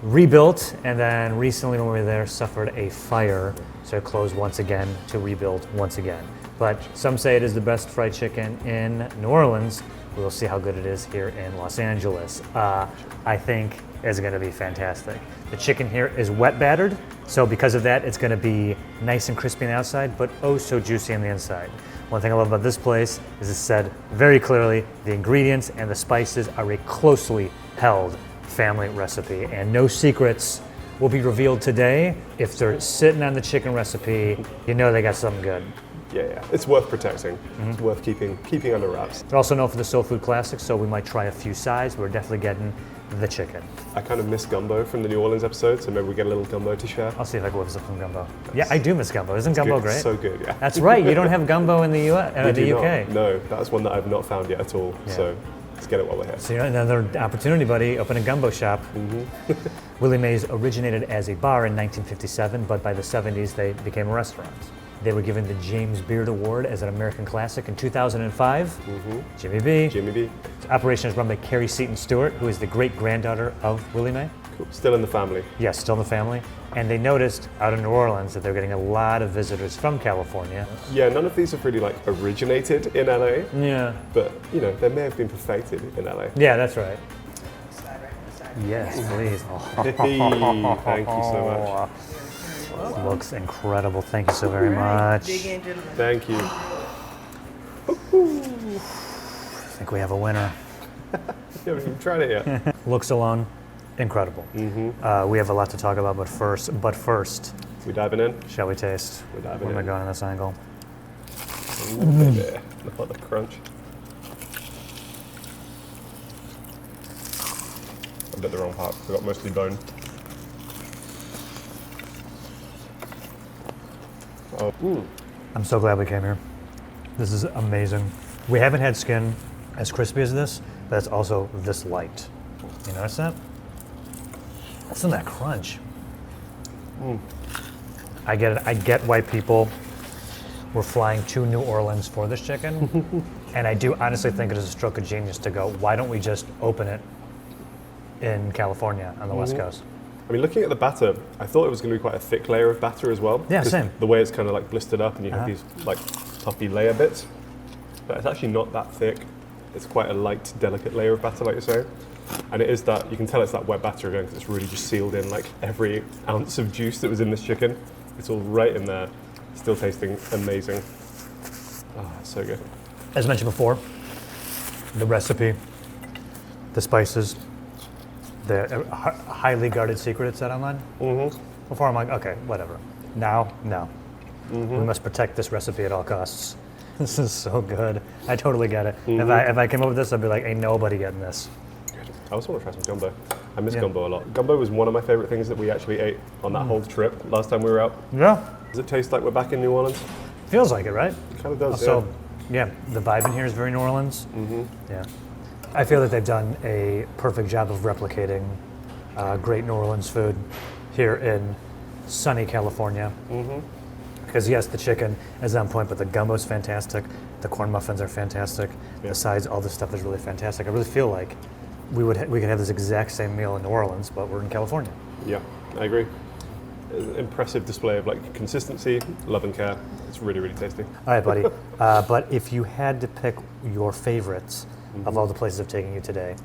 rebuilt, and then recently when we were there, suffered a fire, so it closed once again to rebuild once again. But some say it is the best fried chicken in New Orleans. We'll see how good it is here in Los Angeles. I think it's going to be fantastic. The chicken here is wet battered, so because of that, it's going to be nice and crispy on the outside, but oh so juicy on the inside. One thing I love about this place is it said very clearly the ingredients and the spices are a closely held family recipe, and no secrets will be revealed today. If they're sitting on the chicken recipe, you know they got something good. Yeah. It's worth protecting. It's worth keeping under wraps. They're also known for the soul food classics, so we might try a few sides. We're definitely getting the chicken. I kind of miss gumbo from the New Orleans episode, so maybe we get a little gumbo to share. I'll see if I can whip up some gumbo. Yeah, I do miss gumbo. Isn't gumbo Good. great? So good, yeah. That's right. You don't have gumbo in the We the do UK. not. No, that's one that I've not found yet at all. Yeah. So let's get it while we're here. So you know, another opportunity, buddy. Open a gumbo shop. Willie Mays originated as a bar in 1957, but by the 70s they became a restaurant. They were given the James Beard Award as an American classic in 2005. Jimmy B. Jimmy B. Operation is run by Carrie Seton Stewart, who is the great-granddaughter of Willie May. Cool. Still in the family. Yes, still in the family. And they noticed out in New Orleans that they're getting a lot of visitors from California. Yeah, none of these have really like originated in LA, Yeah. but you know, they may have been perfected in LA. Yeah, that's right. Yes, please. Oh, Thank you so much. looks incredible. Thank you so very much. Thank you. I think we have a winner. You haven't even tried it yet. Looks alone, incredible. We have a lot to talk about, but first, We diving in? shall we taste? We're diving Where am I in. going on this angle? Ooh, baby. Look at the crunch. I bit the wrong part. I got mostly bone. Oh, I'm so glad we came here. This is amazing. We haven't had skin as crispy as this, but it's also this light. You notice that? That's in that crunch. I get it. I get why people were flying to New Orleans for this chicken. And I do honestly think it is a stroke of genius to go, why don't we just open it in California on the West Coast? I mean, looking at the batter, I thought it was going to be quite a thick layer of batter as well. Yeah, 'Cause same. The way it's kind of like blistered up and you have these like puffy layer bits. But it's actually not that thick. It's quite a light, delicate layer of batter, like you say. And it is that, you can tell it's that wet batter again because it's really just sealed in like every ounce of juice that was in this chicken. It's all right in there. Still tasting amazing. Ah, so good. As mentioned before, the recipe, the spices, the highly guarded secret it said online. Before I'm like, okay, whatever. Now, no. We must protect this recipe at all costs. This is so good. I totally get it. If I came up with this, I'd be like, ain't nobody getting this. I also want to try some gumbo. I miss Yeah. gumbo a lot. Gumbo was one of my favorite things that we actually ate on that whole trip last time we were out. Yeah. Does it taste like we're back in New Orleans? Feels like it, right? It kind of does, So, yeah, the vibe in here is very New Orleans. Yeah. I feel that they've done a perfect job of replicating great New Orleans food here in sunny California. Because yes, the chicken is on point, but the gumbo's fantastic. The corn muffins are fantastic. The sides, all this stuff is really fantastic. I really feel like we could have this exact same meal in New Orleans, but we're in California. Yeah, I agree. Impressive display of like consistency, love and care. It's really, really tasty. All right, buddy. But if you had to pick your favorites of all the places I've taken you today,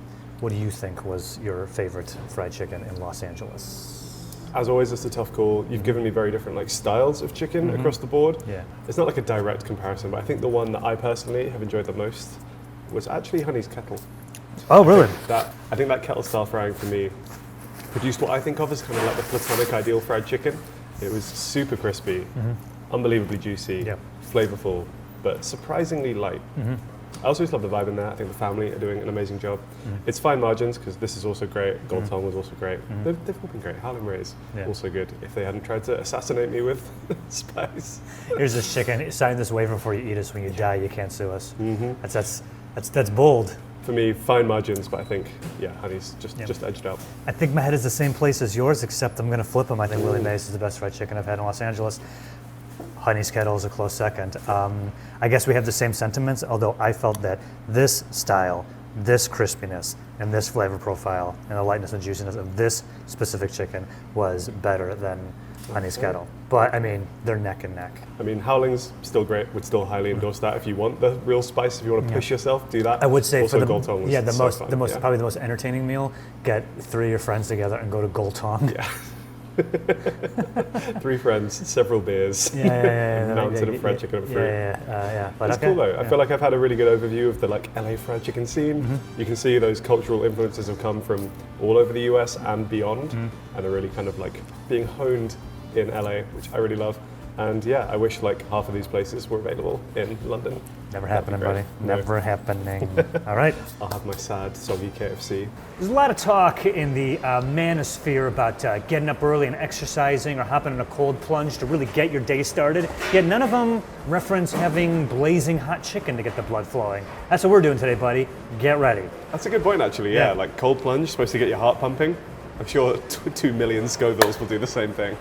what do you think was your favorite fried chicken in Los Angeles? As always, it's a tough call. You've given me very different like styles of chicken across the board. Yeah. It's not like a direct comparison, but I think the one that I personally have enjoyed the most was actually Honey's Kettle. Oh, really? I think that kettle style frying for me produced what I think of as kind of like the platonic ideal fried chicken. It was super crispy, unbelievably juicy, flavorful, but surprisingly light. I also just love the vibe in there. I think the family are doing an amazing job. It's fine margins because this is also great. Gold Tong was also great. They've all been great. Howling Ray's also good. If they hadn't tried to assassinate me with spice. Here's this chicken. Sign this waiver before you eat us. When you die, you can't sue us. That's bold. For me, fine margins, but I think, Honey's just edged out. I think my head is the same place as yours, except I'm going to flip them. I think Willie Mays is the best fried chicken I've had in Los Angeles. Honey's Kettle is a close second. I guess we have the same sentiments, although I felt that this style, this crispiness, and this flavor profile, and the lightness and juiciness of this specific chicken was better than Honey's Kettle. But, I mean, they're neck and neck. I mean, Howling's still great. Would still highly endorse that. If you want the real spice, if you want to push yourself, do that. I would say also, for Gold Tong was probably the most entertaining meal, get 3 of your friends together and go to Gold Tong. Yeah. 3 friends, several beers, mountain of fried chicken and fruit. But it's cool though. I feel like I've had a really good overview of the like LA fried chicken scene. You can see those cultural influences have come from all over the US and beyond, and are really kind of like being honed in LA, which I really love. And I wish like half of these places were available in London. Never happening, buddy. Never happening. All right. I'll have my sad, soggy KFC. There's a lot of talk in the manosphere about getting up early and exercising or hopping in a cold plunge to really get your day started, yet none of them reference having blazing hot chicken to get the blood flowing. That's what we're doing today, buddy. Get ready. That's a good point, actually. Yeah, like cold plunge, supposed to get your heart pumping. I'm sure 2 million Scovilles will do the same thing.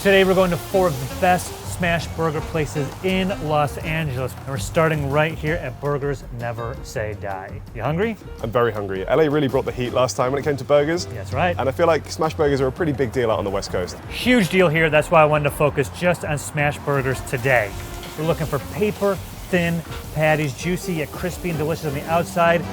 Today we're going to 4 of the best smash burger places in Los Angeles. And we're starting right here at Burgers Never Say Die. You hungry? I'm very hungry. LA really brought the heat last time when it came to burgers. That's right. And I feel like smash burgers are a pretty big deal out on the West Coast. Huge deal here. That's why I wanted to focus just on smash burgers today. We're looking for paper thin patties, juicy yet crispy and delicious on the outside,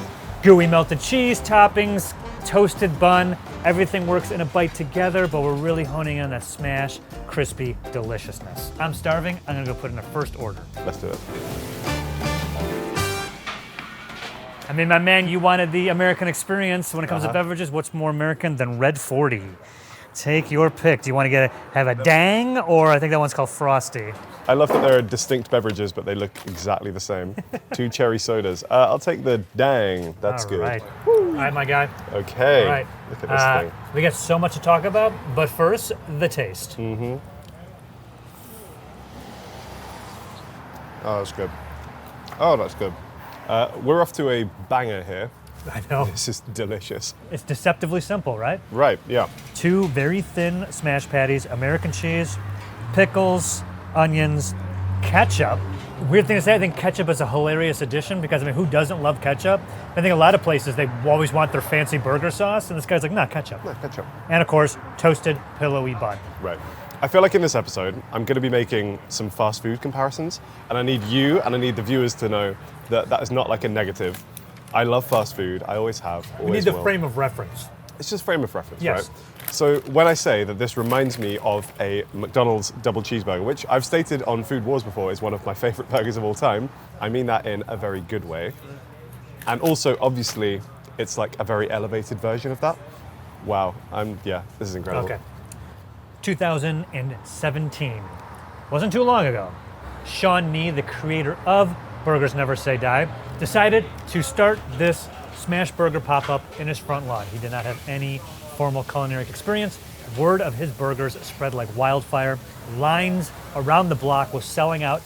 gooey melted cheese, toppings, toasted bun. Everything works in a bite together, but we're really honing in on that smash, crispy deliciousness. I'm starving. I'm gonna go put in a first order. Let's do it. I mean, my man, you wanted the American experience when it comes to beverages. What's more American than Red 40? Take your pick. Do you want to have a dang, or I think that one's called Frosty? I love that there are distinct beverages, but they look exactly the same. 2 cherry sodas. I'll take the dang. That's good. All right, my guy. Okay. All right. Look at this thing. We got so much to talk about, but first, the taste. Oh, that's good. Oh, that's good. We're off to a banger here. I know. This is delicious. It's deceptively simple, right? Right, yeah. 2 very thin smash patties, American cheese, pickles, onions, ketchup. Weird thing to say, I think ketchup is a hilarious addition because, I mean, who doesn't love ketchup? I think a lot of places, they always want their fancy burger sauce, and this guy's like, nah, ketchup. No, ketchup. And of course, toasted, pillowy bun. Right. I feel like in this episode, I'm going to be making some fast food comparisons, and I need you and I need the viewers to know that that is not like a negative. I love fast food. I always have, always We need the will. frame of reference. It's just frame of reference, Yes. right? So when I say that this reminds me of a McDonald's double cheeseburger, which I've stated on Food Wars before is one of my favorite burgers of all time, I mean that in a very good way. And also, obviously, it's like a very elevated version of that. Wow, this is incredible. Okay. 2017. Wasn't too long ago. Sean Nee, the creator of Burgers Never Say Die, decided to start this smash burger pop-up in his front lawn. He did not have any formal culinary experience. Word of his burgers spread like wildfire. Lines around the block was selling out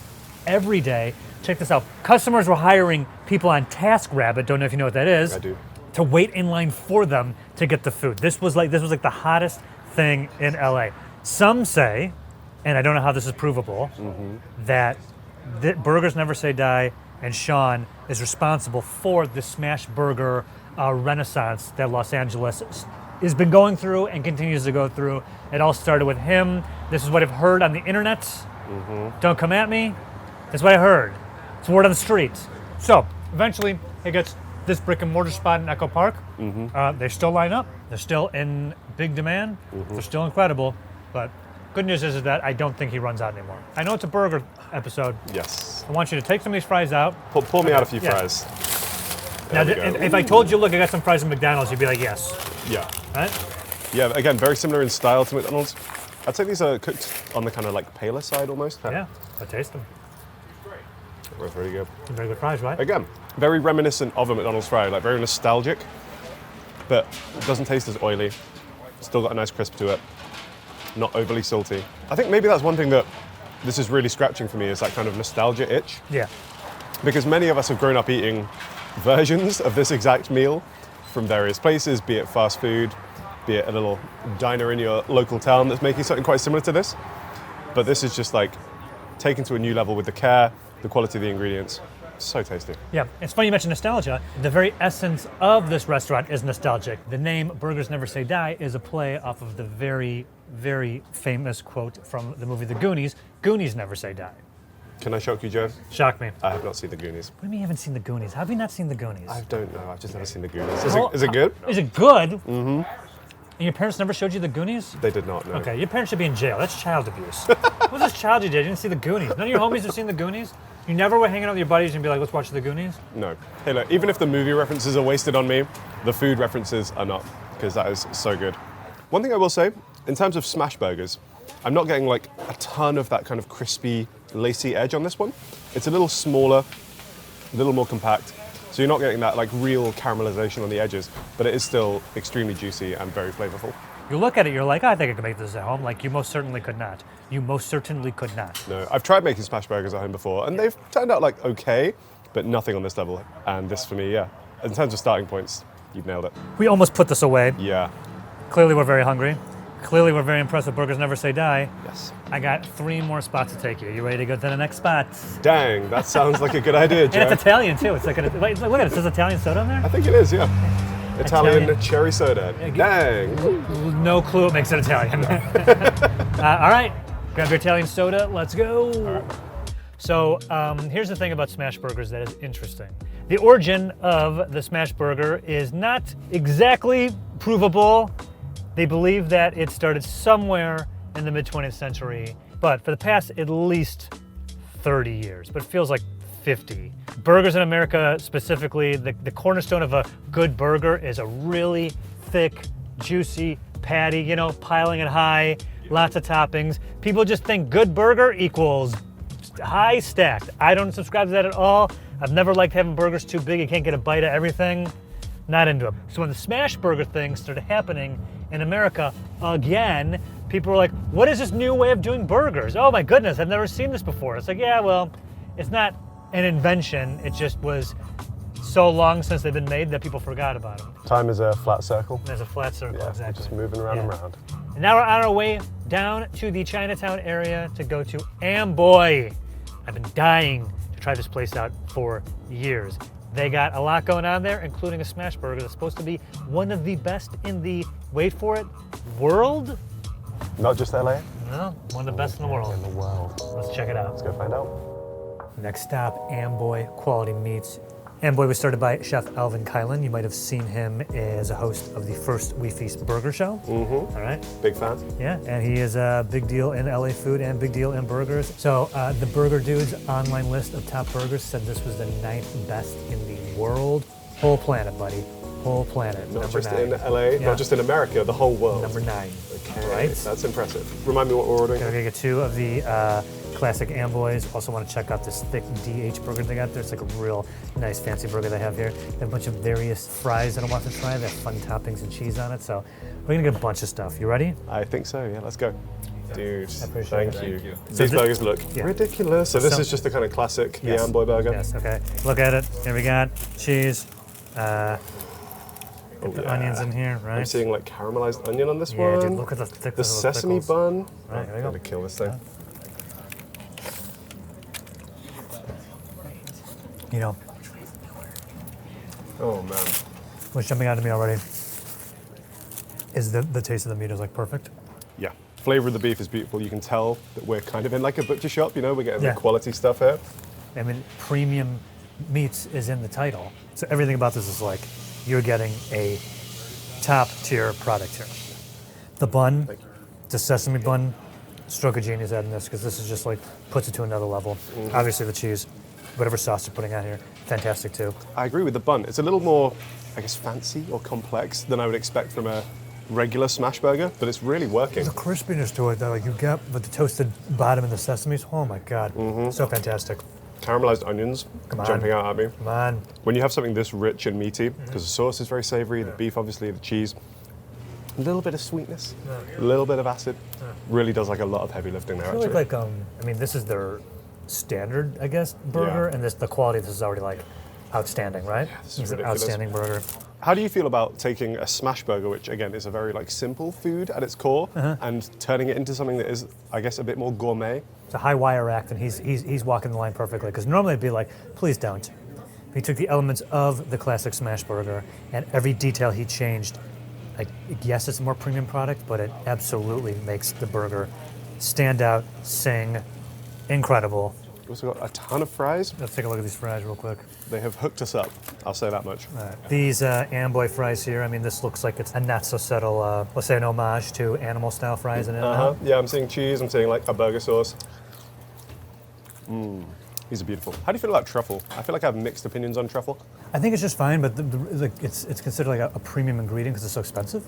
every day. Check this out. Customers were hiring people on TaskRabbit, don't know if you know what that is, I do. to wait in line for them to get the food. This was like the hottest thing in LA. Some say, and I don't know how this is provable, that Burgers Never Say Die and Sean is responsible for the smash burger renaissance that Los Angeles has been going through and continues to go through. It all started with him. This is what I've heard on the internet. Don't come at me. That's what I heard. It's word on the street. So eventually he gets this brick and mortar spot in Echo Park. They still line up. They're still in big demand. They're still incredible. But good news is that I don't think he runs out anymore. I know it's a burger episode. Yes. I want you to take some of these fries out. Pour me out a few Yeah. fries. Now, There we go. if I told you, look, I got some fries at McDonald's, you'd be like, yes. Yeah. Right? Yeah, again, very similar in style to McDonald's. I'd say these are cooked on the kind of like paler side almost. Yeah, I taste them. That's really good. Very good fries, right? Again, very reminiscent of a McDonald's fry, like very nostalgic, but it doesn't taste as oily. Still got a nice crisp to it. Not overly salty. I think maybe that's one thing that this is really scratching for me is that kind of nostalgia itch. Yeah. Because many of us have grown up eating versions of this exact meal from various places, be it fast food, be it a little diner in your local town that's making something quite similar to this. But this is just like taken to a new level with the care, the quality of the ingredients. So tasty. Yeah, it's funny you mentioned nostalgia. The very essence of this restaurant is nostalgic. The name Burgers Never Say Die is a play off of the very, very famous quote from the movie The Goonies, Goonies Never Say Die. Can I shock you, Joe? Shock me. I have not seen the Goonies. What do you mean you haven't seen The Goonies? How have you not seen The Goonies? I don't know. I've just never seen the Goonies. Is it good? Is it good? Mm-hmm. And your parents never showed you The Goonies? They did not. No. Okay, your parents should be in jail. That's child abuse. What was this child you did? You didn't see The Goonies. None of your homies have seen The Goonies? You never were hanging out with your buddies and be like, let's watch The Goonies? No. Hey, look. Even if the movie references are wasted on me, the food references are not, because that is so good. One thing I will say, in terms of smash burgers, I'm not getting like a ton of that kind of crispy, lacy edge on this one. It's a little smaller, a little more compact. So you're not getting that like real caramelization on the edges, but it is still extremely juicy and very flavorful. You look at it, you're like, I think I could make this at home. Like, you most certainly could not. You most certainly could not. No, I've tried making smash burgers at home before, and they've turned out like okay, but nothing on this level. And this for me, yeah. In terms of starting points, you've nailed it. We almost put this away. Yeah. Clearly, we're very hungry. Clearly, we're very impressed with Burgers Never Say Die. Yes. I got 3 more spots to take you. You ready to go to the next spot? Dang, that sounds like a good idea, Joe. And it's Italian, too. It's like, wait, look at it. It says Italian soda on there? I think it is, yeah. Italian Italian. cherry soda. Dang. No clue what makes it Italian. All right, grab your Italian soda. Let's go. So here's the thing about smash burgers that is interesting. The origin of the smash burger is not exactly provable. They believe that it started somewhere in the mid-20th century, but for the past at least 30 years, but it feels like 50. Burgers in America specifically, the cornerstone of a good burger is a really thick, juicy patty, you know, piling it high, lots of toppings. People just think good burger equals high stacked. I don't subscribe to that at all. I've never liked having burgers too big, you can't get a bite of everything. Not into it. So when the smash burger thing started happening in America again, people were like, what is this new way of doing burgers? Oh my goodness, I've never seen this before. It's like, yeah, well, it's not an invention. It just was so long since they've been made that people forgot about them. Time is a flat circle. There's a flat circle, Yeah, exactly. just moving around and Yeah. around. And now we're on our way down to the Chinatown area to go to Amboy. I've been dying to try this place out for years. They got a lot going on there, including a smash burger that's supposed to be one of the best in the, wait for it, world? Not just LA? No, one of the best in the world. In the world. Let's check it out. Let's go find out. Next stop, Amboy Quality Meats. Amboy was started by Chef Alvin Kylan. You might have seen him as a host of the first We Feast Burger Show. Mm-hmm. All right. Big fan. Yeah, and he is a big deal in LA food and big deal in burgers. So the Burger Dude's online list of top burgers said this was the 9th best in the world. Whole planet, buddy. Whole planet. Not Number just 9. in LA, Yeah. not just in America, the whole world. Number 9. Okay, Right? that's impressive. Remind me what we're ordering. Gonna get 2 of the classic Amboys. Also want to check out this thick DH burger they got there. It's like a real nice fancy burger they have here. They have a bunch of various fries that I want to try. They have fun toppings and cheese on it. So we're gonna get a bunch of stuff. You ready? I think so, yeah, let's go. Dude, appreciate thank it. you. So These burgers look yeah. ridiculous. So this So- is just the kind of classic, Yes. the Amboy burger. Yes, okay. Look at it. Here we got cheese. Get the onions in here, right? I'm seeing like caramelized onion on this Yeah, one. dude, look at the thickness The of those sesame pickles. bun. Right, here we I'm go. gonna kill this thing. You know, Oh man. what's jumping out to me already is the taste of the meat is like perfect. Yeah. Flavor of the beef is beautiful. You can tell that we're kind of in like a butcher shop, you know, we're getting Yeah. the quality stuff here. I mean, premium meats is in the title. So everything about this is like, you're getting a top tier product here. The bun, Thank you. the sesame bun, stroke of genius adding this because this is just like, puts it to another level. Mm-hmm. Obviously the cheese, whatever sauce they're putting out here, fantastic too. I agree with the bun. It's a little more, I guess, fancy or complex than I would expect from a regular smash burger, but it's really working. There's a crispiness to it that like you get with the toasted bottom and the sesames. Oh my God, so fantastic. Caramelized onions Come on. jumping out at me. Come on. When you have something this rich and meaty, because the sauce is very savory, the beef obviously, the cheese, a little bit of sweetness, a little bit of acid, really does like a lot of heavy lifting there I feel actually. like I mean, this is their standard, I guess, burger, Yeah. and the quality of this is already like outstanding, right? this is It's an ridiculous. outstanding burger. How do you feel about taking a smash burger, which again is a very like simple food at its core, and turning it into something that is, I guess, a bit more gourmet? It's a high wire act, and he's walking the line perfectly. Because normally it'd be like, please don't. He took the elements of the classic smash burger, and every detail he changed. Like, yes, it's a more premium product, but it absolutely makes the burger stand out, sing, incredible. We've also got a ton of fries. Let's take a look at these fries real quick. They have hooked us up. I'll say that much. These Amboy fries here, I mean, this looks like it's a not so subtle, let's say an homage to animal style fries in it. Yeah, I'm seeing cheese. I'm seeing like a burger sauce. These are beautiful. How do you feel about truffle? I feel like I have mixed opinions on truffle. I think it's just fine, but it's considered like a premium ingredient because it's so expensive.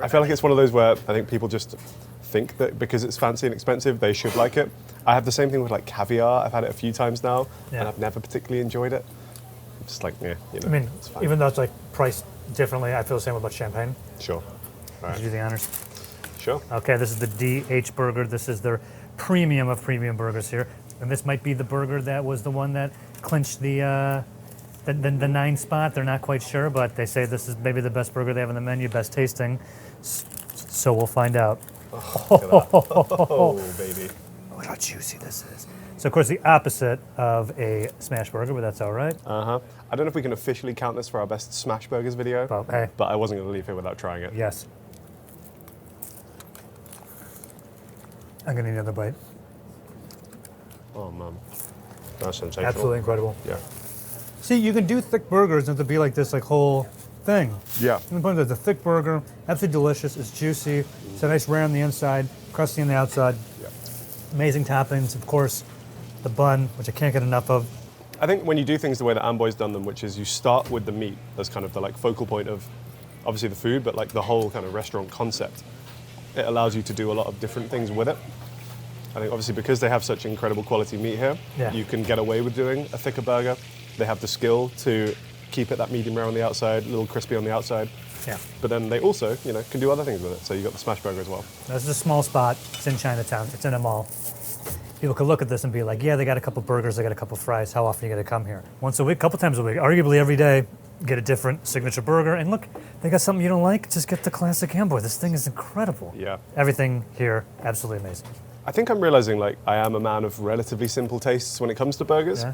I feel like it's one of those where I think people just think that because it's fancy and expensive, they should like it. I have the same thing with like caviar. I've had it a few times now, Yeah. and I've never particularly enjoyed it. I'm just like, yeah, you know, I mean, it's fine. even though it's like priced differently, I feel the same about champagne. Sure. All Did you do right. the honors? Sure. Okay, this is the DH burger. This is their premium of premium burgers here. And this might be the burger that was the one that clinched the 9 spot. They're not quite sure, but they say this is maybe the best burger they have on the menu, best tasting. So we'll find out. Oh, baby. Look how juicy this is. So, of course, the opposite of a smash burger, but that's all right. I don't know if we can officially count this for our best smash burgers video, Well, hey. but I wasn't going to leave here without trying it. Yes. I'm going to need another bite. Oh man, that's sensational. Absolutely incredible. Yeah. See, you can do thick burgers and to be like this like whole thing. Yeah. And the point is, it's a thick burger, absolutely delicious. It's juicy. It's a nice rare on the inside, crusty on the outside. Yeah. Amazing toppings, of course. The bun, which I can't get enough of. I think when you do things the way that Amboy's done them, which is you start with the meat as kind of the like focal point of obviously the food, but like the whole kind of restaurant concept, it allows you to do a lot of different things with it. I think obviously because they have such incredible quality meat here, Yeah. you can get away with doing a thicker burger. They have the skill to keep it that medium rare on the outside, a little crispy on the outside. Yeah. But then they also, you know, can do other things with it. So you got the smash burger as well. This is a small spot. It's in Chinatown. It's in a mall. People could look at this and be like, yeah, they got a couple burgers, they got a couple fries. How often are you going to come here? Once a week, a couple times a week, arguably every day, get a different signature burger. And look, they got something you don't like, just get the classic Amboy. This thing is incredible. Yeah. Everything here, absolutely amazing. I think I'm realizing like I am a man of relatively simple tastes when it comes to burgers. Yeah.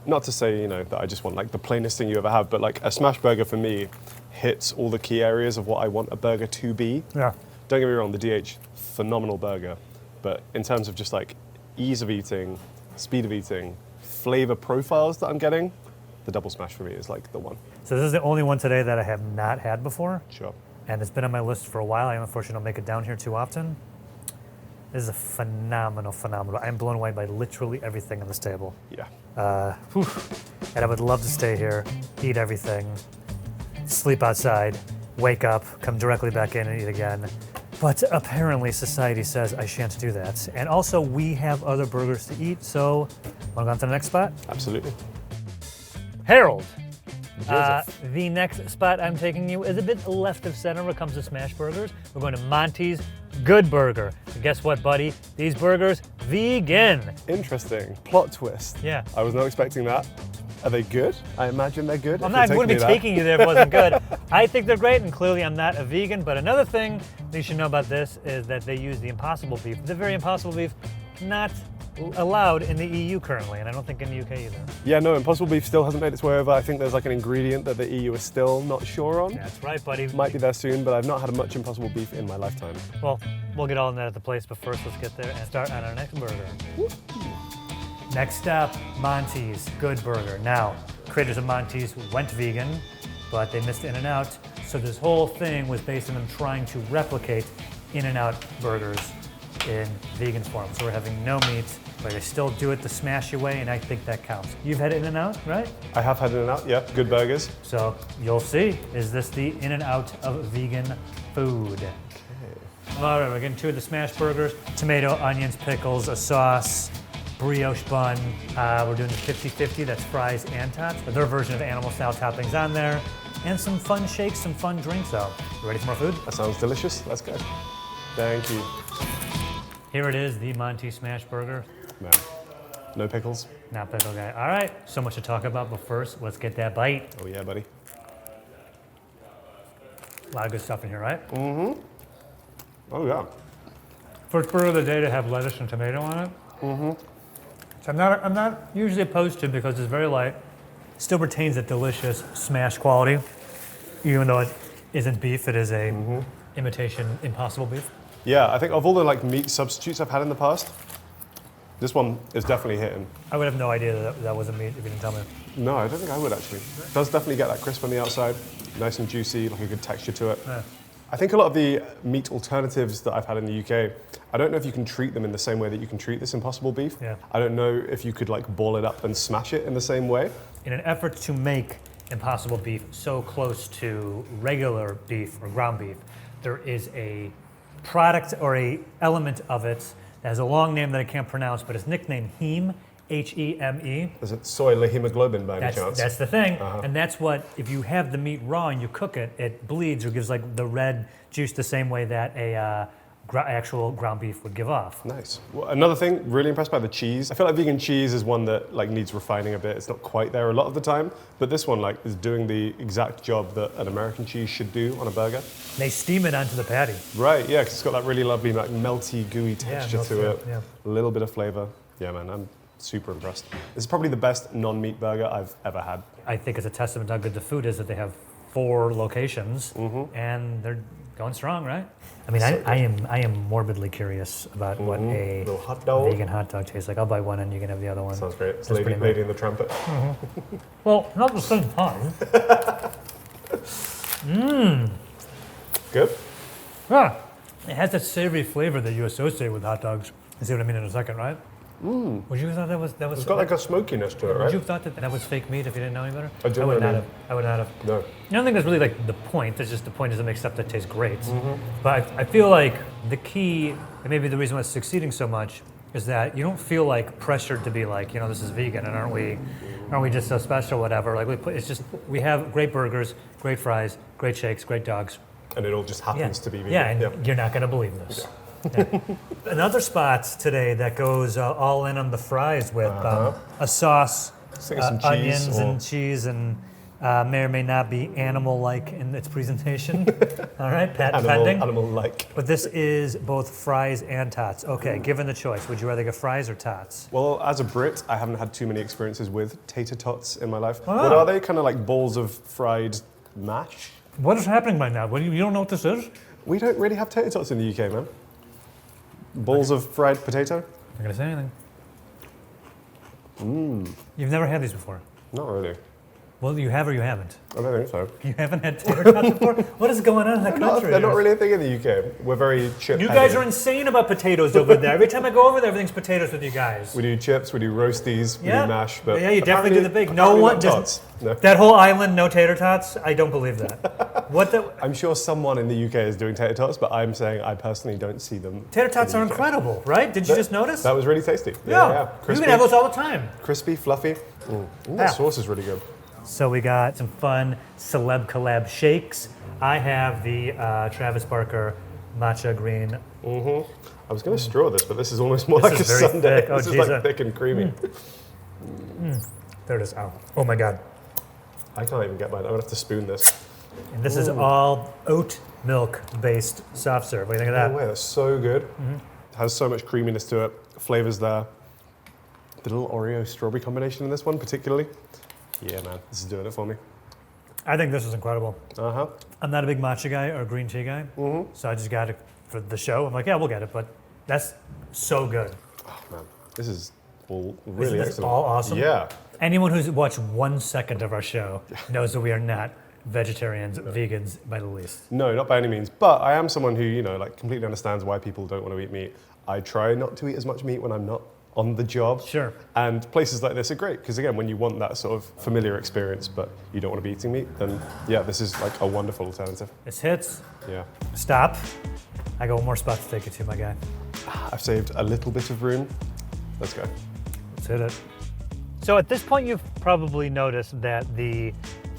Not to say, you know, that I just want like the plainest thing you ever have, but like a smash burger for me hits all the key areas of what I want a burger to be. Yeah. Don't get me wrong, the DH, phenomenal burger. But in terms of just like ease of eating, speed of eating, flavor profiles that I'm getting, the double smash for me is like the one. So this is the only one today that I have not had before. Sure. And it's been on my list for a while. I unfortunately don't make it down here too often. This is a phenomenal. I'm blown away by literally everything on this table. Yeah. And I would love to stay here, eat everything, sleep outside, wake up, come directly back in and eat again. But apparently society says I shan't do that. And also we have other burgers to eat, so wanna go on to the next spot? Absolutely. Harold. Joseph. The next spot I'm taking you is a bit left of center when it comes to smash burgers. We're going to Monty's Good Burger. And guess what, buddy? These burgers, vegan. Interesting. Plot twist. Yeah. I was not expecting that. Are they good? I imagine they're good. I'm not going to be taking you there if it wasn't good. I think they're great, and clearly I'm not a vegan. But another thing you should know about this is that they use the Impossible beef. The very Impossible beef, not allowed in the EU currently, and I don't think in the UK either. Yeah, no, Impossible beef still hasn't made its way over. I think there's like an ingredient that the EU is still not sure on. That's right, buddy. Might be there soon, but I've not had much Impossible beef in my lifetime. Well, we'll get all in that at the place, but first let's get there and start on our next burger. Next up, Monty's Good Burger. Now, creators of Monty's went vegan, but they missed In-N-Out, so this whole thing was based on them trying to replicate In-N-Out burgers in vegan form. So we're having no meat, but they still do it the smashy way, and I think that counts. You've had In-N-Out, right? I have had In-N-Out, yeah, good burgers. So you'll see, is this the In-N-Out of vegan food? Okay. All right, we're getting two of the smash burgers. Tomato, onions, pickles, a sauce, brioche bun. We're doing the 50-50, that's fries and tots. Their version of animal style toppings on there. And some fun shakes, some fun drinks though. You ready for more food? That sounds delicious. Let's go. Thank you. Here it is, the Monty Smash Burger. No, no pickles. Not pickle guy. All right, so much to talk about, but first, let's get that bite. Oh yeah, buddy. A lot of good stuff in here, right? Mm-hmm. Oh yeah. First burger of the day to have lettuce and tomato on it. Mm-hmm. So I'm not usually opposed to it because it's very light. Still retains that delicious smash quality, even though it isn't beef. It is a imitation Impossible beef. Yeah, I think of all the like meat substitutes I've had in the past, this one is definitely hitting. I would have no idea that wasn't meat if you didn't tell me. No, I don't think I would actually. It does definitely get that crisp on the outside, nice and juicy, like a good texture to it. Yeah. I think a lot of the meat alternatives that I've had in the UK, I don't know if you can treat them in the same way that you can treat this Impossible beef. Yeah. I don't know if you could like ball it up and smash it in the same way. In an effort to make Impossible beef so close to regular beef or ground beef, there is a product or a element of it that has a long name that I can't pronounce, but it's nicknamed heme, H-E-M-E. Is it soy hemoglobin by any chance? That's the thing, and that's what, if you have the meat raw and you cook it, it bleeds or gives like the red juice the same way that a actual ground beef would give off. Nice. Well, another thing, really impressed by the cheese. I feel like vegan cheese is one that like needs refining a bit. It's not quite there a lot of the time, but this one like is doing the exact job that an American cheese should do on a burger. They steam it onto the patty. Right, yeah, 'cause it's got that really lovely like melty, gooey texture to it. Yeah. A little bit of flavor. Yeah, man, I'm super impressed. This is probably the best non-meat burger I've ever had. I think it's a testament to how good the food is that they have 4 locations and they're going strong, right? I mean, I am morbidly curious about what a Little hot dog. vegan hot dog tastes like. I'll buy one and you can have the other one. Sounds great. It's That's lady, pretty lady in the trumpet. Well, not at the same time. Good? Yeah. It has that savory flavor that you associate with hot dogs. You see what I mean in a second, right? Would you have thought that was It's got like a smokiness to it, Would right? you have thought that was fake meat if you didn't know any better? I do would know not that. have. I would not have. No. I don't think that's really like the point. It's just the point is to make stuff that tastes great. But I feel like the key, and maybe the reason why it's succeeding so much, is that you don't feel like pressured to be like, this is vegan, and aren't we just so special, whatever? Like we have great burgers, great fries, great shakes, great dogs. And it all just happens to be vegan. Yeah, and you're not going to believe this. Yeah. Another spot today that goes all in on the fries with a sauce, Some cheese onions or- and cheese, and may or may not be animal-like in its presentation. All right, patent pending. Animal-like. But this is both fries and tots. Okay, given the choice, would you rather get fries or tots? Well, as a Brit, I haven't had too many experiences with tater tots in my life. Oh. What are they? Kind of like balls of fried mash? What is happening right now? You don't know what this is? We don't really have tater tots in the UK, man. Balls of fried potato? I'm not going to say anything. You've never had these before? Not really. Well, you have or you haven't? I don't think so. You haven't had tater tots before? What is going on in that country? They're not really a thing in the UK. We're very chip You heavy. guys are insane about potatoes over there. Every time I go over there, everything's potatoes with you guys. We do chips, we do roasties, we do mash, but yeah, you definitely do the big. No apparently one not does. tots. No. That whole island, no tater tots. I don't believe that. What the? I'm sure someone in the UK is doing tater tots, but I'm saying I personally don't see them. Tater tots are incredible, right? Did you just notice? That was really tasty. Yeah. You Crispy, can have those all the time. crispy, fluffy. Ooh, Yeah. that sauce is really good. So we got some fun celeb collab shakes. I have the Travis Barker matcha green. I was going to straw this, but this is almost more This like is a very sundae. thick. Oh, this is geez, like thick and creamy. There it is. Oh my God. I can't even get mine. I'm gonna have to spoon this. And this is all oat milk based soft serve. What do you think of that? No way, that's so good. Has so much creaminess to it. Flavors there. The little Oreo strawberry combination in this one, particularly. Yeah, man, this is doing it for me. I think this is incredible. Uh-huh. I'm not a big matcha guy or green tea guy, so I just got it for the show. I'm like, yeah, we'll get it, but that's so good. Oh, man, this is all Isn't really this excellent. all awesome? Yeah. Anyone who's watched 1 second of our show knows that we are not vegetarians, vegans by the least. No, not by any means. But I am someone who, you know, like completely understands why people don't want to eat meat. I try not to eat as much meat when I'm not on the job. Sure. And places like this are great because, again, when you want that sort of familiar experience but you don't want to be eating meat, then yeah, this is like a wonderful alternative. This hits. Yeah. Stop. I got one more spot to take it to, my guy. I've saved a little bit of room. Let's go. Let's hit it. So at this point, you've probably noticed that the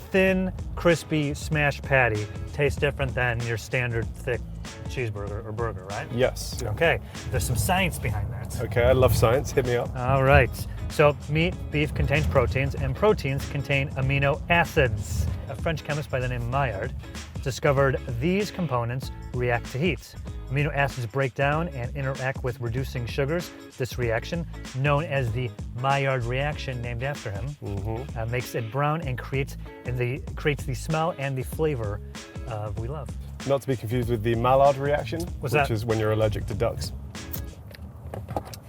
thin, crispy smash patty tastes different than your standard thick cheeseburger or burger, right? Yes. Okay, there's some science behind that. Okay, I love science. Hit me up. All right, so beef contains proteins, and proteins contain amino acids. A French chemist by the name of Maillard discovered these components react to heat. Amino acids break down and interact with reducing sugars. This reaction, known as the Maillard reaction, named after him, makes it brown and creates the smell and the flavor we love. Not to be confused with the Maillard reaction, What's which that? is when you're allergic to ducks.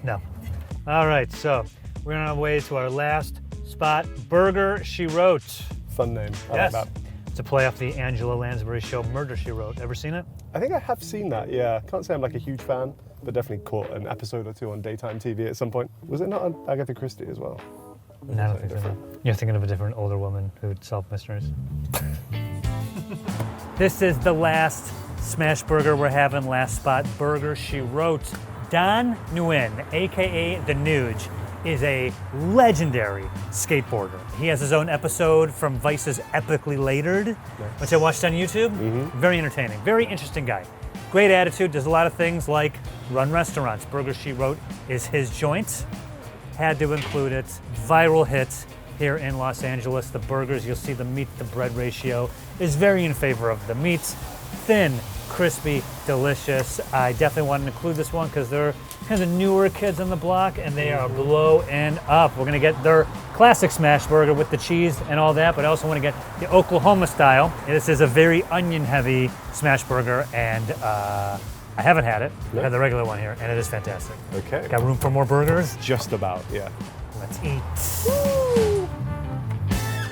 No. All right, so we're on our way to our last spot, Burger, She Wrote. Fun name. I Yes. like that. It's a play off the Angela Lansbury show, Murder, She Wrote. Ever seen it? I think I have seen that, yeah. Can't say I'm like a huge fan, but definitely caught an episode or two on daytime TV at some point. Was it not on Agatha Christie as well? No, I don't think so. You're thinking of a different older woman who'd solve mysteries. This is the last smash burger we're having, last spot, Burger, She Wrote. Don Nguyen, AKA The Nuge, is a legendary skateboarder. He has his own episode from Vice's Epically Latered, which I watched on YouTube. Very entertaining, very interesting guy. Great attitude, does a lot of things like run restaurants. Burger, She Wrote is his joint. Had to include it. Viral hit here in Los Angeles. The burgers, you'll see the meat to bread ratio is very in favor of the meat. Thin, crispy, delicious. I definitely want to include this one because they're kind of the newer kids on the block and they are blowing up. We're gonna get their classic smash burger with the cheese and all that, but I also want to get the Oklahoma style. This is a very onion heavy smash burger and I haven't had it. I had the regular one here and it is fantastic. Okay. Got room for more burgers? Just about, yeah. Let's eat.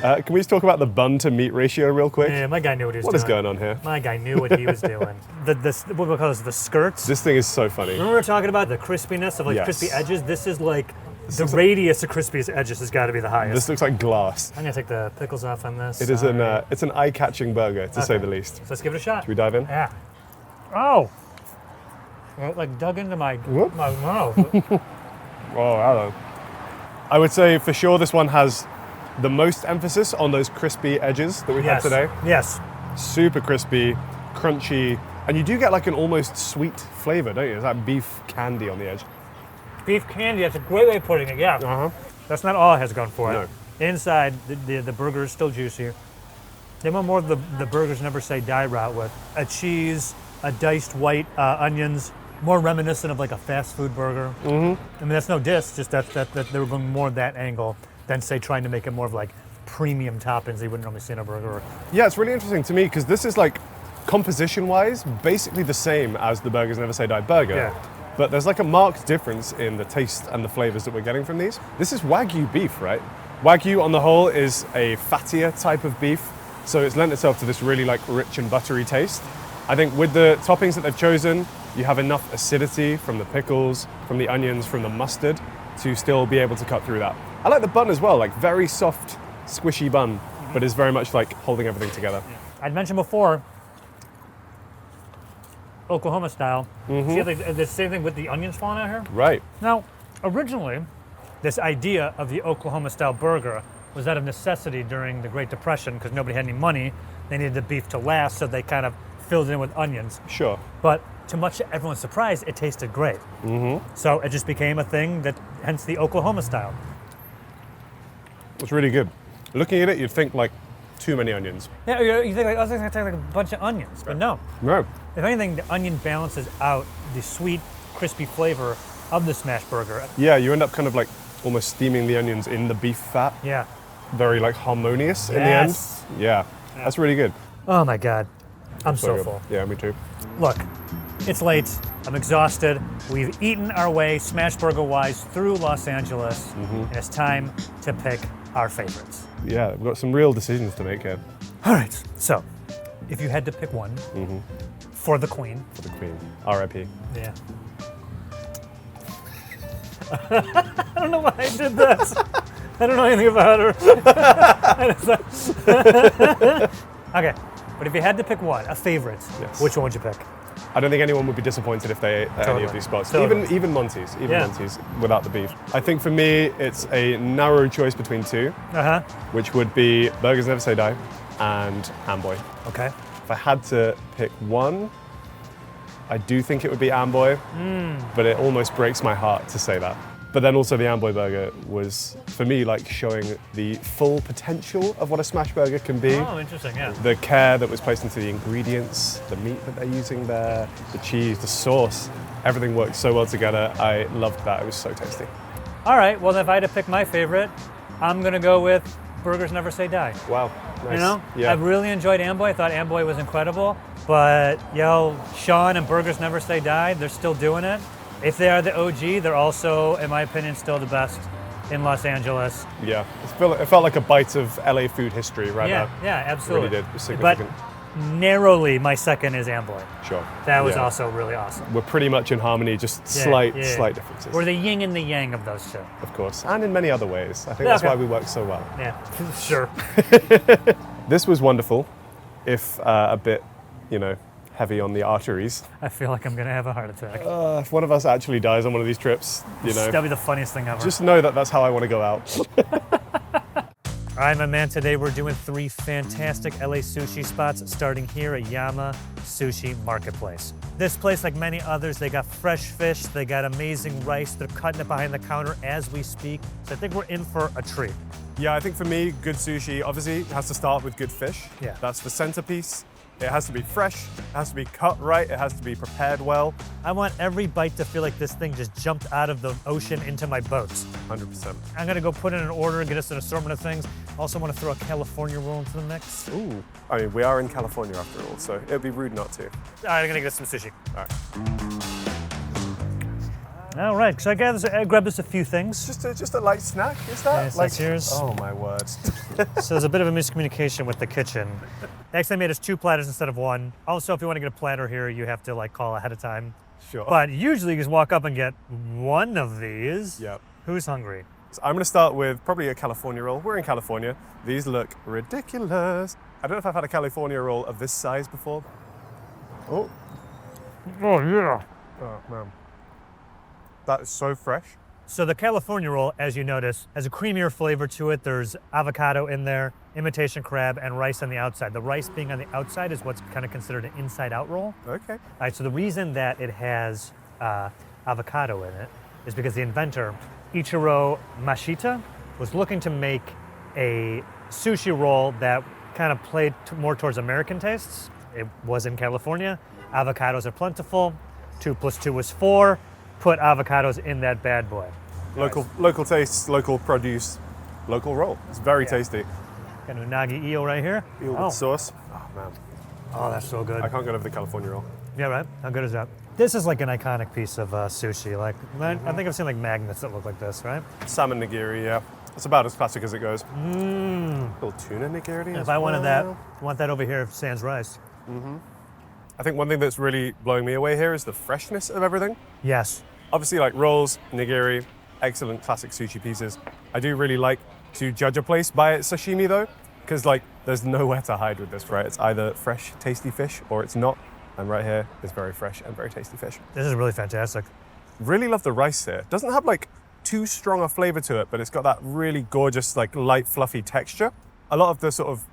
Can we just talk about the bun to meat ratio real quick? Yeah, my guy knew what he was What doing. is going on here? My guy knew what he was doing. What we call this, the skirts. This thing is so funny. Remember we were talking about the crispiness of like Yes. crispy edges? This is like the looks like- radius of crispiest edges has got to be the highest. This looks like glass. I'm gonna take the pickles off on this. It is it's an eye-catching burger, to say the least. So let's give it a shot. Should we dive in? Yeah. Oh. It like dug into my Whoop. mouth. Oh, hello. I would say for sure this one has the most emphasis on those crispy edges that we've had today. Yes. Super crispy, crunchy, and you do get like an almost sweet flavor, don't you? There's that beef candy on the edge. Beef candy, that's a great way of putting it, yeah. Uh-huh. That's not all it has gone for it. No. Inside, the burger is still juicy. They want more of the burgers never say die route with a cheese, a diced white onions, more reminiscent of like a fast food burger. I mean, that's no diss, just that they were going more that angle than say trying to make it more of like premium toppings that you wouldn't normally see in a burger. Yeah, it's really interesting to me because this is like composition-wise basically the same as the Burgers Never Say Die burger. Yeah. But there's like a marked difference in the taste and the flavors that we're getting from these. This is Wagyu beef, right? Wagyu on the whole is a fattier type of beef, so it's lent itself to this really like rich and buttery taste. I think with the toppings that they've chosen, you have enough acidity from the pickles, from the onions, from the mustard to still be able to cut through that. I like the bun as well, like very soft, squishy bun, but is very much like holding everything together. I'd mentioned before, Oklahoma style. See, like, the same thing with the onions falling out here? Right. Now, originally, this idea of the Oklahoma style burger was out of necessity during the Great Depression because nobody had any money. They needed the beef to last, so they kind of filled it in with onions. Sure. But to much everyone's surprise, it tasted great. So it just became a thing that, hence the Oklahoma style. It's really good. Looking at it, you'd think like too many onions. Yeah, you think like, I was going to take like a bunch of onions, but no. No. If anything, the onion balances out the sweet, crispy flavor of the smash burger. Yeah, you end up kind of like almost steaming the onions in the beef fat. Yeah. Very like harmonious in the Yes. end. Yeah, that's really good. Oh my God. I'm so good. full. Yeah, me too. Look, it's late. I'm exhausted. We've eaten our way, smash burger wise, through Los Angeles, and it's time to pick our favorites. Yeah, we've got some real decisions to make here. All right, so if you had to pick one for the queen. For the queen. R.I.P. Yeah. I don't know why I did that. I don't know anything about her. Okay, but if you had to pick one, a favorite, Yes. which one would you pick? I don't think anyone would be disappointed if they ate at any of these spots. Totally. Even Monty's, Yeah. Monty's without the beef. I think for me, it's a narrow choice between two, Uh-huh. which would be Burgers Never Say Die and Amboy. Okay. If I had to pick one, I do think it would be Amboy, but it almost breaks my heart to say that. But then also the Amboy burger was, for me, like showing the full potential of what a smash burger can be. Oh, interesting, yeah. The care that was placed into the ingredients, the meat that they're using there, the cheese, the sauce, everything worked so well together. I loved that. It was so tasty. All right, well, if I had to pick my favorite, I'm going to go with Burgers Never Say Die. Wow. Nice. You know, Yeah. I really enjoyed Amboy. I thought Amboy was incredible. But, Sean and Burgers Never Say Die, they're still doing it. If they are the OG, they're also, in my opinion, still the best in Los Angeles. Yeah. It felt like a bite of LA food history right Yeah, now. yeah, absolutely. It really did. It was But significant. narrowly, my second is Amboy. Sure. That was Yeah. also really awesome. We're pretty much in harmony, just Yeah, slight yeah. slight differences. We're the yin and the yang of those two. Of course. And in many other ways. I think Yeah, that's okay. why we work so well. Yeah, sure. This was wonderful, if a bit, heavy on the arteries. I feel like I'm going to have a heart attack. If one of us actually dies on one of these trips, That'd be the funniest thing ever. just know that that's how I want to go out. All right, my man, today we're doing 3 fantastic LA sushi spots starting here at Yama Sushi Marketplace. This place, like many others, they got fresh fish, they got amazing rice, they're cutting it behind the counter as we speak, so I think we're in for a treat. Yeah, I think for me, good sushi obviously has to start with good fish. Yeah. That's the centerpiece. It has to be fresh, it has to be cut right, it has to be prepared well. I want every bite to feel like this thing just jumped out of the ocean into my boat. 100%. I'm gonna go put in an order and get us an assortment of things. Also want to throw a California roll into the mix. Ooh. I mean, we are in California after all, so it would be rude not to. All right, I'm gonna get us some sushi. All right. All right, so I grabbed us a few things. Just a light snack, is that? Yes, that's yours. Oh my word. So there's a bit of a miscommunication with the kitchen. They actually made us 2 platters instead of 1. Also, if you want to get a platter here, you have to call ahead of time. Sure. But usually you just walk up and get one of these. Yep. Who's hungry? So I'm going to start with probably a California roll. We're in California. These look ridiculous. I don't know if I've had a California roll of this size before. Oh. Oh, yeah. Oh, man. That is so fresh. So the California roll, as you notice, has a creamier flavor to it. There's avocado in there, imitation crab, and rice on the outside. The rice being on the outside is what's kind of considered an inside-out roll. Okay. All right, so the reason that it has avocado in it is because the inventor, Ichiro Mashita, was looking to make a sushi roll that kind of played more towards American tastes. It was in California. Avocados are plentiful. 2 + 2 was 4. Put avocados in that bad boy. Local tastes, local produce, local roll. It's very tasty. Got an unagi eel right here. Eel with sauce. Oh, man. Oh, that's so good. I can't get over the California roll. Yeah, right? How good is that? This is like an iconic piece of sushi. Like, I think I've seen like magnets that look like this, right? Salmon nigiri, yeah. It's about as classic as it goes. Little tuna nigiri. If I wanted that, I want that over here sans rice. I think one thing that's really blowing me away here is the freshness of everything. Yes. Obviously, like rolls, nigiri, excellent classic sushi pieces. I do really like to judge a place by its sashimi though, because there's nowhere to hide with this, right? It's either fresh, tasty fish or it's not. And right here is very fresh and very tasty fish. This is really fantastic. Really love the rice here. Doesn't have too strong a flavor to it, but it's got that really gorgeous, light, fluffy texture. A lot of the sort of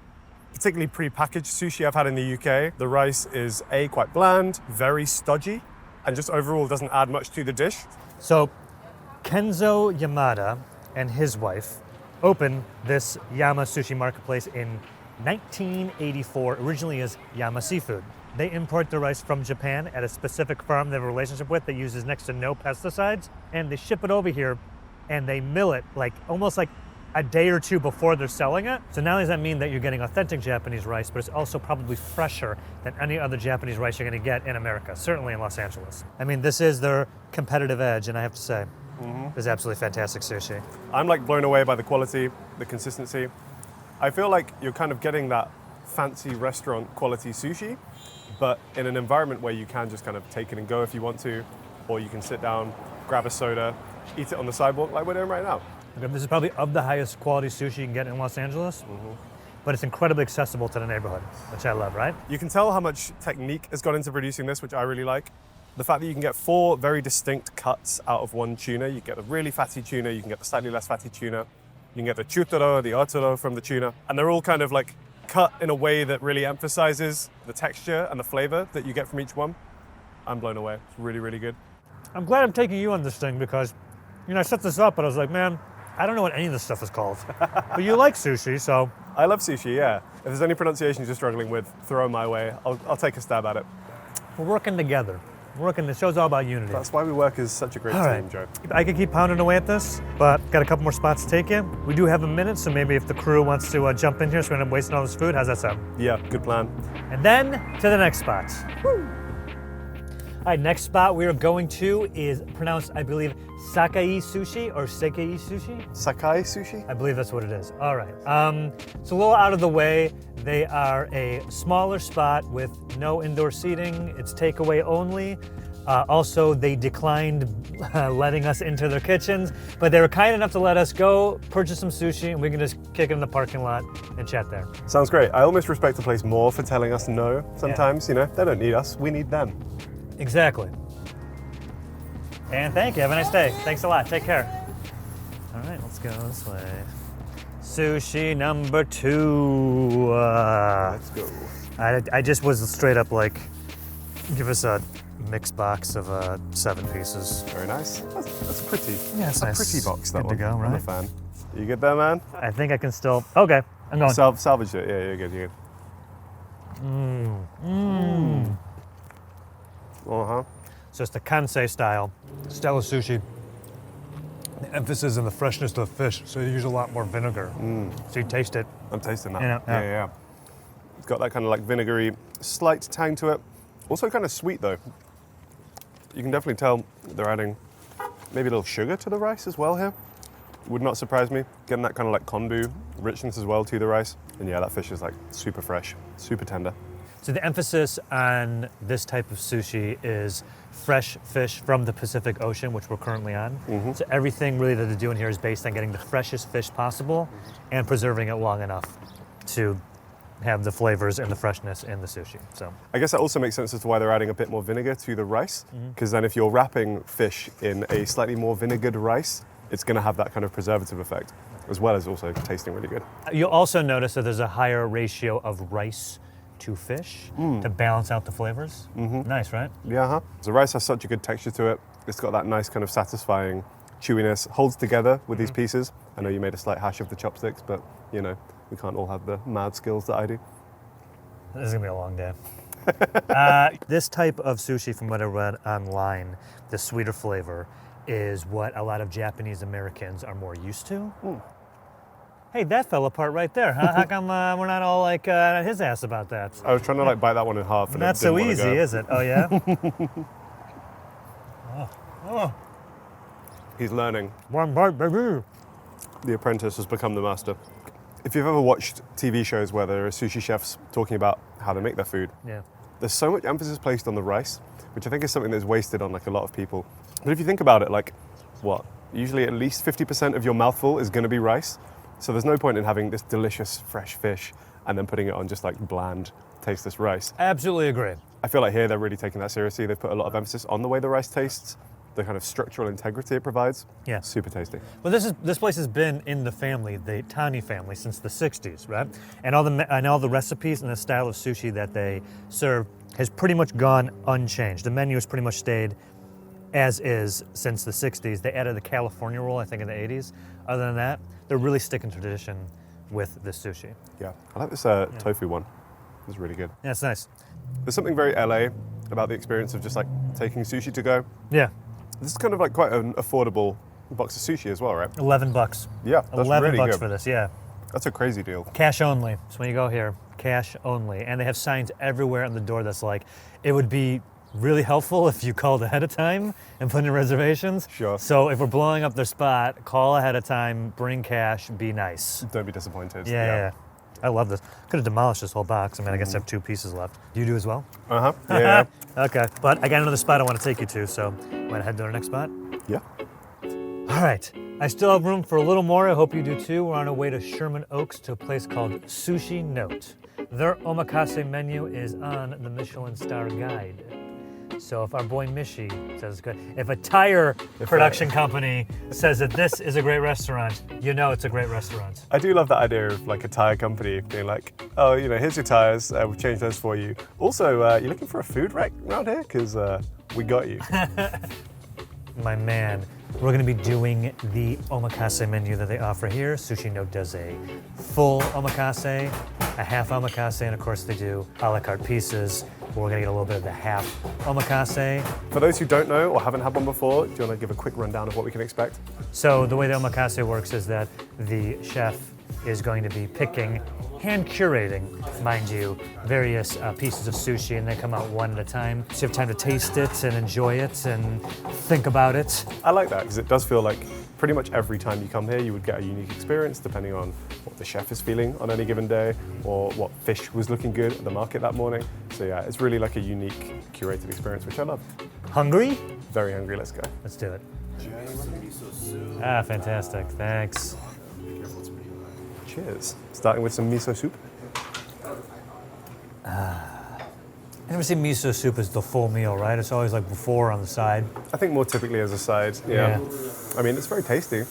particularly pre-packaged sushi I've had in the UK, the rice is quite bland, very stodgy, and just overall doesn't add much to the dish. So, Kenzo Yamada and his wife opened this Yama Sushi Marketplace in 1984, originally as Yama Seafood. They import the rice from Japan at a specific farm they have a relationship with that uses next to no pesticides, and they ship it over here and they mill it almost like a day or two before they're selling it. So not only does that mean that you're getting authentic Japanese rice, but it's also probably fresher than any other Japanese rice you're gonna get in America, certainly in Los Angeles. I mean, this is their competitive edge, and I have to say, this is absolutely fantastic sushi. I'm like blown away by the quality, the consistency. I feel like you're kind of getting that fancy restaurant quality sushi, but in an environment where you can just kind of take it and go if you want to, or you can sit down, grab a soda, eat it on the sidewalk like we're doing right now. This is probably of the highest quality sushi you can get in Los Angeles, but it's incredibly accessible to the neighborhood, which I love, right? You can tell how much technique has gone into producing this, which I really like. The fact that you can get 4 very distinct cuts out of one tuna. You get a really fatty tuna, you can get the slightly less fatty tuna, you can get the chutoro, the otoro from the tuna, and they're all kind of like cut in a way that really emphasizes the texture and the flavor that you get from each one. I'm blown away. It's really, really good. I'm glad I'm taking you on this thing because, I set this up, but I was like, man, I don't know what any of this stuff is called. But you like sushi, so. I love sushi, yeah. If there's any pronunciations you're struggling with, throw them my way. I'll take a stab at it. We're working together. The show's all about unity. That's why we work as such a great All team, right. Joe. I could keep pounding away at this, but got a couple more spots to take in. We do have a minute, so maybe if the crew wants to jump in here so we end up wasting all this food, how's that sound? Yeah, good plan. And then to the next spot. Woo. All right, next spot we are going to is pronounced, I believe, Sakai Sushi or Seikei Sushi. Sakai sushi? I believe that's what it is. All right. It's a little out of the way. They are a smaller spot with no indoor seating. It's takeaway only. Also, they declined letting us into their kitchens, but they were kind enough to let us go purchase some sushi, and we can just kick it in the parking lot and chat there. Sounds great. I almost respect the place more for telling us no sometimes, They don't need us, we need them. Exactly. And thank you. Have a nice day. Thanks a lot. Take care. All right, let's go this way. Sushi number 2. Let's go. I just was straight up like, give us a mixed box of 7 pieces. Very nice. That's pretty. Yeah, it's a nice. pretty box, that Good one. to go, I'm a right? fan. You good there, man? I think I can still. Okay, I'm going. Salvaged it. Yeah, you're good. Uh-huh. So it's the Kansei style, Stella sushi. The emphasis on the freshness of the fish, so you use a lot more vinegar. So you taste it. I'm tasting that. Yeah. Yeah. It's got that kind of like vinegary, slight tang to it. Also kind of sweet though. You can definitely tell they're adding maybe a little sugar to the rice as well here. Would not surprise me. Getting that kind of like kombu richness as well to the rice. And yeah, that fish is like super fresh, super tender. So the emphasis on this type of sushi is fresh fish from the Pacific Ocean, which we're currently on. So everything really that they're doing here is based on getting the freshest fish possible and preserving it long enough to have the flavors and the freshness in the sushi. So I guess that also makes sense as to why they're adding a bit more vinegar to the rice, because then if you're wrapping fish in a slightly more vinegared rice, it's going to have that kind of preservative effect, as well as also tasting really good. you'll also notice that there's a higher ratio of rice to fish to balance out the flavors. Nice, right? Yeah, The rice has such a good texture to it. It's got that nice kind of satisfying chewiness, holds together with these pieces. I know you made a slight hash of the chopsticks, but we can't all have the mad skills that I do. This is gonna be a long day. This type of sushi, from what I read online, the sweeter flavor is what a lot of Japanese Americans are more used to. Hey, that fell apart right there. Huh? How come we're not all like his ass about that? I was trying to like bite that one in half. And Not it so didn't wanna easy, go. is it? Oh yeah. He's learning. One bite, baby. The apprentice has become the master. If you've ever watched TV shows where there are sushi chefs talking about how they make their food, Yeah. there's so much emphasis placed on the rice, which I think is something that's wasted on like a lot of people. But if you think about it, like what? Usually at least 50% of your mouthful is going to be rice. So there's no point in having this delicious fresh fish and then putting it on just like bland, tasteless rice. Absolutely agree. I feel like here they're really taking that seriously. They've put a lot of emphasis on the way the rice tastes, the kind of structural integrity it provides. Yeah. Super tasty. Well, this place has been in the family, the Tani family, since the 60s, right? And all the recipes and the style of sushi that they serve has pretty much gone unchanged. The menu has pretty much stayed as is since the 60s. They added the California roll, I think, in the 80s. Other than that, they're really sticking to tradition with this sushi. Yeah, I like this tofu one. It's really good. Yeah, it's nice. There's something very LA about the experience of just like taking sushi to go. Yeah, This is kind of like quite an affordable box of sushi as well, right? $11. Yeah, that's 11 really bucks good. for this, yeah. That's a crazy deal. Cash only. So when you go here, cash only. And they have signs everywhere on the door that's like, it would be really helpful if you called ahead of time and put in reservations. Sure. So if we're blowing up their spot, call ahead of time, bring cash, be nice. Don't be disappointed. Yeah. I love this. Could have demolished this whole box. I mean, I guess I have 2 pieces left. You do as well? Uh-huh. Yeah. Okay. But I got another spot I want to take you to, so want to head to our next spot? Yeah. All right. I still have room for a little more. I hope you do too. We're on our way to Sherman Oaks to a place called Sushi Note. Their omakase menu is on the Michelin Star Guide. So if our boy Mishi says it's good, if a tire production company says that this is a great restaurant, you know it's a great restaurant. I do love that idea of like a tire company being like, oh, you know, here's your tires, we've changed those for you. Also, you looking for a food wreck around here? Because we got you. My man, we're going to be doing the omakase menu that they offer here. Sushi Note does a full omakase, a half omakase, and of course they do a la carte pieces. We're going to get a little bit of the half omakase. For those who don't know or haven't had one before, do you want to give a quick rundown of what we can expect? So the way the omakase works is that the chef is going to be picking, hand curating, mind you, various pieces of sushi, and they come out one at a time. So you have time to taste it and enjoy it and think about it. I like that because it does feel like pretty much every time you come here, you would get a unique experience depending on what the chef is feeling on any given day or what fish was looking good at the market that morning. So yeah, it's really like a unique curated experience, which I love. Hungry? Very hungry, let's go. Let's do it. Ah, fantastic. Thanks. Cheers. Starting with some miso soup. I never see miso soup as the full meal, right? It's always like before on the side. I think more typically as a side, yeah. I mean, it's very tasty.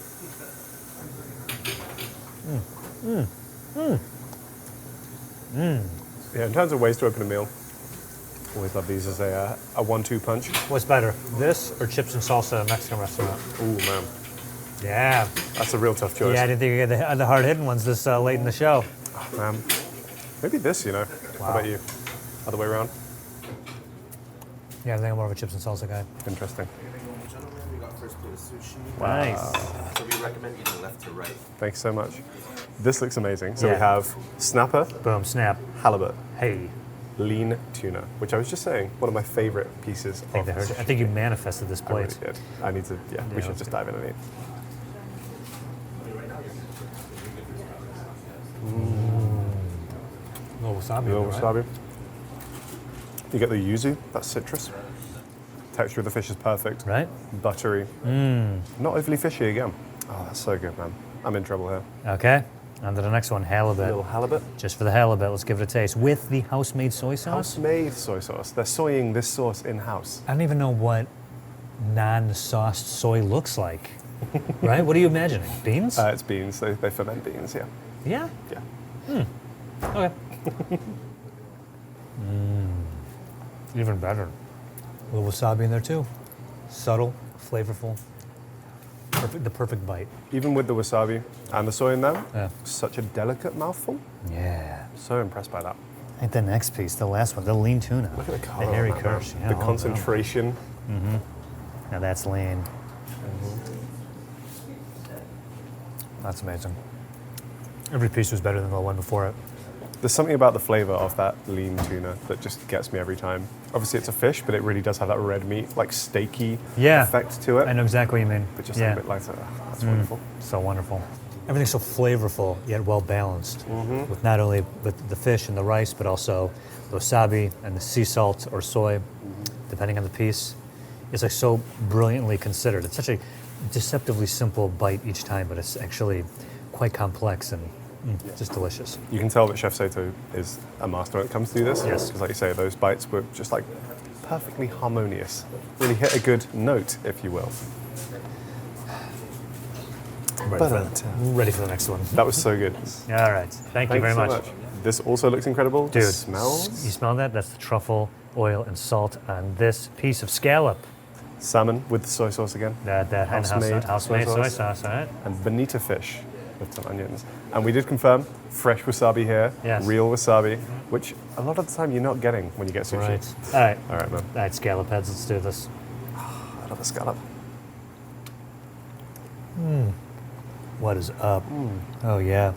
Yeah, in terms of ways to open a meal, always love these as a 1-2 punch. What's better, this or chips and salsa at a Mexican restaurant? Ooh, man. Yeah. That's a real tough choice. Yeah, I didn't think you'd get the hard-hitting ones this late in the show. Oh, man. Maybe this, you know. How about you? Other way around? Yeah, I think I'm more of a chips and salsa guy. Interesting. We got first plate of sushi. Nice. So we recommend eating left to right. Thanks so much. This looks amazing. So Yeah. we have snapper, Boom, snap. halibut, Hey. lean tuna, which I was just saying, one of my favorite pieces I think, of I think you manifested this I really plate. did. I need to, yeah, we should let's just go. dive in and eat. A little wasabi. A little right? wasabi. You get the yuzu, that's citrus. Texture of the fish is perfect. Right? Buttery. Not overly fishy again. Oh, that's so good, man. I'm in trouble here. Okay. On to the next one, halibut. Little halibut. Just for the halibut, let's give it a taste. With the house-made soy sauce? House-made soy sauce. They're soying this sauce in-house. I don't even know what non-sauced soy looks like. Right? What are you imagining? Beans? It's beans. They ferment beans, yeah. Yeah? Yeah. Okay. Even better. A little wasabi in there too. Subtle, flavorful. The perfect bite. Even with the wasabi and the soy in there, Yeah. such a delicate mouthful. Yeah. So impressed by that. I think the next piece, the last one, the lean tuna. Look at the color. The hairy on that, man. Kersh. Yeah, The oh, no. concentration. Now that's lean. That's amazing. Every piece was better than the one before it. There's something about the flavor of that lean tuna that just gets me every time. Obviously, it's a fish, but it really does have that red meat, like steaky effect to it. I know exactly what you mean. But just yeah. a bit lighter. That's wonderful. So wonderful. Everything's so flavorful yet well balanced. With not only with the fish and the rice, but also the wasabi and the sea salt or soy, depending on the piece. It's like so brilliantly considered. It's such a deceptively simple bite each time, but it's actually quite complex and just delicious. You can tell that Chef Sato is a master when it comes to this. Yes. Because like you say, those bites were just like perfectly harmonious. Really hit a good note, if you will. Ready for the next one. That was so good. All right. Thank you Thanks very so much. This also looks incredible. Dude, The smells. you smell that? That's the truffle, oil, and salt on this piece of scallop. Salmon with the soy sauce again. That house-made soy sauce, all right? And bonita fish with some onions. And we did confirm fresh wasabi here, Yes. real wasabi, which a lot of the time you're not getting when you get sushi. Right. All right. All right, man. All right, scallop heads, let's do this. I love a scallop. What is up? Oh, yeah.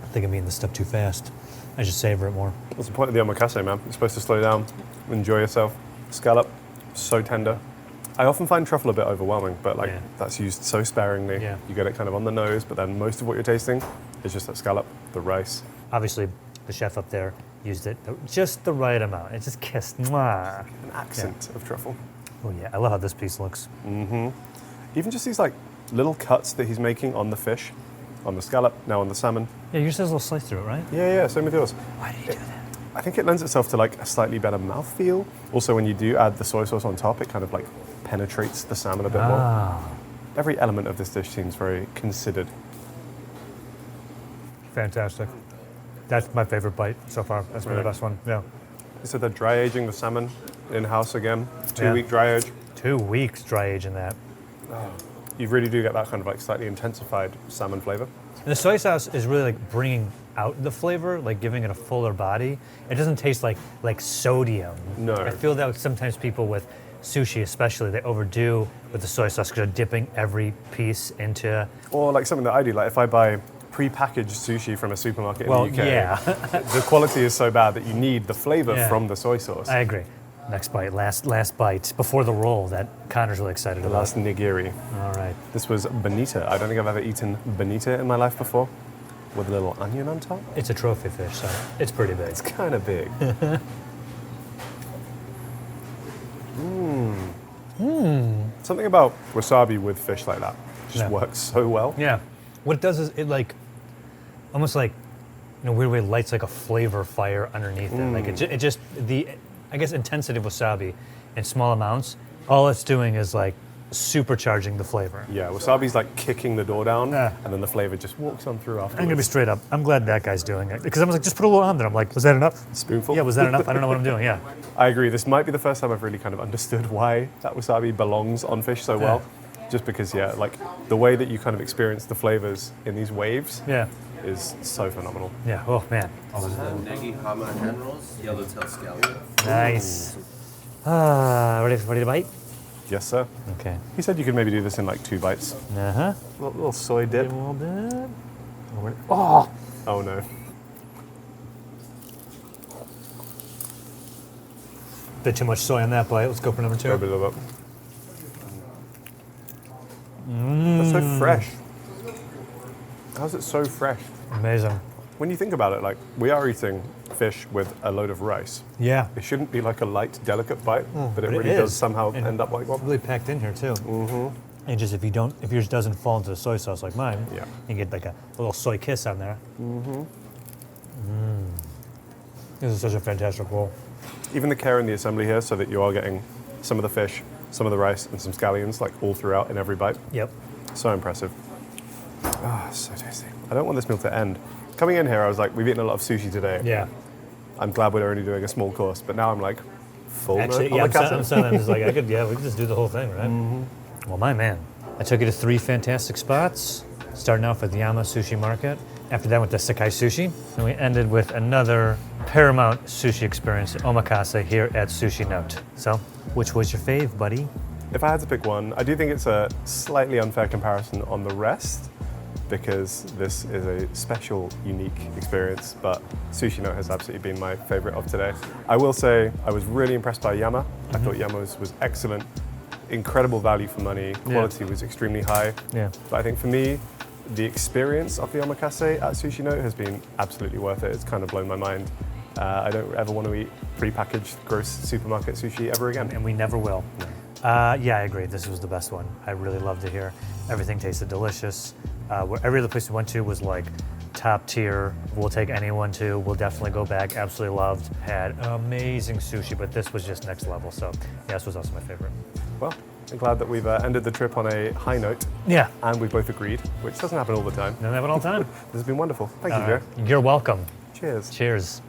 I think I'm eating this stuff too fast. I should savor it more. What's the point of the omakase, man? You're supposed to slow down, enjoy yourself. Scallop, so tender. I often find truffle a bit overwhelming, but like Yeah. that's used so sparingly. Yeah. You get it kind of on the nose, but then most of what you're tasting is just that scallop, the rice. Obviously, the chef up there used it just the right amount. It just kissed. Mwah. An accent of truffle. Oh, yeah. I love how this piece looks. Even just these like little cuts that he's making on the fish, on the scallop, now on the salmon. Yeah, yours has a little slice through it, right? Yeah, same with yours. Why did you do that? I think it lends itself to like a slightly better mouthfeel. Also, when you do add the soy sauce on top, it kind of like penetrates the salmon a bit more. Ah, Every element of this dish seems very considered. fantastic. That's my favorite bite so far. That's been the Really? best one. Yeah. So they're dry aging the salmon in-house again, 2-week Yeah. dry age. 2 weeks dry aging that. You really do get that kind of like slightly intensified salmon flavor. And the soy sauce is really like bringing out the flavor, like giving it a fuller body. It doesn't taste like sodium. No. I feel that sometimes people with sushi especially, they overdo with the soy sauce because they're dipping every piece into, Or like something that I do, like if I buy pre-packaged sushi from a supermarket well, in the UK, yeah, the quality is so bad that you need the flavor Yeah. from the soy sauce. I agree. Next bite, last bite before the roll that Connor's really excited The about. last nigiri. All right. This was bonita. I don't think I've ever eaten bonita in my life before, with a little onion on top. It's a trophy fish, so it's pretty big. It's kind of big. Something about wasabi with fish like that just Yeah. works so well. Yeah. What it does is it like, almost like, in a weird way, lights like a flavor fire underneath it. Like it just, the, I guess, intensity of wasabi in small amounts, all it's doing is like supercharging the flavor. Yeah, wasabi's like kicking the door down, Yeah. and then the flavor just walks on through afterwards. I'm gonna be straight up. I'm glad that guy's doing it because I was like, just put a little on there. I'm like, was that enough? Spoonful? Yeah, was that enough? I don't know what I'm doing. Yeah. I agree. This might be the first time I've really kind of understood why that wasabi belongs on fish so well. Just because, yeah, like the way that you kind of experience the flavors in these waves Yeah. is so phenomenal. Yeah. Oh man. Negi hama hand rolls, yellowtail scallion. Nice. Ready to bite? Yes, sir. Okay. He said you could maybe do this in like 2 bites. Uh huh. Little soy dip. A little bit. Oh no. Bit too much soy on that bite. Let's go for number 2. Go a bit of it. That's so fresh. How's it so fresh? Amazing. When you think about it, like we are eating fish with a load of rice. Yeah. It shouldn't be like a light, delicate bite, but it but it really does is. somehow And end up like one. Really packed in here too. Mm-hmm. And just if yours doesn't fall into the soy sauce like mine, Yeah. you get like a little soy kiss on there. Mm-hmm. This is such a fantastic roll. Even the care in the assembly here, so that you are getting some of the fish, some of the rice, and some scallions, like all throughout in every bite. Yep. So impressive. Ah, so tasty. I don't want this meal to end. Coming in here, I was like, we've eaten a lot of sushi today. Yeah. I'm glad we're only doing a small course, but now I'm like, full. Actually, no? yeah, like I'm sometimes like we could just do the whole thing, right? Well, my man, I took you to 3 fantastic spots. Starting off with Yama Sushi Market. After that, went to Sakai Sushi, and we ended with another paramount sushi experience, omakase, here at Sushi Note. So, which was your fave, buddy? If I had to pick one, I do think it's a slightly unfair comparison on the rest, because this is a special, unique experience, but Sushi Note has absolutely been my favorite of today. I will say I was really impressed by Yama. I thought Yama was excellent, incredible value for money, quality was extremely high. Yeah. But I think for me, the experience of the omakase at Sushi Note has been absolutely worth it. It's kind of blown my mind. I don't ever want to eat pre-packaged gross supermarket sushi ever again. And we never will. Yeah, I agree. This was the best one. I really loved it here. Everything tasted delicious. Every other place we went to was like top tier. We'll take anyone to. We'll definitely go back. Absolutely loved. Had amazing sushi, but this was just next level. So yeah, this was also my favorite. Well, I'm glad that we've ended the trip on a high note, Yeah, and we both agreed, which doesn't happen all the time. don't have it all the time. This has been wonderful. Thank you, Joe. You're welcome. Cheers. Cheers.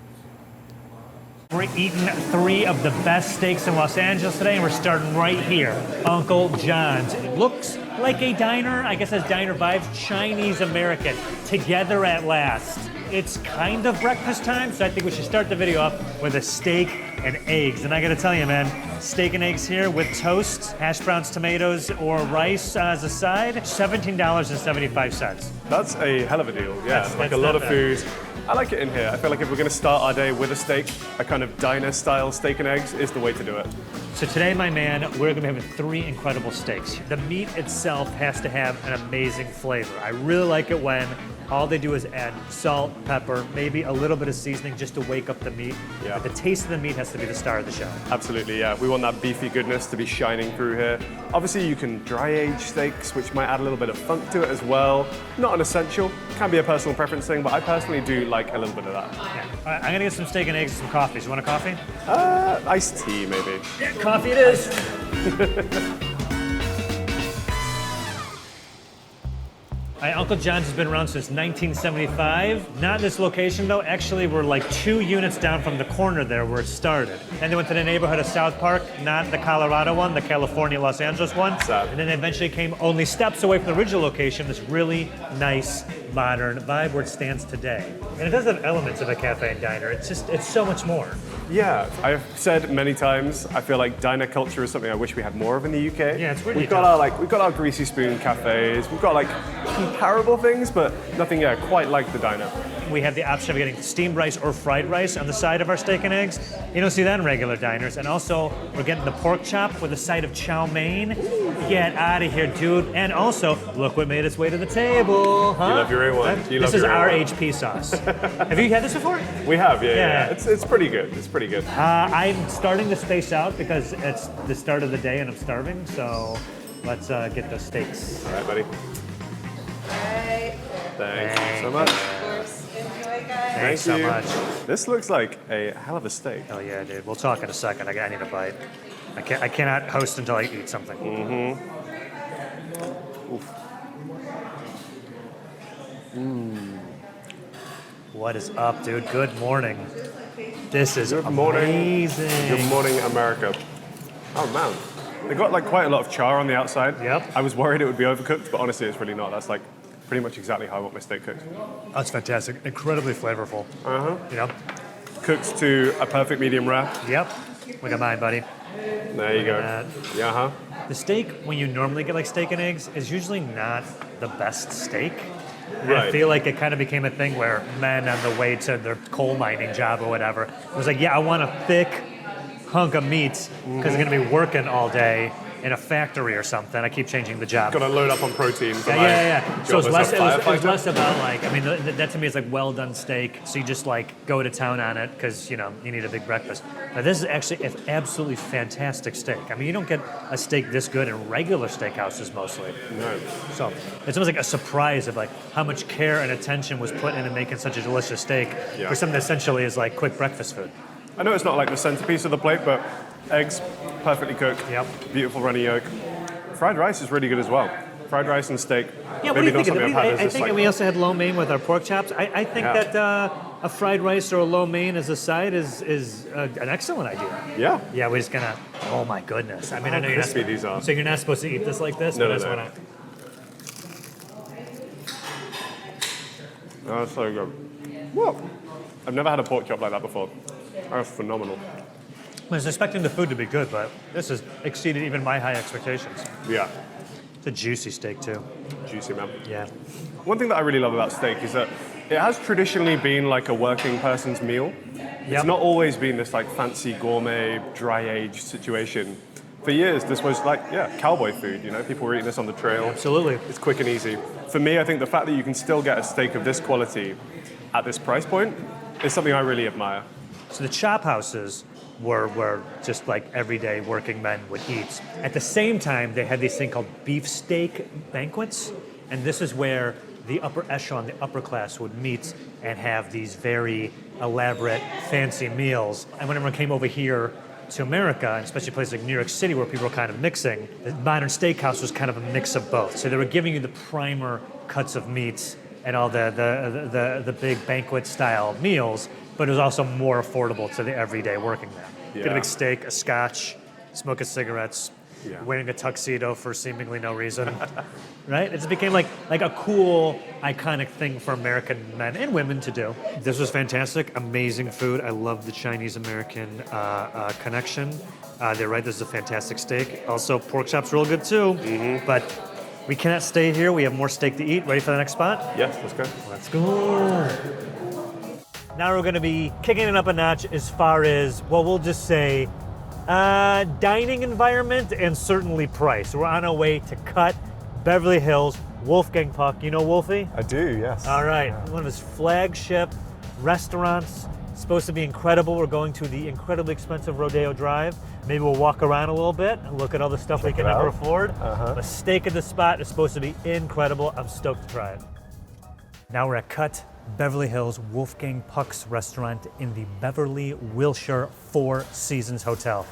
We're eating 3 of the best steaks in Los Angeles today, and we're starting right here. Uncle John's. It looks like a diner. I guess has diner vibes. Chinese-American. Together at last. It's kind of breakfast time, so I think we should start the video off with a steak and eggs. And I gotta tell you, man, steak and eggs here with toast, hash browns, tomatoes, or rice as a side, $17.75. That's a hell of a deal, yeah. That's like a not lot of bad. food. I like it in here. I feel like if we're gonna start our day with a steak, a kind of diner-style steak and eggs is the way to do it. So today, my man, we're gonna be having 3 incredible steaks. The meat itself has to have an amazing flavor. I really like it when all they do is add salt, pepper, maybe a little bit of seasoning just to wake up the meat. Yeah. But the taste of the meat has to be the star of the show. Absolutely, yeah. We want that beefy goodness to be shining through here. Obviously, you can dry age steaks, which might add a little bit of funk to it as well. Not an essential, can be a personal preference thing, but I personally do like a little bit of that. Yeah. All right, I'm gonna get some steak and eggs and some coffee. So you want a coffee? Iced tea, maybe. Yeah, coffee it is. Uncle John's has been around since 1975. Not in this location though. Actually, we're like 2 units down from the corner there where it started. And they went to the neighborhood of South Park, not the Colorado one, the California, Los Angeles one. Sad. And then they eventually came only steps away from the original location, this really nice, modern vibe where it stands today. And it does have elements of a cafe and diner. It's so much more. Yeah, I've said many times, I feel like diner culture is something I wish we had more of in the UK. Yeah, it's really we've got our greasy spoon cafes, we've got like comparable things, but nothing quite like the diner. We have the option of getting steamed rice or fried rice on the side of our steak and eggs. You don't see that in regular diners. And also, we're getting the pork chop with a side of chow mein. Get out of here, dude. And also, look what made its way to the table. Huh? You love your A1. This is our HP sauce. Have you had this before? We have, yeah. Yeah. It's pretty good. It's pretty good. I'm starting to space out because it's the start of the day and I'm starving. So let's get the steaks. All right, buddy. Alright. Thank you so much. Enjoy, guys. Thanks Thank so you. much. This looks like a hell of a steak. Oh yeah, dude. We'll talk in a second. I need a bite. I cannot host until I eat something. What is up, dude? Good morning. This is Good morning. amazing. Good morning, America. Oh man, they got like quite a lot of char on the outside. Yep. I was worried it would be overcooked, but honestly, it's really not. That's like pretty much exactly how I want my steak cooked. That's fantastic. Incredibly flavorful. You know? Cooked to a perfect medium rare. Yep. Look at mine, buddy. There you go. at Yeah, The steak, when you normally get like steak and eggs, is usually not the best steak. And I Right. feel like it kind of became a thing where men on the way to their coal mining job or whatever, it was like, yeah, I want a thick hunk of meat because they're going to be working all day in a factory or something. I keep changing the job. Gotta load up on protein. For Yeah. my So job it's as a less firefighter. about like, I mean, that to me is like well done steak. So you just like go to town on it because, you know, you need a big breakfast. Now this is actually an absolutely fantastic steak. I mean, you don't get a steak this good in regular steakhouses mostly. No. So it's almost like a surprise of like how much care and attention was put into making such a delicious steak Yeah. for something that essentially is like quick breakfast food. I know it's not like the centerpiece of the plate, but eggs, perfectly cooked. Yep. Beautiful runny yolk. Fried rice is really good as well. Fried rice and steak. Yeah, what do Maybe you not think? something I've had as I this, think like- we also had lo mein with our pork chops. I think Yeah. that a fried rice or a lo mein as a side is an excellent idea. Yeah. Yeah, we're just gonna. Oh my goodness! I mean, How I know you're not. crispy these are. So you're not supposed to eat this like this, No, but no, I just no. wanna. Oh, that's so good. Whoa. I've never had a pork chop like that before. That's phenomenal. I was expecting the food to be good, but this has exceeded even my high expectations. Yeah. It's a juicy steak too. Juicy, man. Yeah. One thing that I really love about steak is that it has traditionally been like a working person's meal. It's Yep. not always been this like fancy gourmet, dry-aged situation. For years, this was like, cowboy food, you know? People were eating this on the trail. Absolutely. It's quick and easy. For me, I think the fact that you can still get a steak of this quality at this price point is something I really admire. So the chop houses were just like everyday working men would eat. At the same time, they had this thing called beefsteak banquets, and this is where the upper echelon, the upper class would meet and have these very elaborate, fancy meals. And when everyone came over here to America, and especially places like New York City where people were kind of mixing, the modern steakhouse was kind of a mix of both. So they were giving you the primer cuts of meats and all the big banquet style meals, but it was also more affordable to the everyday working man. Get a Yeah. big steak, a scotch, smoking cigarettes, Yeah. wearing a tuxedo for seemingly no reason, right? It just became like a cool, iconic thing for American men and women to do. This was fantastic, amazing food. I love the Chinese-American connection. They're right, this is a fantastic steak. Also, pork chop's real good too, but we cannot stay here. We have more steak to eat. Ready for the next spot? Yes, let's go. Let's go. Now we're going to be kicking it up a notch as far as, well, we'll just say dining environment and certainly price. We're on our way to Cut, Beverly Hills, Wolfgang Puck. You know Wolfie? I do, yes. All right, one of his flagship restaurants. Supposed to be incredible. We're going to the incredibly expensive Rodeo Drive. Maybe we'll walk around a little bit and look at all the stuff we can never afford. The steak at the spot is supposed to be incredible. I'm stoked to try it. Now we're at Cut, Beverly Hills, Wolfgang Puck's restaurant in the Beverly Wilshire Four Seasons Hotel.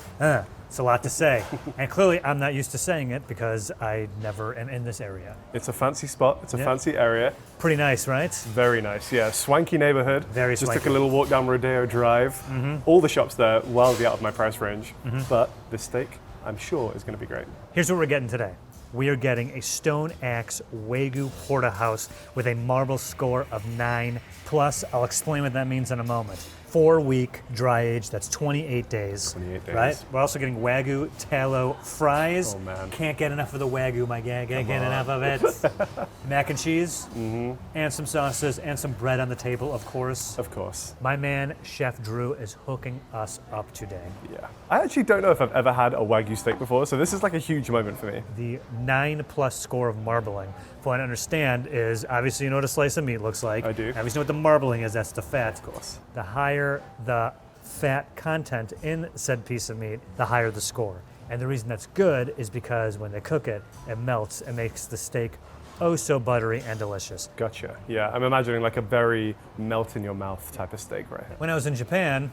It's a lot to say. And clearly I'm not used to saying it because I never am in this area. It's a fancy spot. It's a fancy area. Pretty nice, right? Very nice, yeah. Swanky neighborhood. Very Just swanky. took a little walk down Rodeo Drive. All the shops there, wildly out of my price range. But this steak, I'm sure, is going to be great. Here's what we're getting today. We are getting a Stone Axe Wagyu Porterhouse with a marble score of 9 plus. I'll explain what that means in a moment. 4-week dry age, that's 28 days. 28 days. Right? We're also getting Wagyu tallow fries. Oh, man. Can't get enough of the Wagyu, my guy. Can't get enough of it. Mac and cheese, and some sauces, and some bread on the table, of course. Of course. My man, Chef Drew, is hooking us up today. Yeah. I actually don't know if I've ever had a Wagyu steak before, so this is like a huge moment for me. The 9 plus score of marbling. What I understand is, obviously you know what a slice of meat looks like. I do. Obviously you know what the marbling is, that's the fat. Of course. The higher the fat content in said piece of meat, the higher the score. And the reason that's good is because when they cook it, it melts and makes the steak oh so buttery and delicious. Gotcha. Yeah, I'm imagining like a very melt in your mouth type of steak right here. When I was in Japan,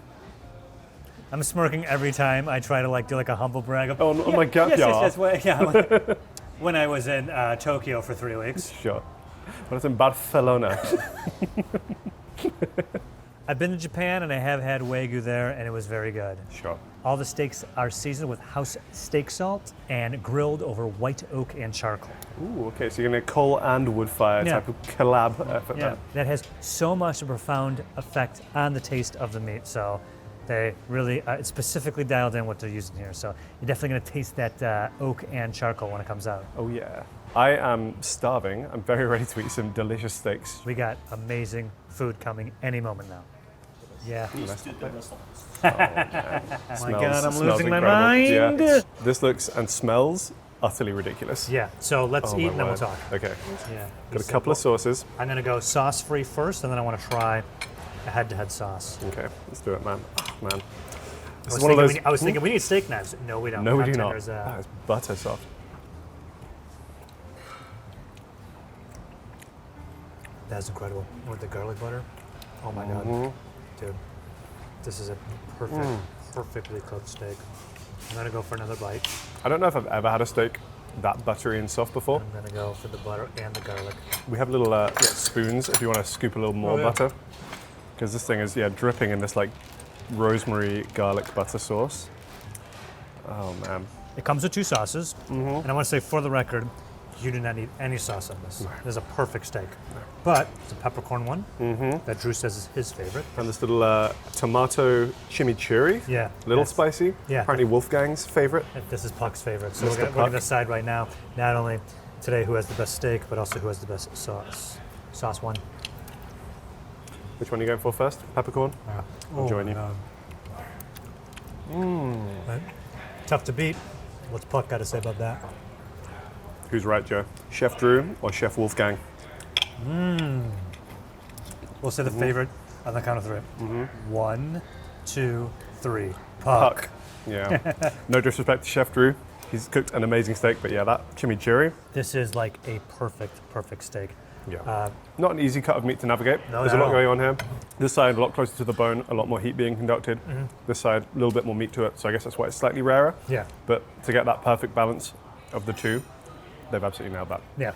I'm smirking every time I try to do a humble brag of, Oh my God, yes, yeah. When I was in Tokyo for 3 weeks. Sure. When it's in Barcelona. I've been to Japan and I have had Wagyu there and it was very good. Sure. All the steaks are seasoned with house steak salt and grilled over white oak and charcoal. Ooh, okay, so you're going to coal and wood fire Yeah. type of collab effort Yeah, there. that has so much a profound effect on the taste of the meat. So they really it's specifically dialed in what they're using here. So you're definitely going to taste that oak and charcoal when it comes out. Oh yeah. I am starving. I'm very ready to eat some delicious steaks. We got amazing food coming any moment now. Yeah. Oh, My God, I'm smells losing my incredible. mind. Yeah. This looks and smells utterly ridiculous. Yeah, so let's Oh, eat my and then we'll word. talk. Okay. Yeah. Got a couple of sauces. I'm gonna go sauce free first, and then I want to try a head-to-head sauce. Okay, let's do it, man. Oh, man. This I is one of those. was thinking we need steak knives. No, we don't. No, we do Content not. is, That is butter soft. That's incredible. With the garlic butter. Oh my Mm-hmm. God, dude, this is a perfectly cooked steak. I'm gonna go for another bite. I don't know if I've ever had a steak that buttery and soft before. I'm gonna go for the butter and the garlic. We have little spoons if you want to scoop a little more yeah. butter. Because this thing is, dripping in this like rosemary garlic butter sauce. Oh man. It comes with 2 sauces, and I want to say for the record, you do not need any sauce on this. This is a perfect steak. But it's a peppercorn one that Drew says is his favorite. And this little tomato chimichurri. Yeah. A little that's- spicy. Yeah. Apparently Wolfgang's favorite. This is Puck's favorite. So Mr. we're going Puck. to decide right now, not only today who has the best steak, but also who has the best sauce. Sauce one. Which one are you going for first? Peppercorn? I'll join you. Right. Tough to beat. What's Puck got to say about that? Who's right, Joe? Chef Drew or Chef Wolfgang? We'll say the favorite on the count of 3. 1, 2, 3. Puck. Yeah. No disrespect to Chef Drew. He's cooked an amazing steak, but yeah, that chimichurri. This is like a perfect steak. Yeah. Not an easy cut of meat to navigate. No, There's a not lot at all. going on here. This side, a lot closer to the bone, a lot more heat being conducted. This side, a little bit more meat to it, so I guess that's why it's slightly rarer. Yeah. But to get that perfect balance of the two, they've absolutely nailed that. Yeah.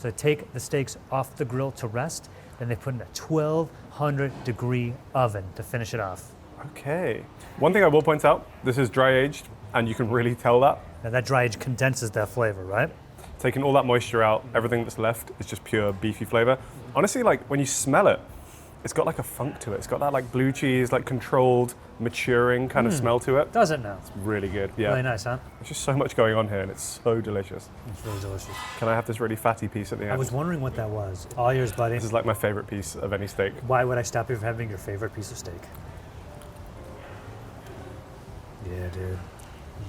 So they take the steaks off the grill to rest, then they put in a 1200 degree oven to finish it off. Okay. One thing I will point out, this is dry aged, and you can really tell that. Now that dry age condenses that flavor, right? Taking all that moisture out, everything that's left is just pure beefy flavor. Honestly, like when you smell it, it's got like a funk to it. It's got that like blue cheese, like controlled, maturing kind of smell to it. Does it now? Really good, yeah. Really nice, huh? There's just so much going on here and it's so delicious. It's really delicious. Can I have this really fatty piece at the end? I was wondering what that was. All yours, buddy. This is like my favorite piece of any steak. Why would I stop you from having your favorite piece of steak? Yeah, dude.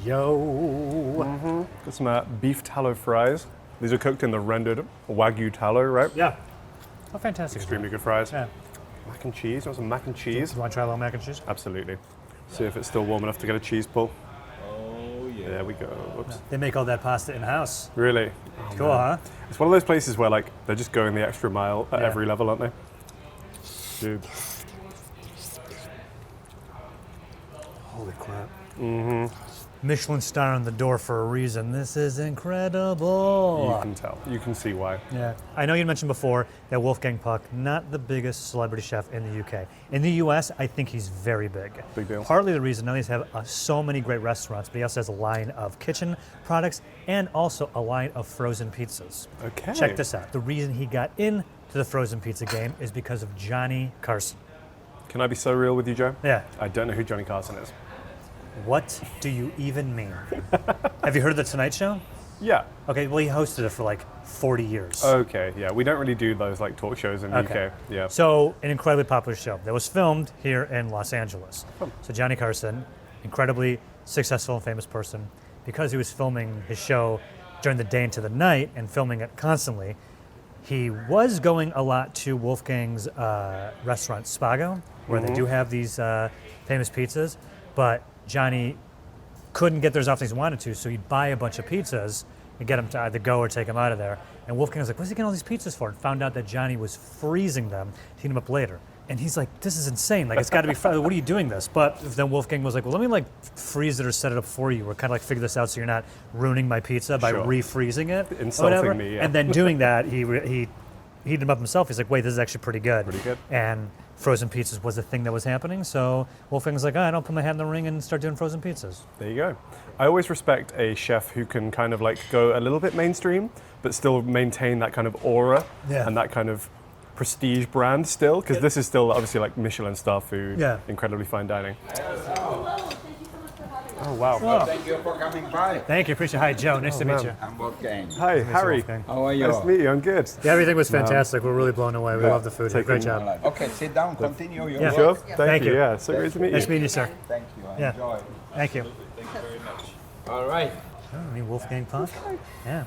Yo! Got some beef tallow fries. These are cooked in the rendered Wagyu tallow, right? Yeah. Oh, fantastic. Extremely good fries. Yeah. Mac and cheese. You want some mac and cheese? You want to try a little mac and cheese? Absolutely. See if it's still warm enough to get a cheese pull. Oh, yeah. There we go. Whoops. They make all that pasta in-house. Really? Cool, huh? It's one of those places where like they're just going the extra mile at Yeah. every level, aren't they? Dude. Holy crap. Michelin star on the door for a reason. This is incredible. You can tell. You can see why. Yeah. I know you mentioned before that Wolfgang Puck, not the biggest celebrity chef in the UK. In the US, I think he's very big. Big deal. Partly the reason, not only does he have so many great restaurants, but he also has a line of kitchen products and also a line of frozen pizzas. Okay. Check this out. The reason he got into the frozen pizza game is because of Johnny Carson. Can I be so real with you, Joe? Yeah. I don't know who Johnny Carson is. What do you even mean? Have you heard of The Tonight Show? Yeah. Okay, well, he hosted it for like 40 years. Okay, yeah. We don't really do those like talk shows in the Okay. UK. Yeah. So, an incredibly popular show that was filmed here in Los Angeles. So, Johnny Carson, incredibly successful and famous person, because he was filming his show during the day into the night and filming it constantly, he was going a lot to Wolfgang's restaurant Spago, where they do have these famous pizzas, but Johnny couldn't get there as often as he wanted to, so he'd buy a bunch of pizzas and get them to either go or take them out of there. And Wolfgang was like, what's he getting all these pizzas for? And found out that Johnny was freezing them to heat them up later. And he's like, this is insane. Like, it's got to be, what are you doing this? But then Wolfgang was like, well, let me like freeze it or set it up for you, or kind of like figure this out so you're not ruining my pizza by Sure. refreezing it. or Insulting whatever. me, yeah. And then doing that, he heated them up himself. He's like, wait, this is actually pretty good. Pretty good. And frozen pizzas was the thing that was happening. So Wolfgang was like, I don't put my hat in the ring and start doing frozen pizzas. There you go. I always respect a chef who can kind of like go a little bit mainstream, but still maintain that kind of aura Yeah. and that kind of prestige brand still, because this is still obviously like Michelin star food, Yeah. incredibly fine dining. Oh, wow. Oh, Thank you for coming by. thank you. Appreciate it. Hi, Joe. Nice to meet man. you. I'm Wolfgang. Hi, Harry. Wolfgang. How are you? Nice to meet you. I'm good. Yeah, everything was fantastic. We're really blown away. We love the food. Taking- Great job. Okay, sit down, continue your Yeah. work. Sure. Thank Thank you. you. Yeah, so great to meet Nice you. meeting you, sir. Thank you. Yeah. Enjoy. Thank you. All right. Oh, me Wolfgang Puck? Yeah.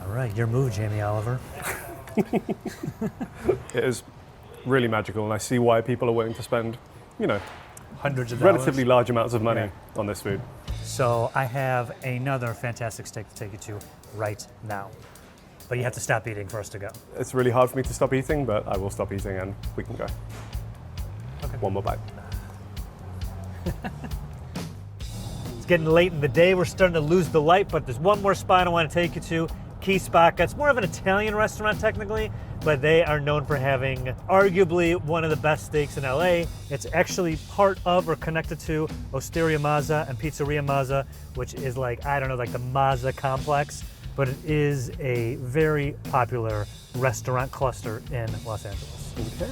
All right, your move, Jamie Oliver. It is really magical, and I see why people are willing to spend, you know, Hundreds of dollars. relatively large amounts of money on this food. So I have another fantastic steak to take you to right now. But you have to stop eating for us to go. It's really hard for me to stop eating, but I will stop eating and we can go. Okay. One more bite. It's getting late in the day. We're starting to lose the light, but there's one more spot I want to take you to. Key Spacca. It's more of an Italian restaurant technically, but they are known for having arguably one of the best steaks in LA. It's actually part of or connected to Osteria Mazza and Pizzeria Mazza, which is like, I don't know, like the Mazza complex, but it is a very popular restaurant cluster in Los Angeles. Okay.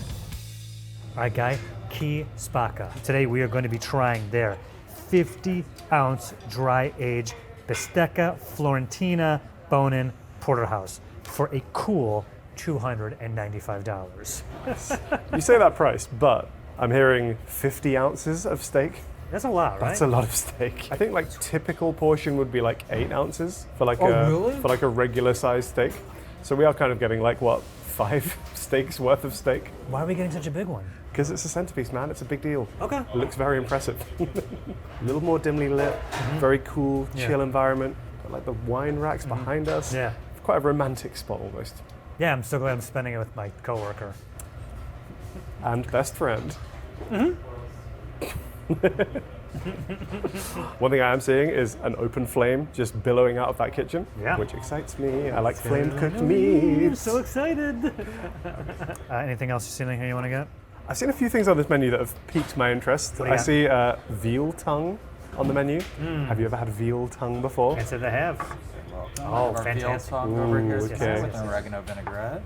All right, Guy, Key Spacca. Today we are going to be trying their 50-ounce dry-aged Bistecca Florentina bone-in porterhouse for a cool $295. You say that price, but I'm hearing 50 ounces of steak. That's a lot, right? That's a lot of steak. I think like typical portion would be like 8 ounces for like really? for like a regular sized steak. So we are kind of getting like what, 5 steaks worth of steak? Why are we getting such a big one? Because it's a centerpiece, man. It's a big deal. Okay. It looks very impressive. A little more dimly lit, very cool, Yeah. chill environment. Got, like the wine racks behind us. Yeah. Quite a romantic spot almost. Yeah, I'm so glad I'm spending it with my coworker. And best friend. One thing I am seeing is an open flame just billowing out of that kitchen, Yeah. which excites me. I like flame cooked I'm meats. so excited. Anything else you've seen in here you want to get? I've seen a few things on this menu that have piqued my interest. What do you I got? see veal tongue on the menu. Have you ever had veal tongue before? Answer they have. Oh, Our veal fantastic. tongue over here Ooh, okay. with an oregano vinaigrette.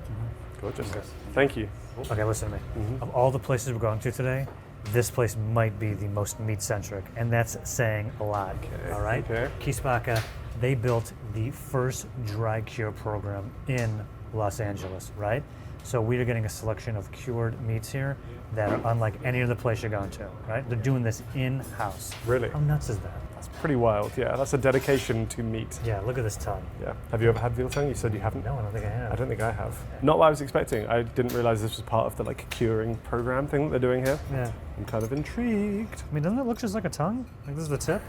Gorgeous. Thank you. Okay, listen to me. Of all the places we're going to today, this place might be the most meat-centric, and that's saying a lot. All right? okay. Kisbaka, they built the first dry cure program in Los Angeles, right? So we are getting a selection of cured meats here that are unlike any other place you're going to, right? They're doing this in-house. Really? How nuts is that? That's pretty wild. Yeah, that's a dedication to meat. Yeah, look at this tongue. Yeah. Have you ever had veal tongue? You said you haven't. No, I don't think I have. I don't think I have. Not what I was expecting. I didn't realize this was part of the like curing program thing that they're doing here. Yeah. I'm kind of intrigued. I mean, doesn't it look just like a tongue? Like this is the tip?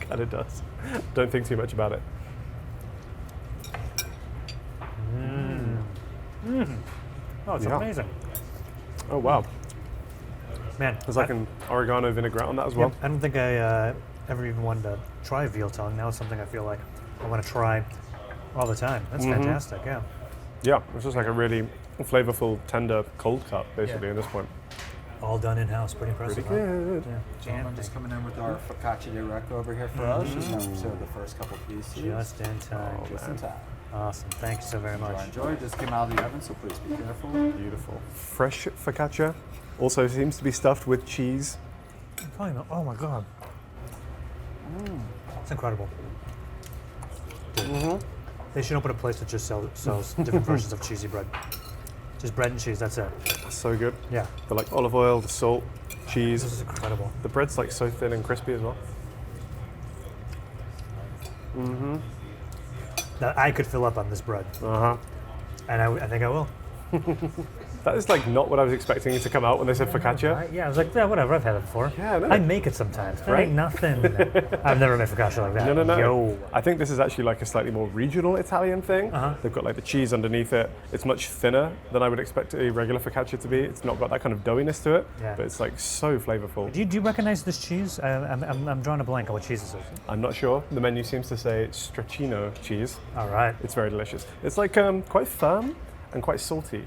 Kind of does. Don't think too much about it. Oh, it's Yeah. amazing. Oh wow. Man, There's like an oregano vinaigrette on that as well. I don't think I ever even wanted to try veal tongue. Now it's something I feel like I want to try all the time. That's fantastic, yeah. Yeah, it's just like a really flavorful, tender cold cut basically at this point. All done in-house, pretty impressive. Pretty huh? good. Yeah. Gentlemen, just coming in with our focaccia di Recco over here for us. Just gonna serve the first couple pieces. Just in time. Just in time. Awesome. Thank you so very much. Enjoy. Just came out of the oven, so please be careful. Beautiful. Fresh focaccia. Also seems to be stuffed with cheese. Probably not. Oh my god. It's incredible. Dude, they should open a place that just sells different versions of cheesy bread. Just bread and cheese, that's it. That's so good. Yeah. The like olive oil, the salt, This cheese. is incredible. The bread's like so thin and crispy as well. Now, I could fill up on this bread, Uh-huh. and I think I will. That is like not what I was expecting to come out when they said focaccia. Right? Yeah, I was like, yeah, whatever, I've had it before. Yeah, I know. I make it sometimes. That Right? ain't nothing. I've never made focaccia like that. No. Yo. I think this is actually like a slightly more regional Italian thing. Uh-huh. They've got like the cheese underneath it. It's much thinner than I would expect a regular focaccia to be. It's not got that kind of doughiness to it, Yeah. but it's like so flavorful. Do you recognize this cheese? I'm drawing a blank on what cheese this is. I'm not sure. The menu seems to say stracchino cheese. All right. It's very delicious. It's like quite firm and quite salty.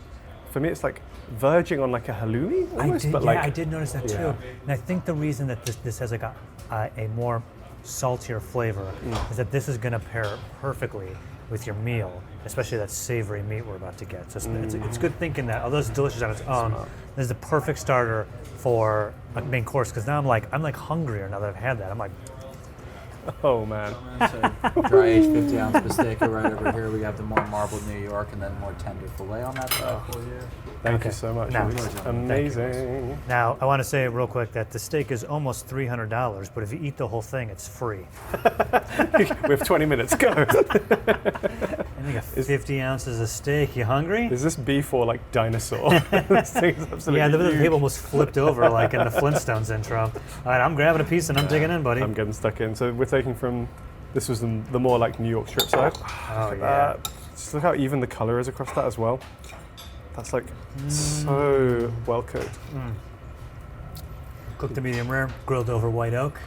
For me, it's like verging on like a halloumi almost, but like I did notice that too. yeah. And I think the reason that this has like a more saltier flavor is that this is going to pair perfectly with your meal, especially that savory meat we're about to get. So it's good thinking that, although it's delicious on its own, this is the perfect starter for a main course. Because now I'm like hungrier now that I've had that. I'm like, oh man. So dry aged 50-ounce bistecca right over here. We have the more marbled New York and then more tender filet on that side for you. Thank you so much. Now- It's amazing. now I want to say real quick that the steak is almost $300, but if you eat the whole thing, it's free. We have 20 minutes. Go. And you got 50 ounces of steak. You hungry? Is this beef or like dinosaur? This thing is absolutely Yeah, the huge. table almost flipped over like in the Flintstones intro. All right, I'm grabbing a piece and I'm digging in, buddy. I'm getting stuck in. So we're taking from, this was the more like New York strip side. Oh, Look at yeah. that. Just look how even the color is across that as well. That's like so well cooked. Cooked to medium rare, grilled over white oak,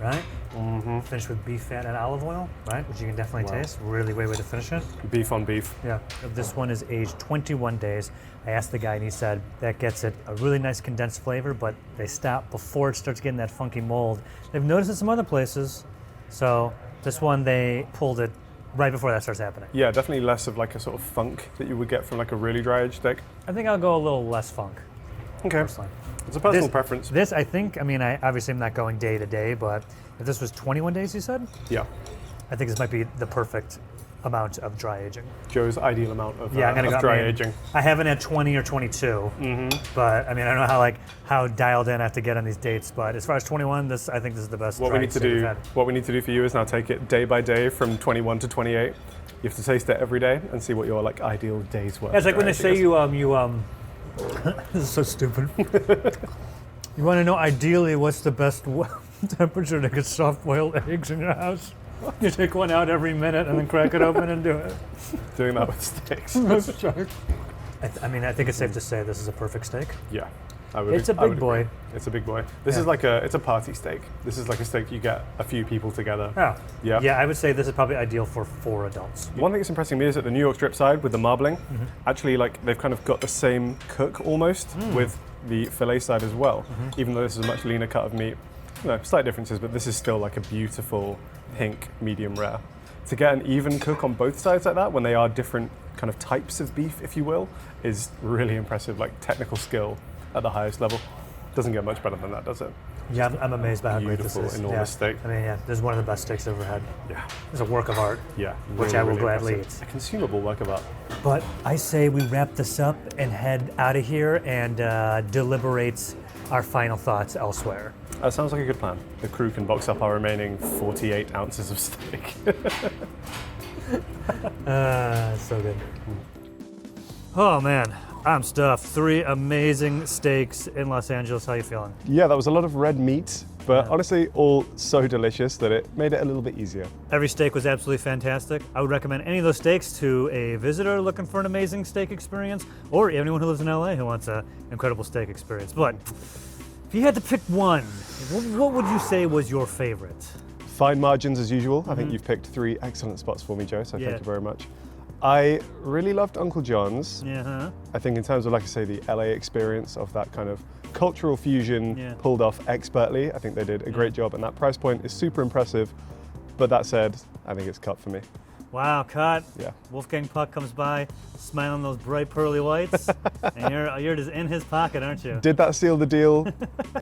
right? Finished with beef fat and olive oil, right? Which you can definitely taste. Really great way to finish it. Beef on beef. Yeah. This one is aged 21 days. I asked the guy and he said that gets it a really nice condensed flavor, but they stop before it starts getting that funky mold. They've noticed it some other places, so this one they pulled it right before that starts happening. Yeah, definitely less of like a sort of funk that you would get from like a really dry aged steak. I think I'll go a little less funk. Okay. Personally. It's a personal preference. This, I think, I mean, I obviously am not going day to day, but if this was 21 days, you said, Yeah. I think this might be the perfect amount of dry aging. Joe's ideal amount of, Yeah, I'm gonna of go. dry I mean, aging. I haven't had 20 or 22, but I mean, I don't know how dialed in I have to get on these dates. But as far as 21, I think this is the best. What we dried need to steak we've do, had. what we need to do for you is now take it day by day from 21 to 28. You have to taste it every day and see what your like ideal day's worth. Yeah, it's like when dry they say aging is. this is so stupid. You want to know ideally what's the best temperature to get soft-boiled eggs in your house? You take one out every minute and then crack it open and do it. Doing that with steaks. I mean, I think it's safe to say this is a perfect steak. Yeah. It's a big boy. Agree. It's a big boy. This Yeah. is like it's a party steak. This is like a steak you get a few people together. Oh. Yeah. Yeah, I would say this is probably ideal for 4 adults. One thing that's impressing me is at the New York strip side with the marbling, actually like they've kind of got the same cook almost with the fillet side as well. Even though this is a much leaner cut of meat, slight differences, but this is still like a beautiful pink medium rare. To get an even cook on both sides like that when they are different kind of types of beef, if you will, is really impressive, like technical skill at the highest level. Doesn't get much better than that, does it? Yeah, I'm amazed by how great this Beautiful, is. enormous yeah. steak. I mean, yeah, this is one of the best steaks I've ever had. Yeah. It's a work of art. Yeah. Which I will gladly impressive. eat. A consumable work of art. But I say we wrap this up and head out of here and deliberate our final thoughts elsewhere. That sounds like a good plan. The crew can box up our remaining 48 ounces of steak. So good. Oh man, I'm stuffed. 3 amazing steaks in Los Angeles. How you feeling? Yeah, that was a lot of red meat, but honestly, all so delicious that it made it a little bit easier. Every steak was absolutely fantastic. I would recommend any of those steaks to a visitor looking for an amazing steak experience, or anyone who lives in LA who wants an incredible steak experience. But if you had to pick one, what would you say was your favorite? Fine margins as usual. I think you've picked 3 excellent spots for me, Joe, so Yeah. thank you very much. I really loved Uncle John's. Yeah. I think in terms of, like I say, the LA experience of that kind of cultural fusion Yeah. pulled off expertly. I think they did a great job, and that price point is super impressive. But that said, I think it's cut for me. Wow, cut. Yeah. Wolfgang Puck comes by, smiling those bright pearly whites, and you're just in his pocket, aren't you? Did that seal the deal?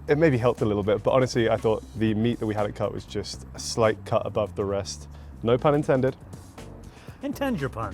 It maybe helped a little bit, but honestly, I thought the meat that we had at cut was just a slight cut above the rest. No pun intended. Intend your pun.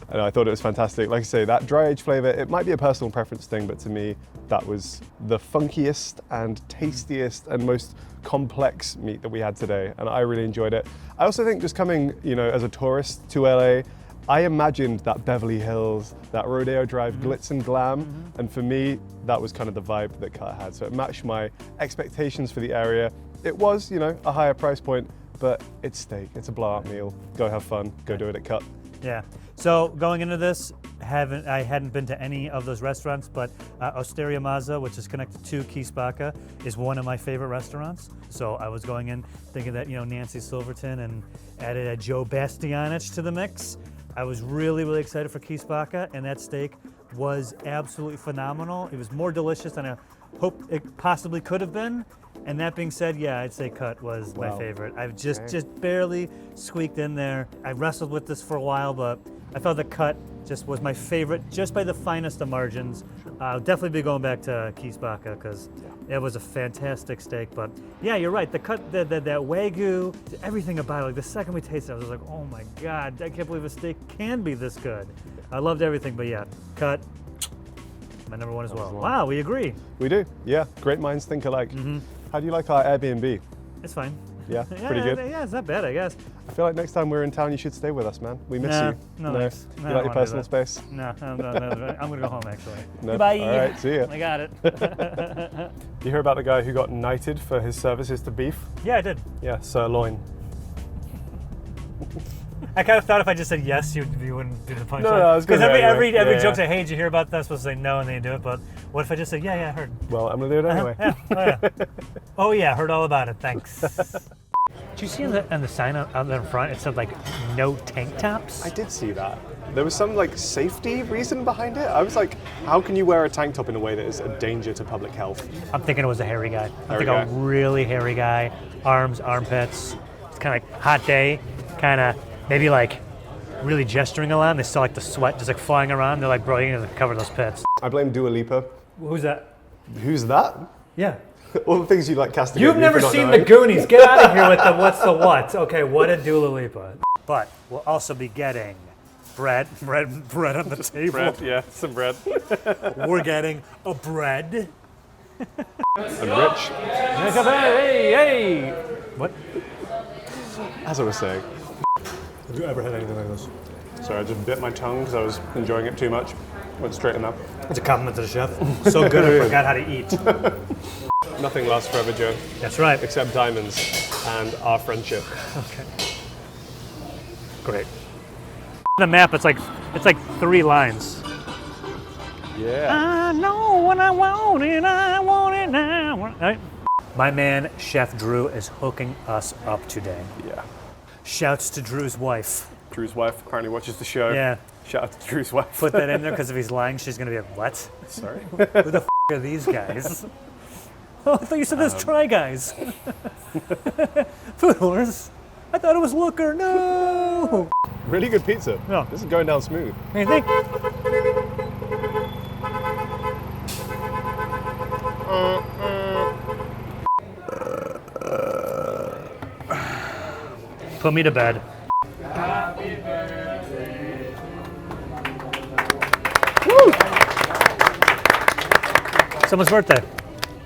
And I thought it was fantastic. Like I say, that dry age flavor, it might be a personal preference thing, but to me, that was the funkiest and tastiest and most complex meat that we had today. And I really enjoyed it. I also think just coming, as a tourist to LA, I imagined that Beverly Hills, that Rodeo Drive glitz and glam. And for me, that was kind of the vibe that Cut had. So it matched my expectations for the area. It was, a higher price point, but it's steak, it's a blowout meal. Go have fun, go do it at Cut. Yeah. So going into this, I hadn't been to any of those restaurants, but Osteria Mazza, which is connected to Keyspaca, is one of my favorite restaurants. So I was going in thinking that Nancy Silverton and added a Joe Bastianich to the mix. I was really, really excited for Keyspaca, and that steak was absolutely phenomenal. It was more delicious than I hoped it possibly could have been. And that being said, yeah, I'd say Cut was my favorite. I've just barely squeaked in there. I wrestled with this for a while, but I felt the Cut just was my favorite, just by the finest of margins. I'll definitely be going back to Keyspaca because it was a fantastic steak. But yeah, you're right. The Cut, that Wagyu, everything about it. Like the second we tasted it, I was like, oh my God, I can't believe a steak can be this good. I loved everything, but yeah, Cut, my number 1 as well. Wow, we agree. We do, yeah. Great minds think alike. How do you like our Airbnb? It's fine. Yeah, pretty good. Yeah, it's not bad, I guess. I feel like next time we're in town, you should stay with us, man. We miss Nah, you. no thanks. You No, I like don't your wanna do personal that. space? No, I'm going to go home, actually. No. Goodbye. All right, see ya. I got it. You hear about the guy who got knighted for his services to beef? Yeah, I did. Yeah, sirloin. I kind of thought if I just said yes, you wouldn't do the punchline. No, I was Because gonna every anyway. Yeah, joke yeah. I hate, you hear about that, I'm supposed to say no, and then you do it. But what if I just say, yeah, I heard. Well, I'm gonna do it anyway. Yeah. Oh, yeah. Oh, yeah, heard all about it. Thanks. Did you see on the sign out there in front, it said, like, no tank tops? I did see that. There was some safety reason behind it. I was like, how can you wear a tank top in a way that is a danger to public health? I'm thinking it was a hairy guy. I Hairy think guy. a really hairy guy. Arms, armpits. It's kind of like hot day, kind of maybe like really gesturing a lot. And they saw the sweat just flying around. They're like, bro, you need to cover those pits. I blame Dua Lipa. Who's that? Who's that? Yeah. All the things you castigate. You've me never for not seen knowing. the Goonies. Get out of here with the what's the what. Okay, what a Dua Lipa. But we'll also be getting bread on the table. Bread, yeah, some bread. We're getting a bread. And rich. Hey. What? As I was saying. Have you ever had anything like this? Sorry, I just bit my tongue because I was enjoying it too much. Went straight in there. It's a compliment to the chef. So good I forgot how to eat. Nothing lasts forever, Joe, That's right. except diamonds and our friendship. Okay. Great. The map, it's like 3 lines. Yeah. I know when I want it now. All right. My man, Chef Drew, is hooking us up today. Yeah. Shouts to Drew's wife. Drew's wife apparently watches the show. Yeah. Shout out to Drew's wife. Put that in there because if he's lying, she's going to be like, what? Sorry. Who the are these guys? Oh, I thought you said those Try Guys. Food Wars. I thought it was Looker. No. Really good pizza. Yeah. This is going down smooth. What do you think? Put me to bed. Woo! Someone's birthday.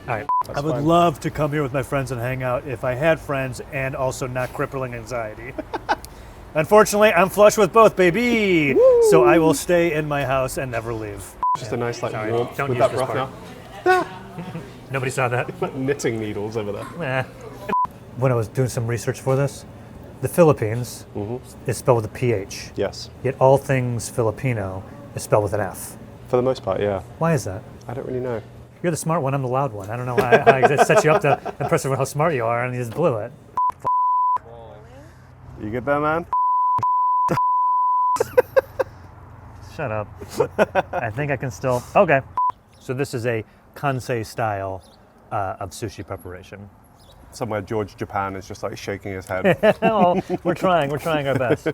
All right. I would fine. love to come here with my friends and hang out if I had friends and also not crippling anxiety. Unfortunately, I'm flush with both, baby. So I will stay in my house and never leave. Just a nice like Sorry, warmth don't with use that this broth part. now. Nobody saw that. Like knitting needles over there. When I was doing some research for this, the Philippines is spelled with a PH, Yes. yet all things Filipino is spelled with an F. For the most part, yeah. Why is that? I don't really know. You're the smart one, I'm the loud one. I don't know how I just set you up to impress everyone how smart you are, and you just blew it. You get that, man? Shut up. I think I can still. Okay. So this is a Kansei style of sushi preparation. Somewhere George Japan is just like shaking his head. Oh, we're trying our best.